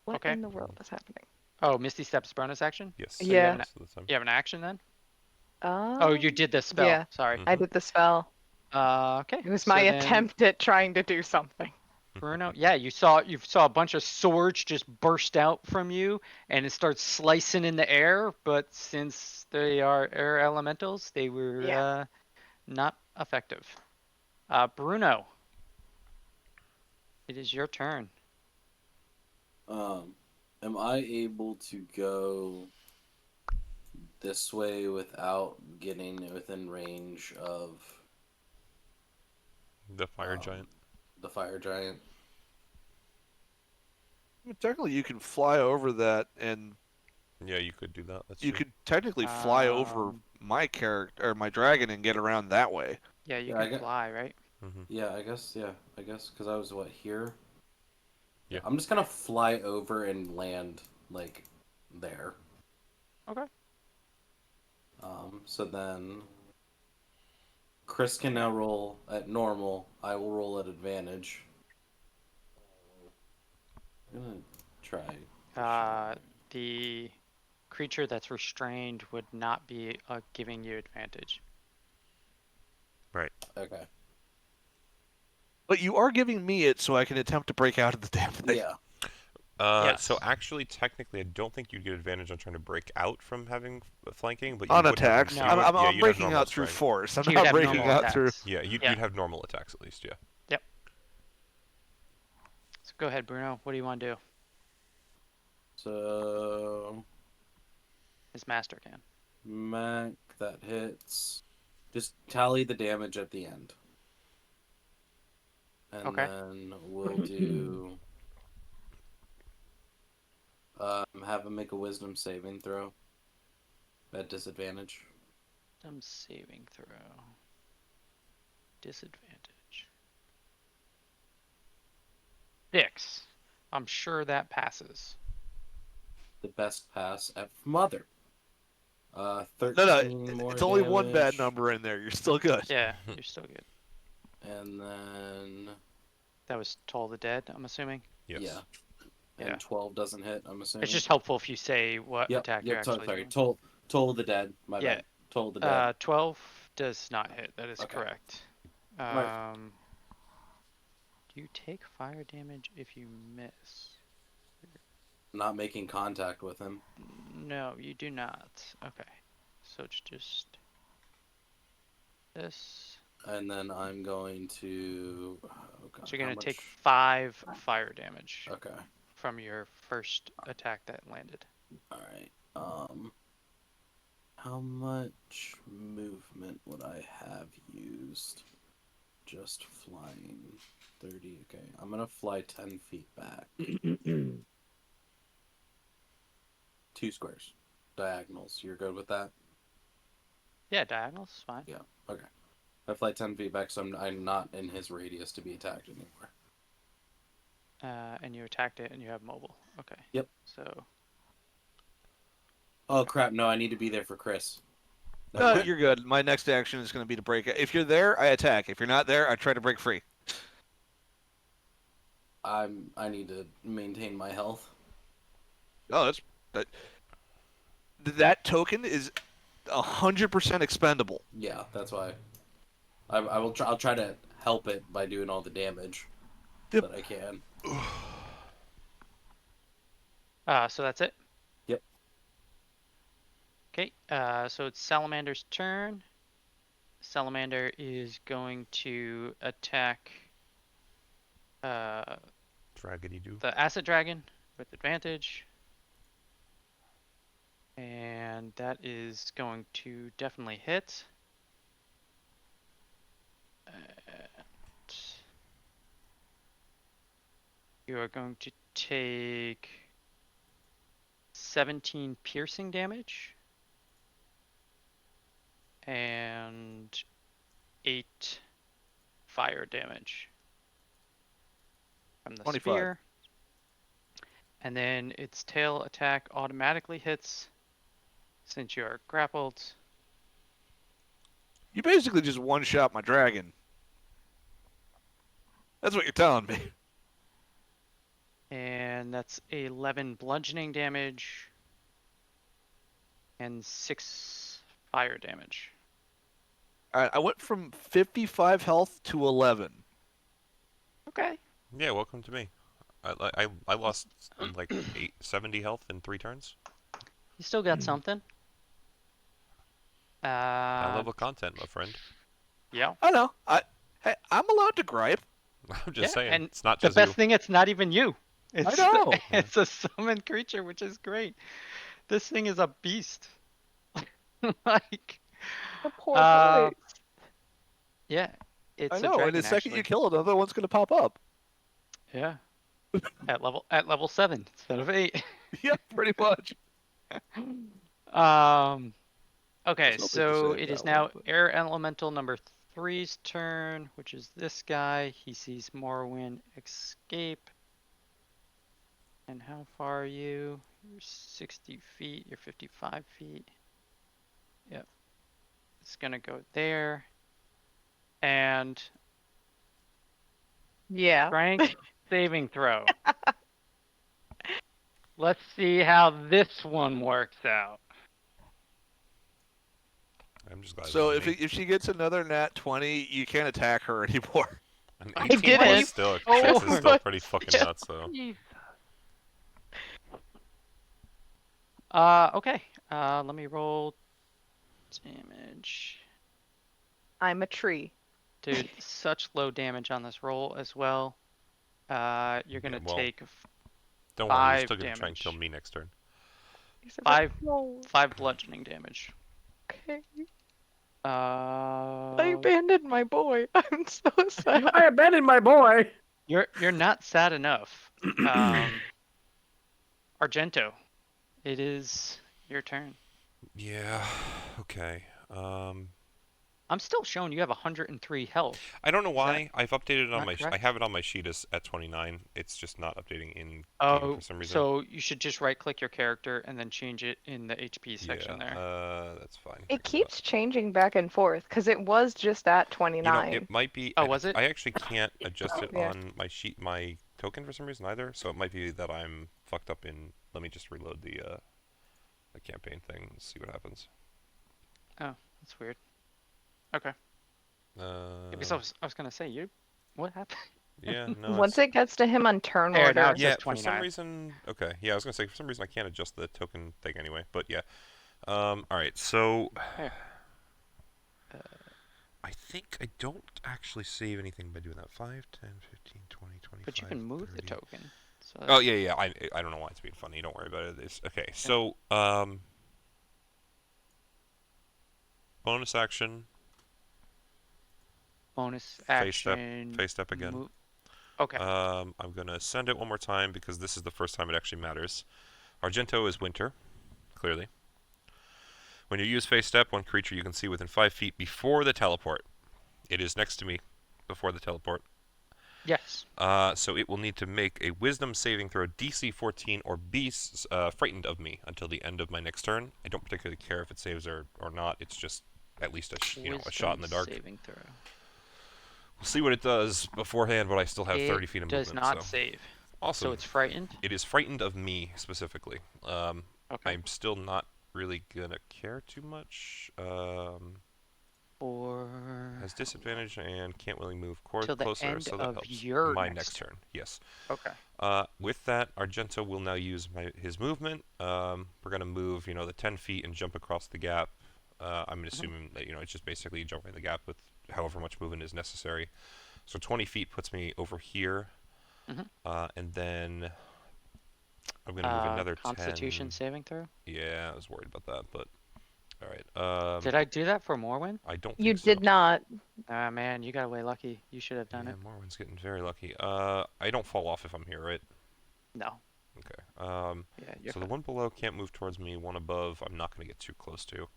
What Okay. in the world is happening? Oh, Misty Steps bonus action. Yes. Yeah. most of the time. You have an action then? Oh, Oh, you did the spell. yeah. Sorry. Mhm. I did the spell. Okay. It was so my then, attempt at trying to do something. Bruno. Yeah, you saw a bunch of swords just burst out from you, and it starts slicing in the air. But since they are air elementals, they were Yeah. not effective. Bruno. It is your turn. Am I able to go this way without getting within range of The fire giant. the fire giant? Technically, you can fly over that, and Yeah, you could do that. That's you true. could technically fly over Um, my character or my dragon and get around that way. Yeah, you Yeah, I can got- fly, right? Yeah, I guess because I was here. Yeah. I'm just gonna fly over and land like there. Okay. So then Chris can now roll at normal. I will roll at advantage. I'm gonna try. The creature that's restrained would not be giving you advantage. Okay. But you are giving me it so I can attempt to break out of the damn thing. Yeah. So Yes. actually, technically, I don't think you'd get advantage on trying to break out from having flanking, but you On would have- attacks. No. you would- I'm yeah, you'd have breaking normal out through strength. force. I'm You'd not have breaking normal out through. attacks. Yeah, you'd Yeah. have normal attacks at least. Yeah. So go ahead, Bruno. What do you want to do? So His master can. Mac, that hits. Just tally the damage at the end. And Okay. then we'll do have him make a wisdom saving throw. At disadvantage. I'm saving throw. Disadvantage. 6. I'm sure that passes. The best pass at mother. 13 No, more it's only one bad damage. number in there. You're still good. Yeah, you're still good. And then That was Toll the Dead, I'm assuming. Yes. yeah. And Yeah. 12 doesn't hit, I'm assuming. It's just helpful if you say what Yep, attack yep, you're sorry, actually sorry. doing. Toll of the Dead. My Yeah. bad. Toll of the Dead. 12 does not hit. That is Okay. correct. Right. You take fire damage if you miss. Not making contact with him. No, you do not. Okay. So it's just this. And then I'm going to. Oh God, So you're going how to take much? 5 fire damage Okay. from your first attack that landed. All right. How much movement would I have used? Just flying 30. Okay, I'm gonna fly 10 feet back. 2 squares, diagonals. You're good with that? Yeah, diagonal's fine. Yeah. Okay. I fly 10 feet back, so I'm not in his radius to be attacked anymore. And you attacked it, and you have mobile. Okay. Yep. So. Oh crap! No, I need to be there for Chris. No, you're good. My next action is going to be to break it. If you're there, I attack. If you're not there, I try to break free. I need to maintain my health. Oh, that token is 100% expendable. Yeah, that's why. I will. I'll try to help it by doing all the damage that I can. So that's it? Yep. Okay, so it's Salamander's turn. Salamander is going to attack Dragony-doo. the Acid Dragon with advantage. And that is going to definitely hit. And you are going to take 17 piercing damage and 8 fire damage from the 25. spear. And then its tail attack automatically hits since you are grappled. You basically just one-shot my dragon. That's what you're telling me. And that's 11 bludgeoning damage and 6 fire damage. All right, I went from 55 health to 11. Okay. Yeah, welcome to me. I lost like 70 health in 3 turns. You still got something. I love content, my friend. Yeah. I know. Hey, I'm allowed to gripe. I'm just saying, and it's not the just best you. thing, it's not even you. It's, I know. It's a summoned creature, which is great. This thing is a beast. Like, The poor Uh, boy. yeah, it's I a know. dragon, And the second actually. you kill it, another one's going to pop up. Yeah. At level 7 instead of 8. Yeah, pretty much. Okay, There's nothing to so say it is that now one, but- Air Elemental number 3's turn, which is this guy. He sees Morrowind escape. And how far are you? You're 60 feet. You're 55 feet. Yep. It's gonna go there. And Yeah. Frank, saving throw. Let's see how this one works out. I'm just glad. So it's not me. if she gets another nat 20, you can't attack her anymore. An I 18 didn't. plus still, this is still pretty fucking nuts, though. Okay. Let me roll damage. I'm a tree. Dude, such low damage on this roll as well. You're gonna Yeah, well, take Don't worry, you're 5 still gonna try and damage. kill me next turn. Five. No. 5 bludgeoning damage. Okay. Uh, I abandoned my boy. I'm so sad. I abandoned my boy. you're not sad enough. Argento, it is your turn. Yeah. Okay. I'm still showing you have 103 health. I don't know that why. I've updated it on not my. I correct? have it on my sheet as at 29. It's just not updating in game Oh, for some reason. so you should just right-click your character and then change it in the HP section yeah, there. that's fine. I It can do keeps changing back and forth because it was just at that. 29. It might be. Oh, was it? I actually can't adjust it Yeah. on my sheet, my token for some reason either. So it might be that I'm fucked up in. Let me just reload the the campaign thing and see what happens. Oh, that's weird. Okay. Because I was gonna say, what happened? Yeah, no, Once it gets to him on turn There, now order, it yeah, says for some 29. reason, okay, yeah, I was gonna say, for some reason I can't adjust the token thing anyway, but yeah. Alright, so... Here. I think I don't actually save anything by doing that. 5, 10, 15, 20, 25, But you can move 30. the token. So Oh, yeah, I don't know why it's being funny. Don't worry about it. Okay, so, bonus action, bonus Face step- action. face step again. Okay. I'm going to send it one more time because this is the first time it actually matters. Argento is winter, clearly. When you use face step, one creature you can see within 5 feet before the teleport. It is next to me before the teleport. Yes. So it will need to make a wisdom saving throw DC 14 or be frightened of me until the end of my next turn. I don't particularly care if it saves or not. It's just at least a shot in the dark. Saving throw. We'll see what it does beforehand, but I still have 30 feet of It does movement. not So. save. Awesome. So it's frightened? It is frightened of me specifically. Okay. I'm still not really gonna care too much. Or Has disadvantage and can't really move till the closer, end so that of helps. your My next next turn, yes. Okay. With that, Argento will now use his movement. We're gonna move, the 10 feet and jump across the gap. I'm assuming that it's just basically jumping the gap with however much movement is necessary. So 20 feet puts me over here, and then I'm gonna move another Constitution 10. saving throw? Yeah, I was worried about that, but all right. Did I do that for Morwen? I don't. you think so. did not. Ah, man, you got away lucky. You should have done Yeah, it. Morwen's getting very lucky. I don't fall off if I'm here, right? No. Okay. Yeah, you're So fine. the one below can't move towards me. One above, I'm not going to get too close to.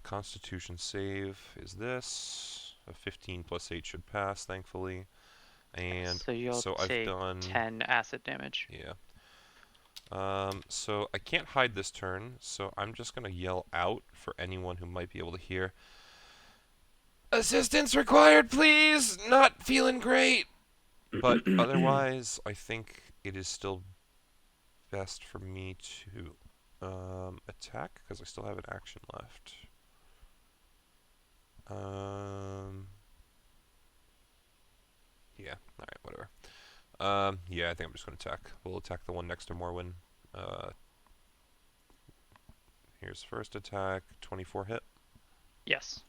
Constitution save is this. A 15 plus 8 should pass, thankfully. And so you'll I've take done 10 acid damage. Yeah. So I can't hide this turn, so I'm just going to yell out for anyone who might be able to hear. Assistance required, please! Not feeling great! But otherwise, I think it is still best for me to attack, because I still have an action left. Yeah, alright, whatever. Yeah, I think I'm just going to attack. We'll attack the one next to Morwen. Here's first attack, 24 hit. Yes.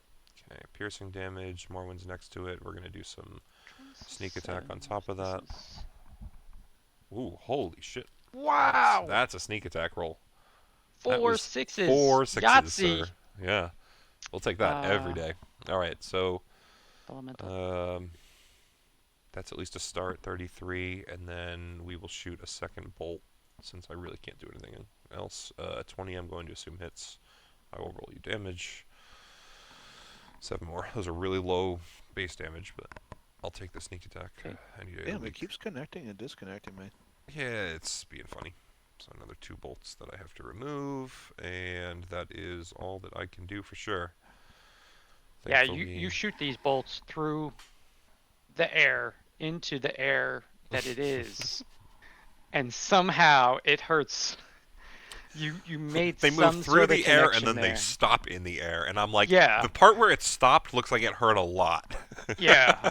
Okay, piercing damage, Morwen's next to it. We're going to do some sneak attack on top of that. Ooh, holy shit. Wow! That's a sneak attack roll. Four That was sixes. 4 sixes, Yahtzee. sir. Yeah. We'll take that every day. Alright, so Elemental. that's at least a start, 33, and then we will shoot a second bolt since I really can't do anything else. 20 I'm going to assume hits. I will roll you damage. 7 more. Those are really low base damage, but I'll take the sneak attack any day of the Damn, it week. keeps connecting and disconnecting me. Yeah, it's being funny. So another 2 bolts that I have to remove, and that is all that I can do for sure. Yeah, Thankfully- you shoot these bolts through the air into the air that it is, and somehow it hurts. You made They some move sort through of the air and connection then they there. stop in the air, and I'm like, Yeah. the part where it stopped looks like it hurt a lot. Yeah,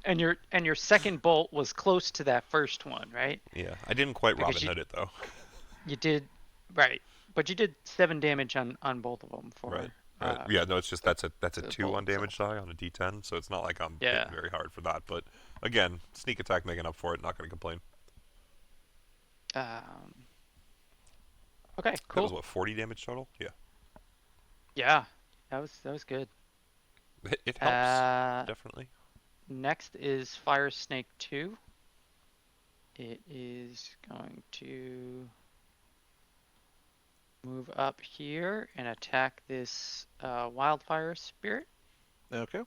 and your second bolt was close to that first one, right? Yeah, I didn't quite Because Robin Hood it though. You did, right? But you did 7 damage on both of them for. Right. Yeah, no, it's just that's a the 2 bolt on damage die on a D10, so it's not like I'm Yeah. hitting very hard for that. But again, sneak attack making up for it. Not going to complain. Okay, That cool. was what 40 damage total. Yeah, Yeah, that was good. it helps definitely. Next is Fire Snake 2. It is going to move up here and attack this Wildfire Spirit. Okay.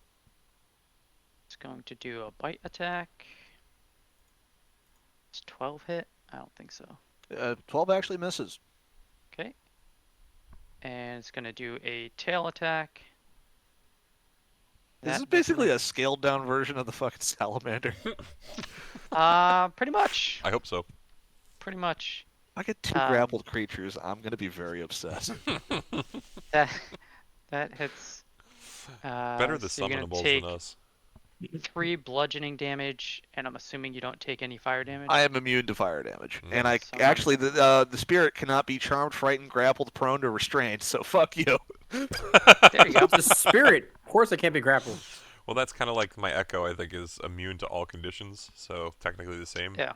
It's going to do a bite attack. It's 12 hit? I don't think so. 12 actually misses. Okay. And it's going to do a tail attack. This That is basically doesn't- a scaled down version of the fucking salamander. Pretty much. I hope so. Pretty much. I get 2 Um, grappled creatures. I'm gonna be very upset. That hits. Better the So you're gonna summonables take than us. 3 bludgeoning damage, and I'm assuming you don't take any fire damage. I am immune to fire damage, and I So actually the spirit cannot be charmed, frightened, grappled, prone, or restrained. So fuck you. There you go. It's a spirit. Of course, I can't be grappled. Well, that's kind of like my Echo. I think is immune to all conditions, so technically the same. Yeah.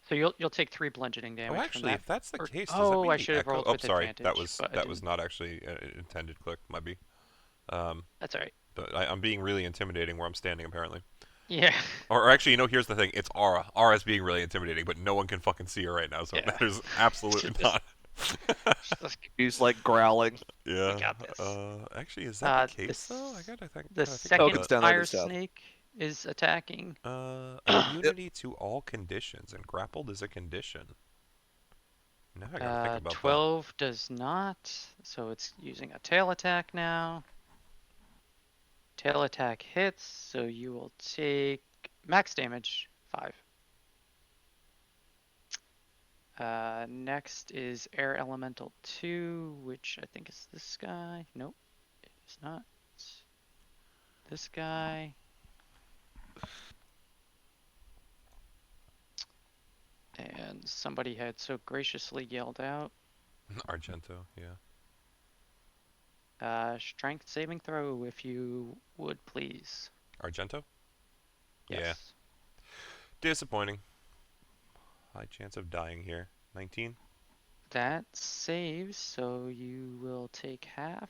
So you'll take 3 bludgeoning damage Oh, from actually, that. if that's the Or- case, does that oh, mean I the should have Echo? rolled Oh, with sorry, advantage, but I that was didn't. not actually an intended click. Might be. That's all right. But I'm being really intimidating where I'm standing, apparently. Yeah. Or actually, here's the thing. It's Aura. Aura's being really intimidating, but no one can fucking see her right now, so it Yeah. matters absolutely Just- not. He's like growling. Yeah. got this. Actually, is that the the case, though? I gotta think. The gotta think second about Tokens down there to fire south. snake is attacking. Immunity to all conditions, and grappled is a condition. Now I gotta think about 12 does not, so it's using a tail attack now. Tail attack hits, so you will take max damage 5. Next is Air Elemental 2, which I think is this guy. Nope, it is not. It's this guy. And somebody had so graciously yelled out. that. Argento, yeah. Strength saving throw, if you would please. Argento? Yes. Yeah. Disappointing. High chance of dying here. 19? That saves, so you will take half.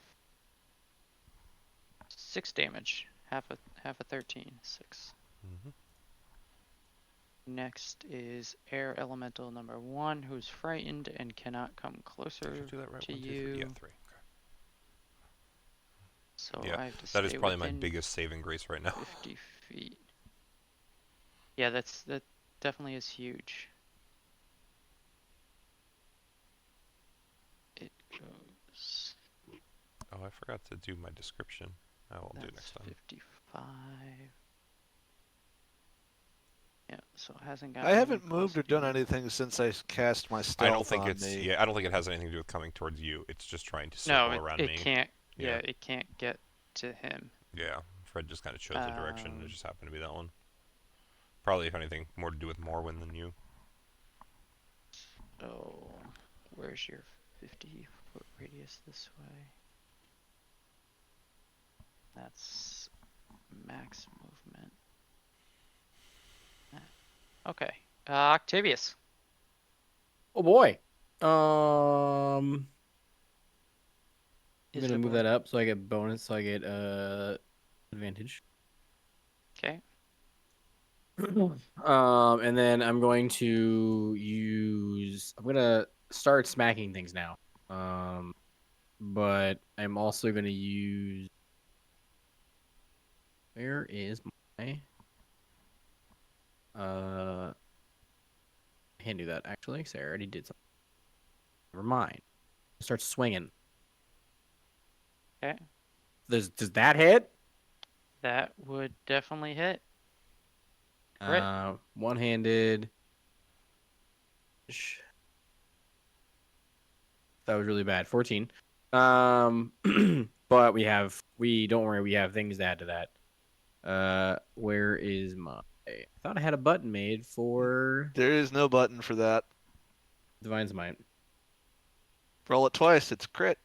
6 damage. Half a 13. 6. Mm-hmm. Next is Air Elemental number 1, who's frightened and cannot come closer Did you do that right? to 1, 2, 3? you. Yeah, 3. Okay. So Yeah, I have to That is stay probably my within biggest saving grace right now. 50 feet. Yeah, that definitely is huge. It goes. Oh, I forgot to do my description. I will do That's next time. 55. Yeah, so it hasn't got. I haven't moved or done anything since I cast my stealth I don't think on it's me. I don't think it has anything to do with coming towards you. It's just trying to circle No, around it me. can't. Yeah. Yeah, it can't get to him. Yeah, Fred just kind of chose the direction. It Um, just happened to be that one. Probably, if anything, more to do with Morwen than you. So, where's your 50-foot radius this way? That's max movement. Okay. Octavius. Oh boy. I'm Is gonna the move board. that up so I get bonus. So I get advantage. Okay. And then I'm going to use. I'm gonna start smacking things now. But I'm also gonna use. Where is my? I can't do that actually, because I already did something. Never mind. Start swinging. Okay. Does that hit? That would definitely hit. Crit. One-handed. That was really bad. 14. But we don't worry, we have things to add to that. Where is my? I thought I had a button made for There is no button for that. Divine Smite. Roll it twice. It's crit.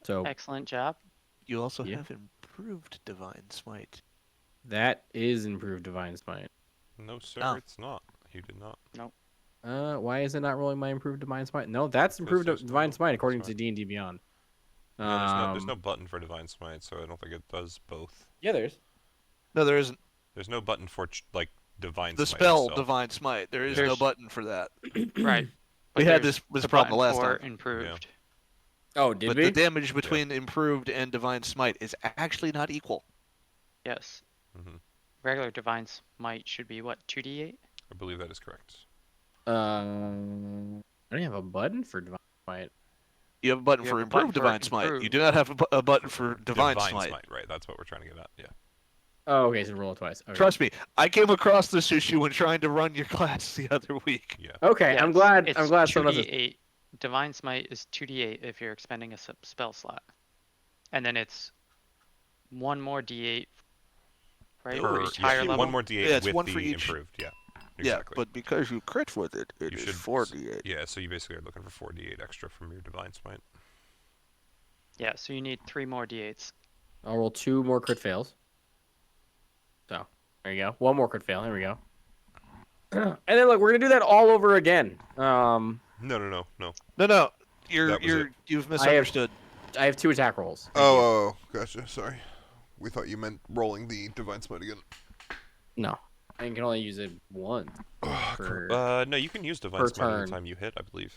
So Excellent job. You also Yeah. have improved Divine Smite. that is improved Divine Smite. No, sir, Oh. it's not. You did not. Why is it not rolling my improved Divine Smite? No, that's improved there's no Divine Smite Divine according Smite. to D&D Beyond. Yeah, there's no button for Divine Smite, so I don't think it does both. Yeah, there's. No, there isn't. There's no button for Divine The Smite spell itself. Divine Smite. There is no There's- button for that. Right. We But had there's this the problem the button last for time. improved. Oh, did But we? the damage between improved and Divine Smite is actually not equal. Yes. Mhm. Regular divine smite should be what, 2d8? I believe that is correct. I don't have a button for Divine Smite. You have a button You for have a button improved for Divine Smite. You improved. do not have a button for Divine Smite. Right? That's what we're trying to get at. Yeah. Oh, okay, so roll it twice. Okay. Trust me, I came across this issue when trying to run your class the other week. Yeah. Okay, Yeah, I'm glad. It's I'm glad someone else. 2d8. Divine Smite is 2d8 if you're expending a spell slot, and then it's one more d8, right? Per, For each higher yeah, level. one more d8 Yeah, it's with one the for each. improved. Yeah. Yeah, Exactly. but because you crit with it, it You is should 4d8. Yeah, so you basically are looking for 4d8 extra from your divine smite. Yeah, so you need 3 more d8s. I'll roll 2 more crit fails. So there you go. 1 more crit fail. There we go. And then look, we're gonna do that all over again. No. No, That was you've misunderstood. I have 2 attack rolls. Oh, gotcha. Sorry. We thought you meant rolling the divine smite again. No, I can only use it once. No, you can use divine per smite turn. anytime you hit, I believe.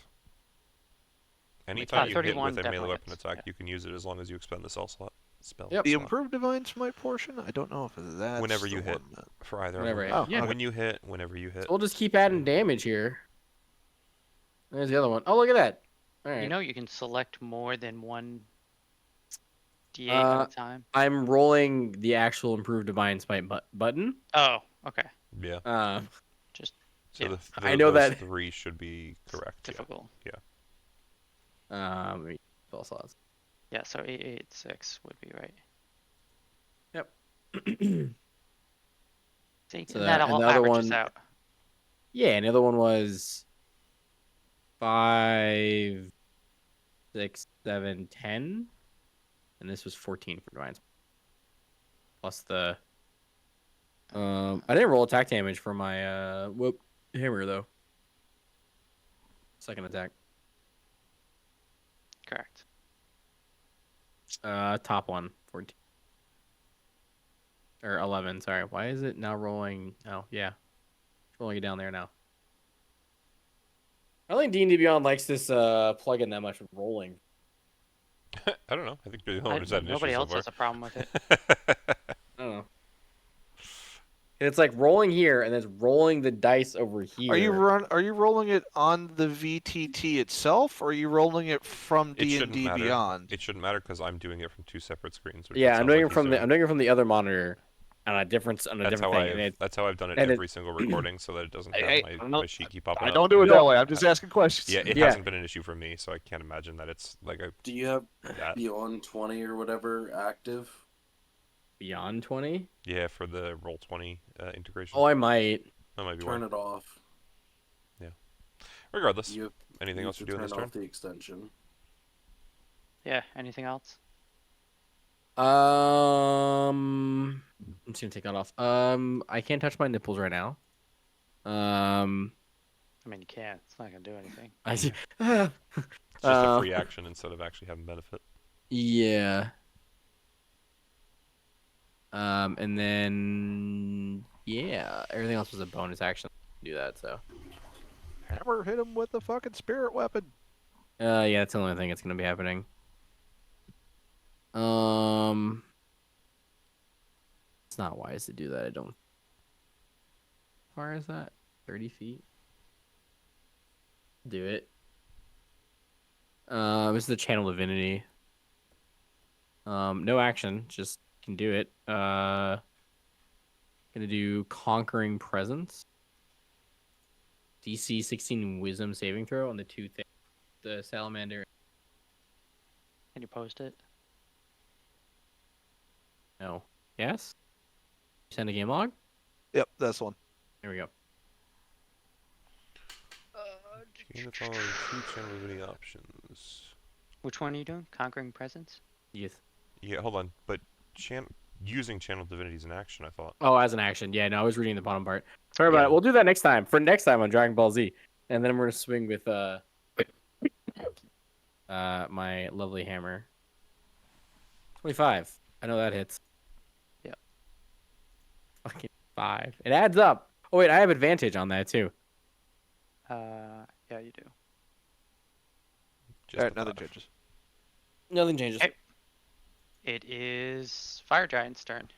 Ah, Anytime you hit 31 with a melee definitely weapon hits, attack, yeah. you can use it as long as you expend the spell. Yep. The slot. improved divine smite portion? I don't know if that's Whenever the you hit. one that- For either Whenever of I them. hit. Yeah. When you hit, whenever you hit. So we'll just keep adding damage here. There's the other one. Oh, look at that. All right. You know you can select more than one d8 Uh, at a time. I'm rolling the actual improved divine smite button. Oh, okay. Yeah. Just So yeah. I know those that- 3 should be correct. Yeah. difficult. Spell slots. Yeah, so 886 would be right. Yep. See, So and that and all the other averages one- out. Yeah, and the other one was 5, 6, 7, 10, and this was 14 for divine. Plus the. I didn't roll attack damage for my hammer though. Second attack. Correct. Top one, 14. Or 11, sorry. Why is it now rolling? Oh, yeah. It's rolling it down there now. I don't think D&D Beyond likes this plugin that much with rolling. I don't know. I think you're the only one who's had an Nobody issue else so has a problem with it. far. I don't know. It's like rolling here and then it's rolling the dice over here. Are you rolling it on the VTT itself, or are you rolling it from It shouldn't D&D matter. Beyond? It shouldn't matter because I'm doing it from 2 separate screens. Which Yeah, it I'm sounds doing like it from he's the doing. I'm doing it from the other monitor on a different That's different how thing. And that's how I've done it And every single recording, so that it doesn't have Hey, my sheet keep popping I up. don't do it that way. I'm just asking questions. Yeah, it Yeah. hasn't been an issue for me, so I can't imagine that it's like a Do you have that. Beyond 20 or whatever active? Beyond 20? Yeah, for the Roll20 integration. Oh, I might. That might be Turn why. it off. Regardless, You anything need else to you're doing this turn turn? off the extension. Yeah, anything else? I'm just gonna take that off. I can't touch my nipples right now. I mean, you can't. It's not going to do anything. I see. It's just a free action instead of actually having benefit. Yeah. And then yeah, everything else was a bonus action to do that. So Hammer hit him with the fucking spirit weapon. yeah, that's the only thing that's gonna be happening. It's not wise to do that. I don't. How far is that? 30 feet. Do it. This is the channel divinity. No action, just can do it. Gonna do conquering presence. DC 16 wisdom saving throw on the 2 things. The salamander. Can you post it? No. Yes? Send a game log? Yep, that's one. There we go. Gain the following 2 channel divinity options. Which one are you doing? Conquering Presence? Yes. Yeah, hold on. But using channel divinity is an action, I thought. Oh, as an action. Yeah, no, I was reading the bottom part. Sorry about Yeah. it. We'll do that next time. For next time on Dragon Ball Z. And then we're gonna swing with my lovely hammer. 25. I know that hits. Yep. Fucking 5. It adds up. Oh wait, I have advantage on that too. Yeah, you do. Just All right, the now the 5. judges. Nothing changes. Hey. It is Fire Giant's turn.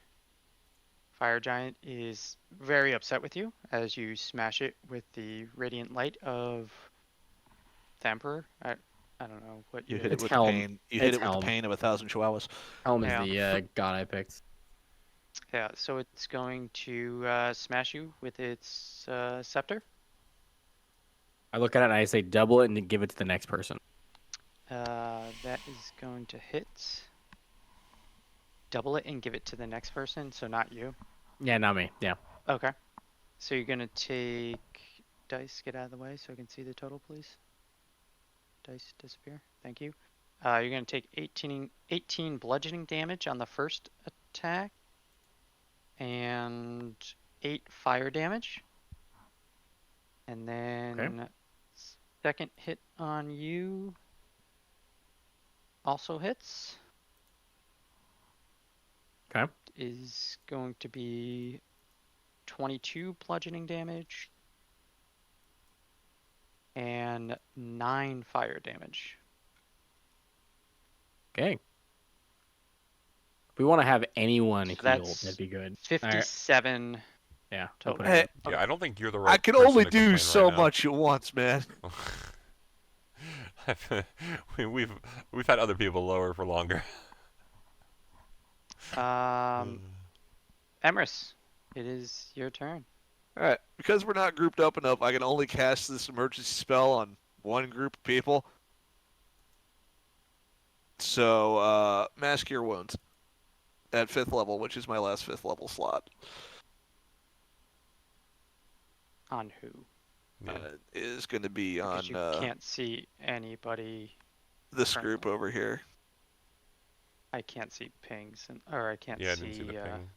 Fire Giant is very upset with you as you smash it with the radiant light of the Emperor. I don't know what You you hit it It's with Helm. the pain. You hit It's it with Helm. the pain of 1,000 chihuahuas. Helm is Yeah. the god I picked. Yeah, so it's going to smash you with its scepter. I look at it and I say double it and then give it to the next person. That is going to hit. Double it and give it to the next person, so not you. Yeah, not me. Yeah. Okay. So you're gonna take dice. Get out of the way so I can see the total, please. Dice disappear. Thank you. You're gonna take 18 bludgeoning damage on the first attack, and 8 fire damage. And then second hit on you also hits. Okay. Is going to be 22 bludgeoning damage and 9 fire damage. Okay. If we want to have anyone So heal, that's that'd be good. 57 Yeah. I'll total. put it Hey, in. Yeah, I don't think you're the right I can person only to do complain so right now. much at once, man. we've had other people lower for longer. Emerys, it is your turn. All right, because we're not grouped up enough, I can only cast this emergency spell on one group of people. So, Mass Cure Wounds at 5th level, which is my last 5th level slot. On who? Yeah. Is going to be on Because you can't see anybody. this group over here. I can't see pings, or I can't Yeah, I see. didn't see the ping.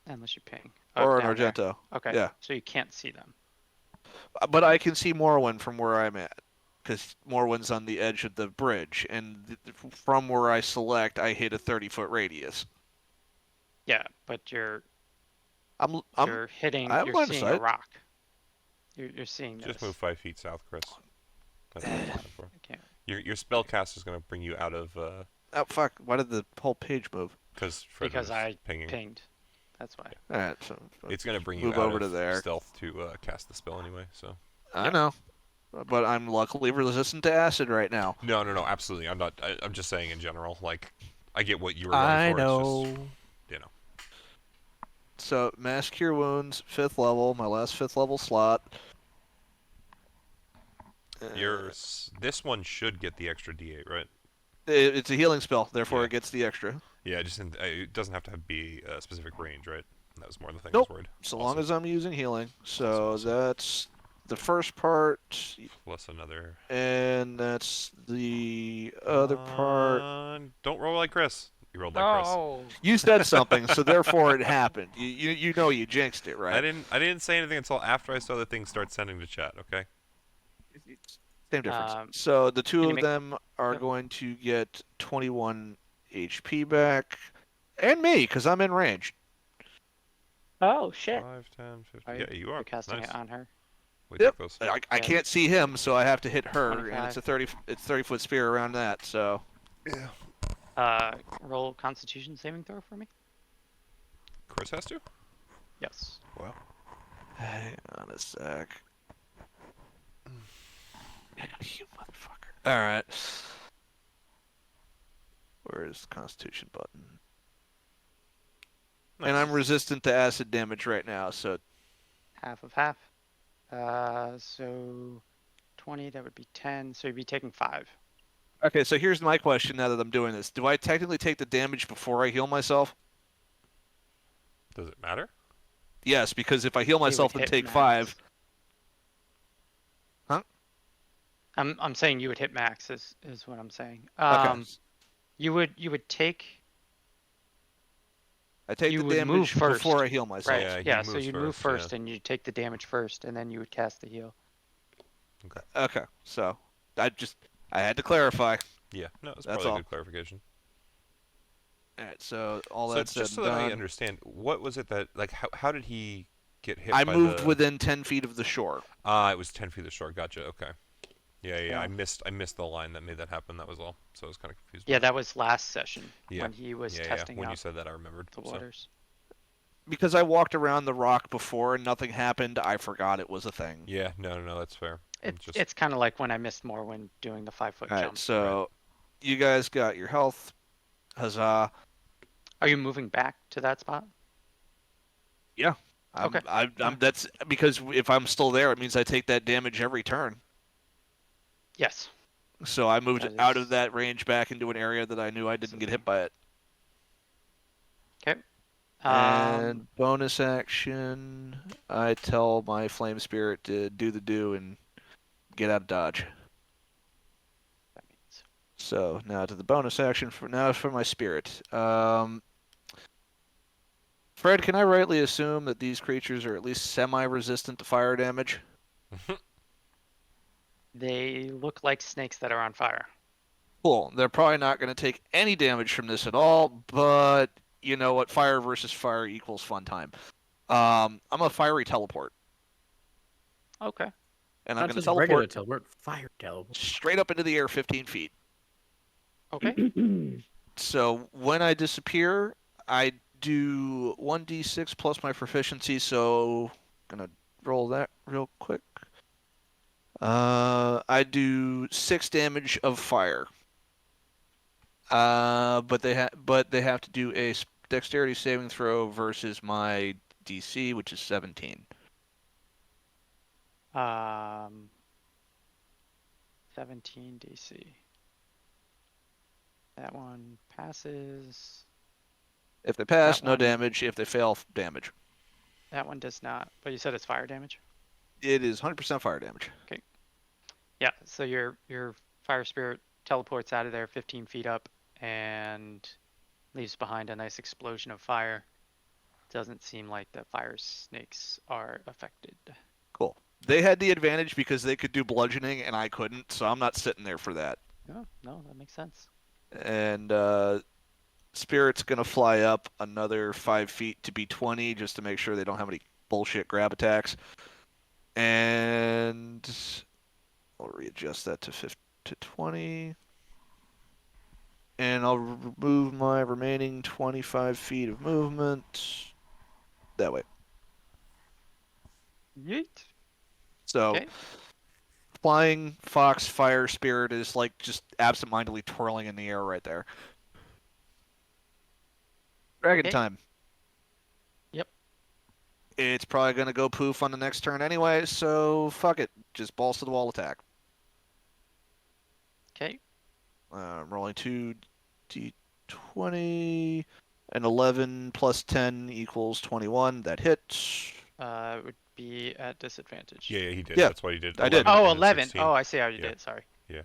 Unless you ping. Or an down there. Argento. Okay. Yeah. So you can't see them. But I can see Morrowind from where I'm at. Because Morrowind's on the edge of the bridge. And from where I select, I hit a 30-foot radius. Yeah, but you're I'm hitting. I'm You're line of seeing a sight. rock. You're seeing this. Just move 5 feet south, Chris. That's what I'm looking for. I can't. Your spell cast is going to bring you out of Oh, fuck. Why did the whole page move? because I pinging. pinged. That's why. Alright, so It's going to bring you move out over of to there. stealth to cast the spell anyway. So I know. But I'm luckily resistant to acid right now. no, absolutely. I'm not. I'm just saying in general. Like, I get what you were going I for. know. It's just, you know. So, Mass Cure Wounds, 5th level, my last 5th level slot. This one should get the extra D8, right? It's a healing spell, therefore Yeah. it gets the extra. Yeah, it doesn't have to be a specific range, right? That was more the thing Nope. I was worried. So long as I'm using healing. So Awesome. that's the first part, Plus another. and that's the other part. Don't roll like Chris. You rolled like Chris. You said something, so therefore it happened. You know you jinxed it, right? I didn't say anything until after I saw the thing start sending to chat. Okay. Same difference. So the two can you of make- them are Yep. going to get 21 HP back, and me, because I'm in range. Oh shit. 5, 10, 15. Are Yeah, you are. You're casting Nice. it on her. We Yep. took those. I Yeah. can't see him, so I have to hit her, and 25. it's a 30-foot spear around that. So Yeah. Roll Constitution saving throw for me. Chris has to. Yes. Wow. hang on a sec. You motherfucker. All right. Where's the Constitution button? Nice. And I'm resistant to acid damage right now, so Half of half. So 20. That would be 10. So you'd be taking 5. okay. So here's my question now that I'm doing this: do I technically take the damage before I heal myself? Does it matter? Yes, because if I heal You would myself and hit take max. 5, I'm saying you would hit max is what I'm saying. okay. You would take I take you the would move damage first, before I heal myself. right. he Yeah, so moves you'd move first, first and you'd take the damage first and then you would cast the heal. Okay. So I had to clarify. Yeah. No, it's That's probably all. a good clarification. All right. So all So that's said just so and that I done. understand, what was it that like how did he get hit? I by moved the... within 10 feet of the shore. It was 10 feet of shore. Gotcha. Okay. Yeah. Yeah. I missed the line that made that happen. That was all. So I was kind of confused. Yeah, by that was last session Yeah. when he was yeah. testing When you out said that, I remembered. the so. waters. Because I walked around the rock before and nothing happened, I forgot it was a thing. Yeah. No. That's fair. I'm just... It's kind of like when I missed more when doing the 5-foot All right. jump. So you guys got your health. Huzzah. Are you moving back to that spot? Okay. That's because if I'm still there, it means I take that damage every turn. Yes. So I moved That out is- of that range back into an area that I knew I didn't get hit by it. Okay. And bonus action, I tell my flame spirit to do the do and get out of dodge. That means So now to the bonus action for my spirit. Fred, can I rightly assume that these creatures are at least semi-resistant to fire damage? they look like snakes that are on fire. Cool. They're probably not going to take any damage from this at all, but you know what? Fire versus fire equals fun time. I'm a fiery teleport, Okay. and I'm Not going to just regular teleport teleport, fire teleport. straight up into the air 15 feet. Okay. So when I disappear, I do 1d6 plus my proficiency, so I'm going to roll that real quick. I do 6 damage of fire. But they have to do a dexterity saving throw versus my DC, which is 17. 17 DC. That one passes. If they pass, That no one- damage. If they fail, damage. That one does not. But you said it's fire damage? It is 100% fire damage. Yeah. So your fire spirit teleports out of there 15 feet up and leaves behind a nice explosion of fire. Doesn't seem like the fire snakes are affected. Cool. They had the advantage because they could do bludgeoning and I couldn't, so I'm not sitting there for that. No, that makes sense. And Spirit's gonna fly up another 5 feet to be 20, just to make sure they don't have any bullshit grab attacks. And I'll readjust that to 20. And I'll remove my remaining 25 feet of movement that way. Yeet. So, Okay. flying fox fire spirit is like just absentmindedly twirling in the air right there. Dragon Okay. time. Yep. It's probably going to go poof on the next turn anyway, so fuck it. Just balls to the wall attack. Okay. I'm rolling 2d20, and 11 plus 10 equals 21. That hits. It would be at disadvantage. Yeah, he did. Yeah, That's what he did. I did. 11 Oh, and 11. 16. Oh, I see how you Yeah. did it. Sorry. Yeah.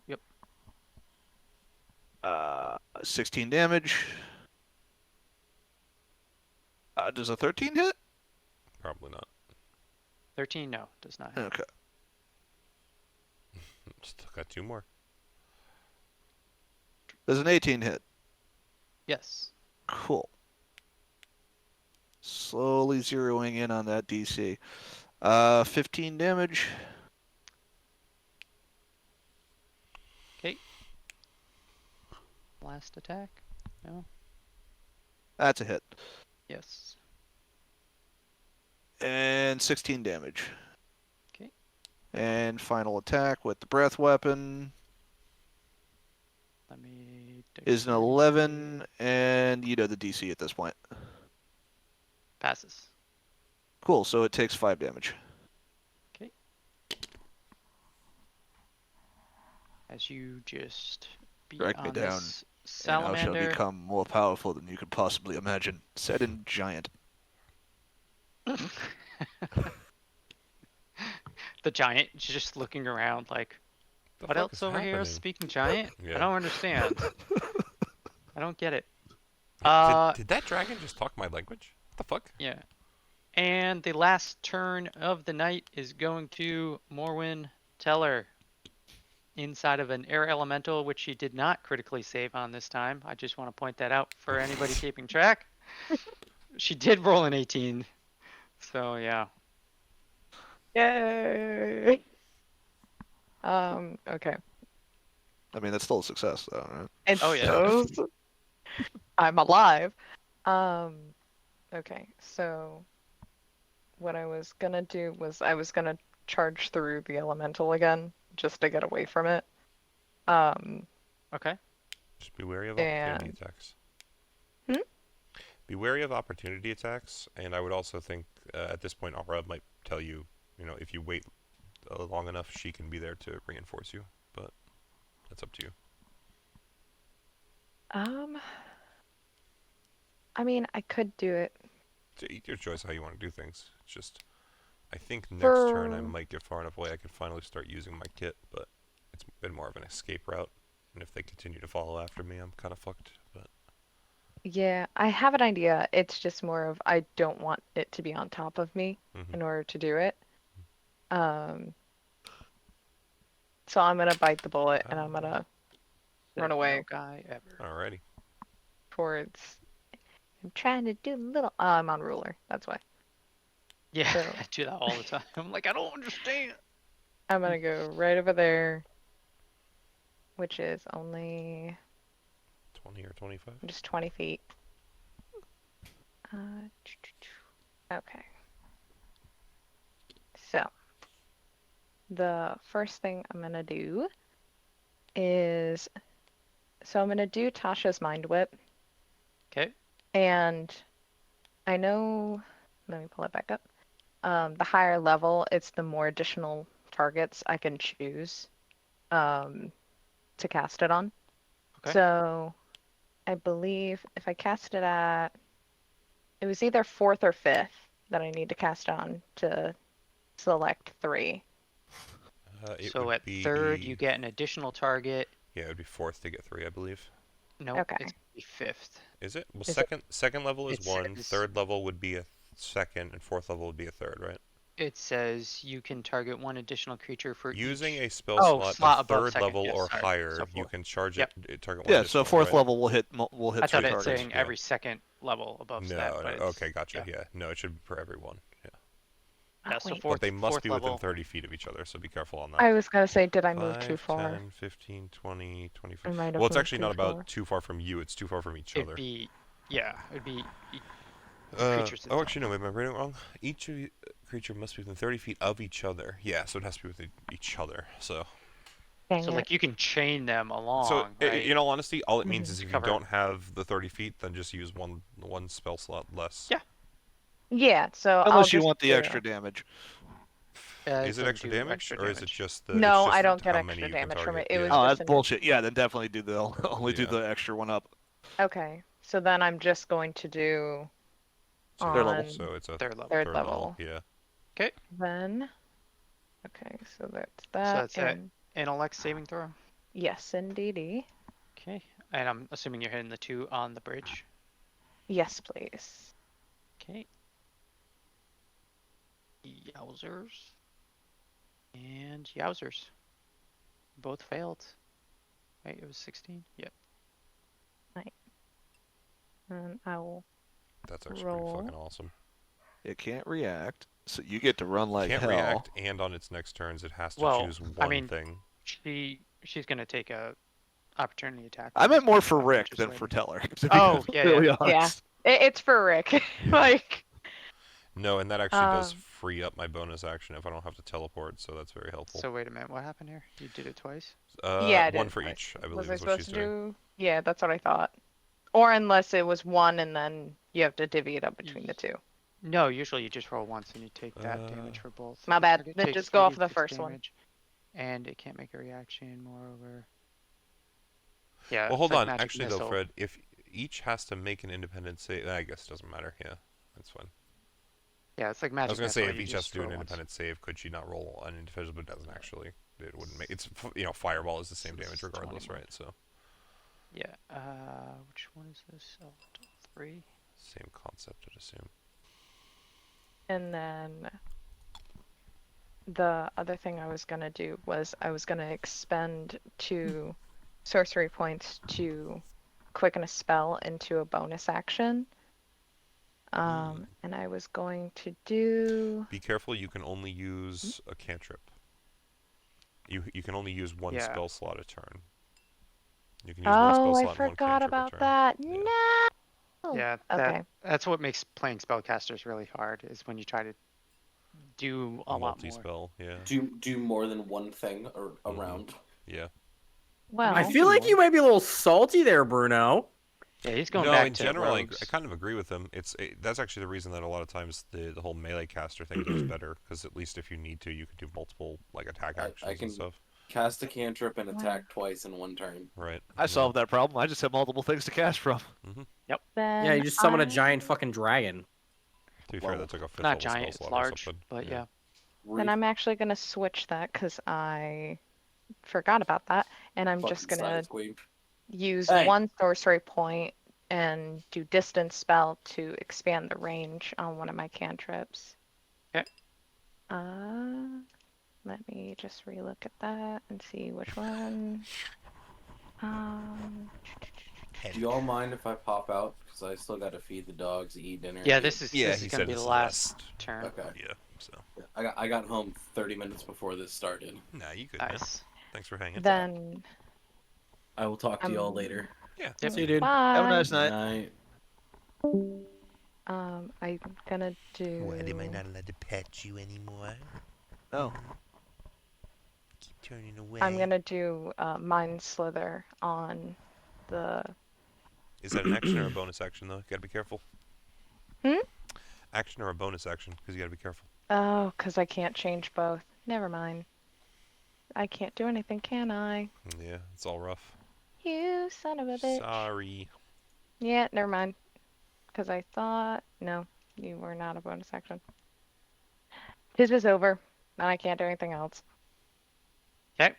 Yep. 16 damage. Does a 13 hit? Probably not. 13, no, does not hit. Okay. Still got 2 more. Does an 18 hit? Yes. Cool. Slowly zeroing in on that DC. 15 damage. Okay. Last attack? No? That's a hit. Yes. And 16 damage. Okay. And final attack with the breath weapon Let me... is an 11, and you know the DC at this point. Passes. Cool, so it takes 5 damage. As you just beat Strike me on down, this And I shall salamander. become more powerful than you could possibly imagine. Said in giant. The giant just looking around like, The what fuck else is over here is happening? speaking giant? Yeah. I don't understand. I don't get it. Did that dragon just talk my language? What the fuck? Yeah. And the last turn of the night is going to Morwyn Teller. Inside of an air elemental, which she did not critically save on this time. I just want to point that out for anybody keeping track. She did roll an 18. So, yeah. Yay! Okay. I mean, that's still a success, though, right? And Oh, yeah. so I'm alive. Okay, so what I was gonna do was I was gonna charge through the elemental again, just to get away from it. Okay. Just be wary of And- opportunity attacks. Hmm? Be wary of opportunity attacks, and I would also think at this point Aura might tell you, if you wait long enough, she can be there to reinforce you. But that's up to you. I mean, I could do it. It's your choice how you want to do things. It's just, I think next turn I For- might get far enough away I could finally start using my kit, but it's been more of an escape route. And if they continue to follow after me, I'm kind of fucked. But Yeah, I have an idea. It's just more of I don't want it to be on top of me Mhm. in order to do it. So I'm gonna bite the bullet and I'm gonna run The away no guy ever. alrighty. towards. I'm trying to do a little. Oh, I'm on ruler. That's why. Yeah, So- I do that all the time. I'm like, I don't understand. I'm gonna go right over there, which is only 20 or 25. just 20 feet. Okay. So, the first thing I'm gonna do is, I'm gonna do Tasha's Mind Whip, Okay. and I know, let me pull it back up. The higher level, it's the more additional targets I can choose to cast it on. Okay. So, I believe if I cast it at, it was either 4th or 5th that I need to cast on to select 3. It So would at be, third, you get an additional target. Yeah, it would be 4th to get 3, I believe. No, Okay. it's gonna be fifth. Is it? Well, Is it- second level is It 1, says- third level would be a second, and 4th level would be a third, right? It says you can target one additional creature for Using each. a spell slot slot of above third second, level yes, or sorry. higher, So you fourth. can charge Yep. it. Target one. Yeah, so additional, 4th right? level will hit I thought three it's targets. saying yeah. every second level above No, that. no. But it's, Okay, gotcha. Yeah. No, it should be for everyone. Yeah. Yeah, so wait. fourth, But they must fourth be level. within 30 feet of each other, so be careful on that. I was gonna say, did I move 5, too far? 10, 15, 20, 25. I might have Well, it's moved actually too not about far. too far from you. It's too far from each It'd other. be, it'd be Uh, creatures oh, itself. actually, no, am I reading it wrong? Each creature must be within 30 feet of each other. Yeah, so it has to be within each other. So, Dang So it. like you can chain them along, so right? in all honesty, all it means Mhm. is if you Cover. don't have the 30 feet, then just use one spell slot less. Yeah. Yeah, so I'll Unless you just want the do- extra damage. Is it doesn't extra do damage, extra or is it damage. just the? No, it's just I don't get how many extra you can damage from target? it. It was Oh, just that's an- bullshit. Yeah, then definitely do the only do Yeah. the extra one up. Okay, so then I'm just going to do So, Third level. on so it's a Third level. third level. Yeah. Then. Okay, so that's So that. that's it. and Intellect saving throw. yes, indeedy. Okay. And I'm assuming you're hitting the 2 on the bridge. Yes, please. Okay. Yowzers. And yowzers. Both failed. Right, it was 16? Yep. And I will. That's actually Roll. pretty fucking awesome. It can't react, so you get to run like Can't hell. react, and on its next turns, it has to Well, choose I one mean, thing. She's gonna take a opportunity attack. I meant more for on Rick creatures than later. for Teller. To be Oh, yeah, really yeah. honest. It's for Rick. like. No, and that actually does Um, free up my bonus action if I don't have to teleport, so that's very helpful. So wait a minute, what happened here? You did it twice? Yeah, I did one it for twice. each, I believe Was I is what supposed she's to doing. do? Yeah, that's what I thought. Or unless it was one and then you have to divvy it up between the two. No, usually you just roll once and you take that damage Uh, for both. My The bad. target Then takes just go off the 3d6 first one. damage, and it can't make a reaction, moreover. Yeah. Well, it's hold like on. magic Actually, though, missile. Fred, if each has to make an independent save, I guess it doesn't matter. Yeah, that's fine. Yeah, it's like I magic was gonna say missile, if you each has just to do an roll once. independent save, could she not roll an individual? But it doesn't actually. It wouldn't make. It's fireball is the same So this damage is regardless, 21. right? So Yeah. Which one is this? Oh, 3. same concept, I'd assume. And then the other thing I was gonna do was I was gonna expend 2 sorcery points to quicken a spell into a bonus action. And I was going to do. Be careful. You can only use a cantrip. You can only use one Yeah. spell slot a turn. You can use one spell Oh, slot I and one forgot cantrip a about turn. that. Yeah. No. Yeah. Okay. That's what makes playing spellcasters really hard, is when you try to do a lot more. Multi-spell, yeah. Do more than one thing or Mhm. around. Yeah. Well, I feel like you might be a little salty there, Bruno. Yeah, he's going No, back in to general, I rogues. kind of agree with him. That's actually the reason that a lot of times the whole melee caster thing goes better, because at least if you need to, you can do multiple like attack actions I can and stuff. cast a cantrip and attack twice in one turn. Right. I solved that problem. I just have multiple things to cast from. then Yeah, you just summon a I- giant fucking dragon. To be fair, Well, that's like a fifth Not level spell giant, it's slot or large, something. but yeah. Then I'm actually gonna switch that because I forgot about that, and I'm just Fucking gonna side squeak. use Hey. one sorcery point and do distance spell to expand the range on one of my cantrips. Okay. Let me just relook at that and see which one. Do you all mind if I pop out? Because I still got to feed the dogs, eat dinner. Yeah, eat- this is Yeah, this he is gonna said be this the is last turn. Okay. Yeah. So. I got home 30 minutes before this started. Nah, you good, man. Nice. Thanks for hanging. Then I will talk to you all later. Yeah. Yep. See you, dude. bye. Have a nice night. Night. I'm gonna do. What, am I not allowed to pet you anymore? Oh. Keep turning away. I'm gonna do Mind Slither on the. Is that an action or a bonus action, though? You gotta be careful. Hmm? Action or a bonus action, because you gotta be careful. Oh, because I can't change both. Never mind. I can't do anything, can I? Yeah, it's all rough. You son of a bitch. Sorry. Yeah, never mind. Because I thought. No, you were not a bonus action. His was over, and I can't do anything else. Okay.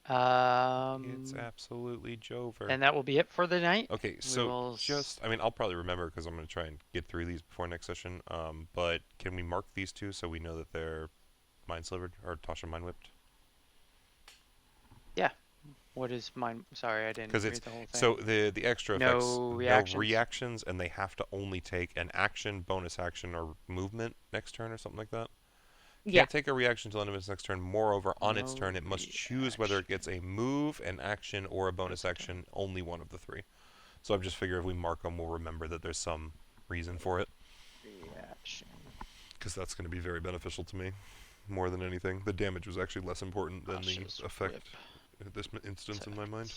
It's absolutely Jover. And that will be it for the night. Okay, We so will I mean, I'll probably remember because I'm going to try and get through these before next session. But can we mark these two so we know that they're mind slivered or Tasha mind whipped? What is mine? Sorry, I didn't Because read it's the whole thing. so the extra No effects, reactions. no reactions, and they have to only take an action, bonus action, or movement next turn or something like that. Yeah. Can't take a reaction until the end of its next turn. Moreover, on its No turn, it must choose whether it gets a move, an action, or a bonus action. Only one of the three. So I just figure if we mark them, we'll remember that there's some reason for it. Reaction. Because that's going to be very beneficial to me, more than anything. The damage was actually less important than the Tasha's effect whip. at this instance in my mind.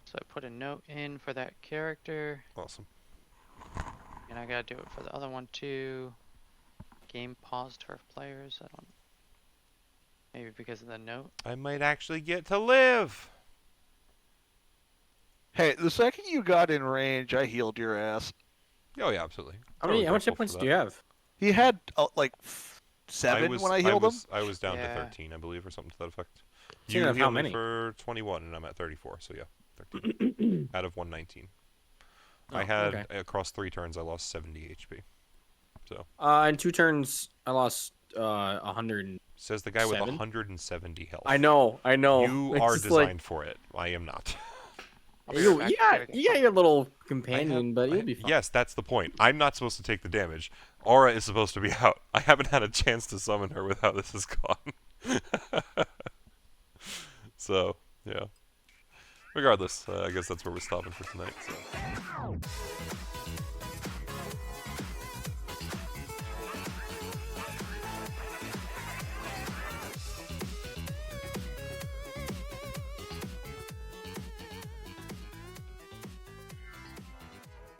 So I put a note in for that character, Awesome. and I gotta do it for the other one too. Game paused for players. I don't. Maybe because of the note. I might actually get to live! Hey, the second you got in range, I healed your ass. Oh, yeah, absolutely. How Totally much hit grateful points for do you that. have? He had like 7 when I healed him. I was down Yeah. to 13, I believe, or something to that effect. So you You have how healed me many? for 21, and I'm at 34, so yeah, 13. Out of 119. I Oh, had, okay. across 3 turns, I lost 70 HP. So, In 2 turns, I lost 100. says the guy with 7? 170 health. I know. You It's are just designed for it. I am not. I'll be You, right you back. got, you got your little I companion, have- but I- you'll be fine. Yes, that's the point. I'm not supposed to take the damage. Aura is supposed to be out. I haven't had a chance to summon her with how this has gone. So, yeah. Regardless, I guess that's where we're stopping for tonight. So.